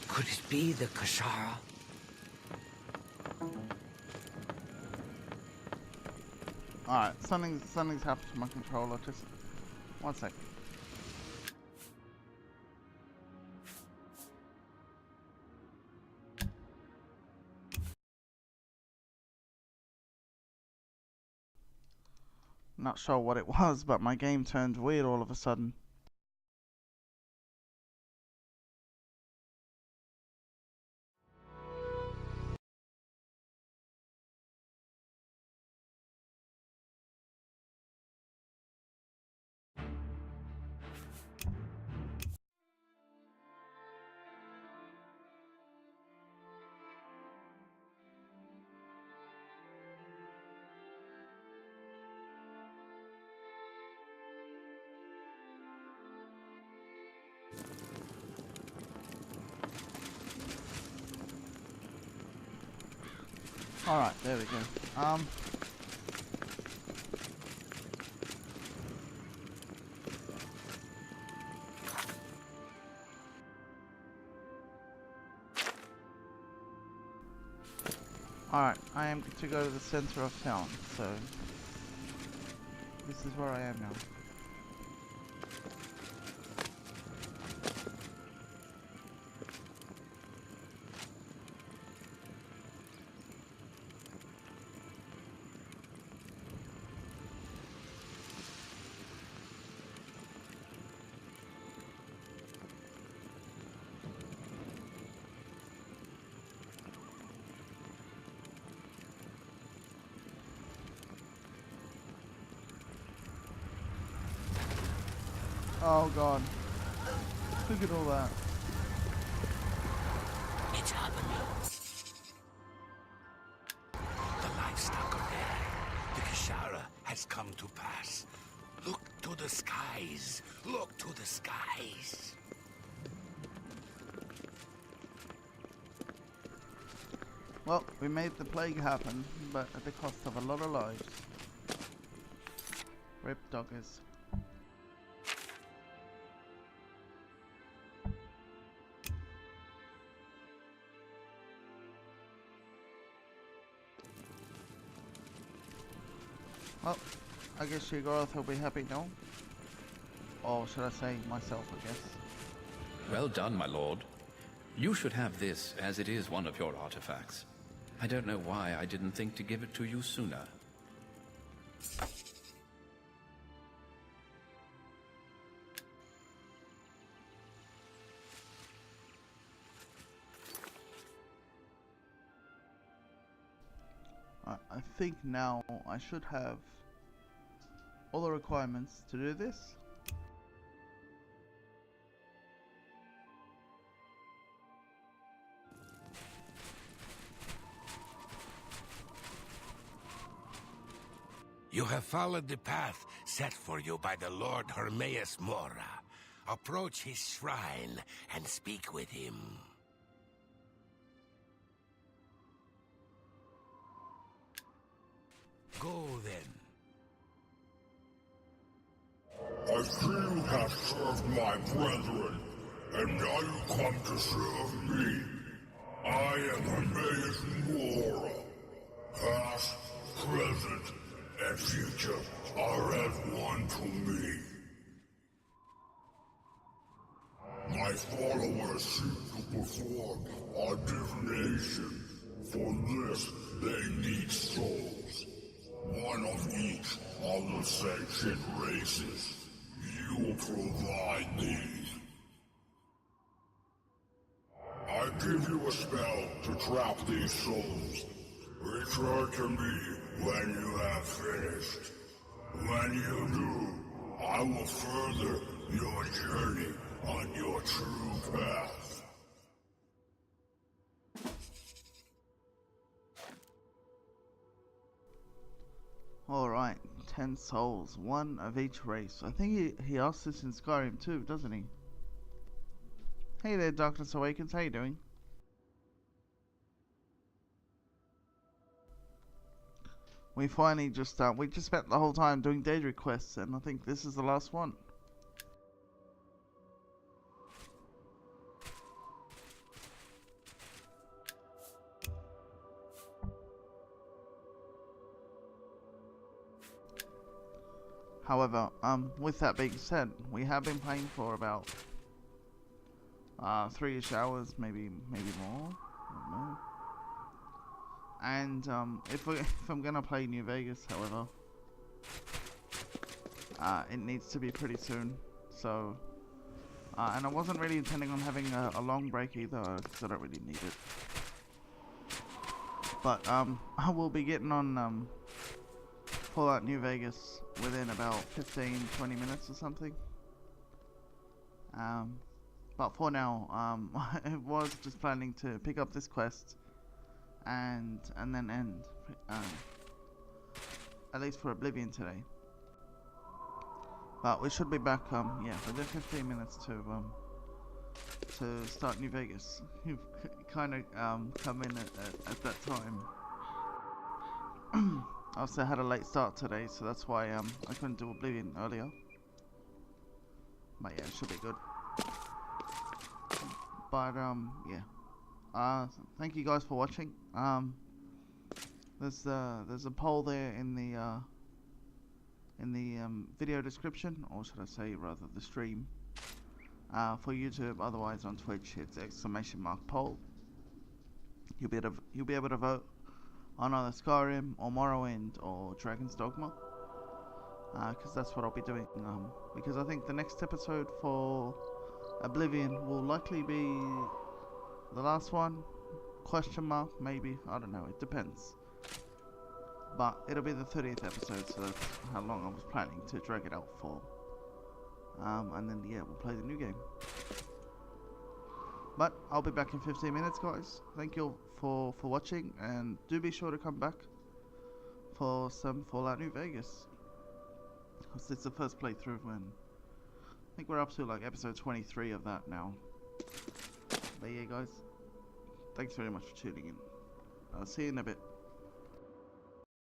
Could it be the Kashara? Alright, something's happened to my controller. Just one sec. Not sure what it was, but my game turned weird all of a sudden. Alright, there we go. Alright, I am to go to the center of town, so this is where I am now. Oh god. Look at all that. It's happening. The livestock are there. The Kashara has come to pass. Look to the skies. Look to the skies. Well, we made the plague happen, but at the cost of a lot of lives. Rip doggers. Well, I guess Sheogorath will be happy now. Or should I say myself, I guess. Well done, my lord. You should have this, as it is one of your artifacts. I don't know why I didn't think to give it to you sooner. I think now I should have all the requirements to do this. You have followed the path set for you by the Lord Hermaeus Mora. Approach his shrine and speak with him. Go then. I see you have served my brethren, and now you come to serve me. I am Hermaeus Mora. Past, present, and future are as one to me. My followers seek to perform a divination. For this, they need souls. One of each of the sanctioned races. You will provide these. I give you a spell to trap these souls. Return to me when you have finished. When you do, I will further your journey on your true path. Alright, 10 souls, 1 of each race. I think he asked this in Skyrim too, doesn't he? Hey there, Darkness Awakens, how you doing? We finally just spent the whole time doing daily quests, and I think this is the last one. However, with that being said, we have been playing for about 3-ish hours, maybe more. I don't know. And if I'm gonna play New Vegas, however, it needs to be pretty soon. So, and I wasn't really intending on having a long break either, because I don't really need it. But I will be getting on Fallout New Vegas within about 15-20 minutes or something. But for now, I was just planning to pick up this quest and then end, at least for Oblivion today. But we should be back, yeah, within 15 minutes to start New Vegas. You've kind of come in at that time. I also had a late start today, so that's why I couldn't do Oblivion earlier. But yeah, it should be good. But yeah. Thank you guys for watching. There's a poll there in the video description, or should I say rather the stream, for YouTube. Otherwise on Twitch it's !poll. You'll be able to vote on either Skyrim or Morrowind or Dragon's Dogma, because that's what I'll be doing. Because I think the next episode for Oblivion will likely be the last one, question mark, maybe, I don't know, it depends. But it'll be the 30th episode, so that's how long I was planning to drag it out for. And then yeah, we'll play the new game. But I'll be back in 15 minutes, guys. Thank you for watching, and do be sure to come back for some Fallout New Vegas, because it's the first playthrough, and I think we're up to like episode 23 of that now. But yeah, guys, thanks very much for tuning in. I'll see you in a bit.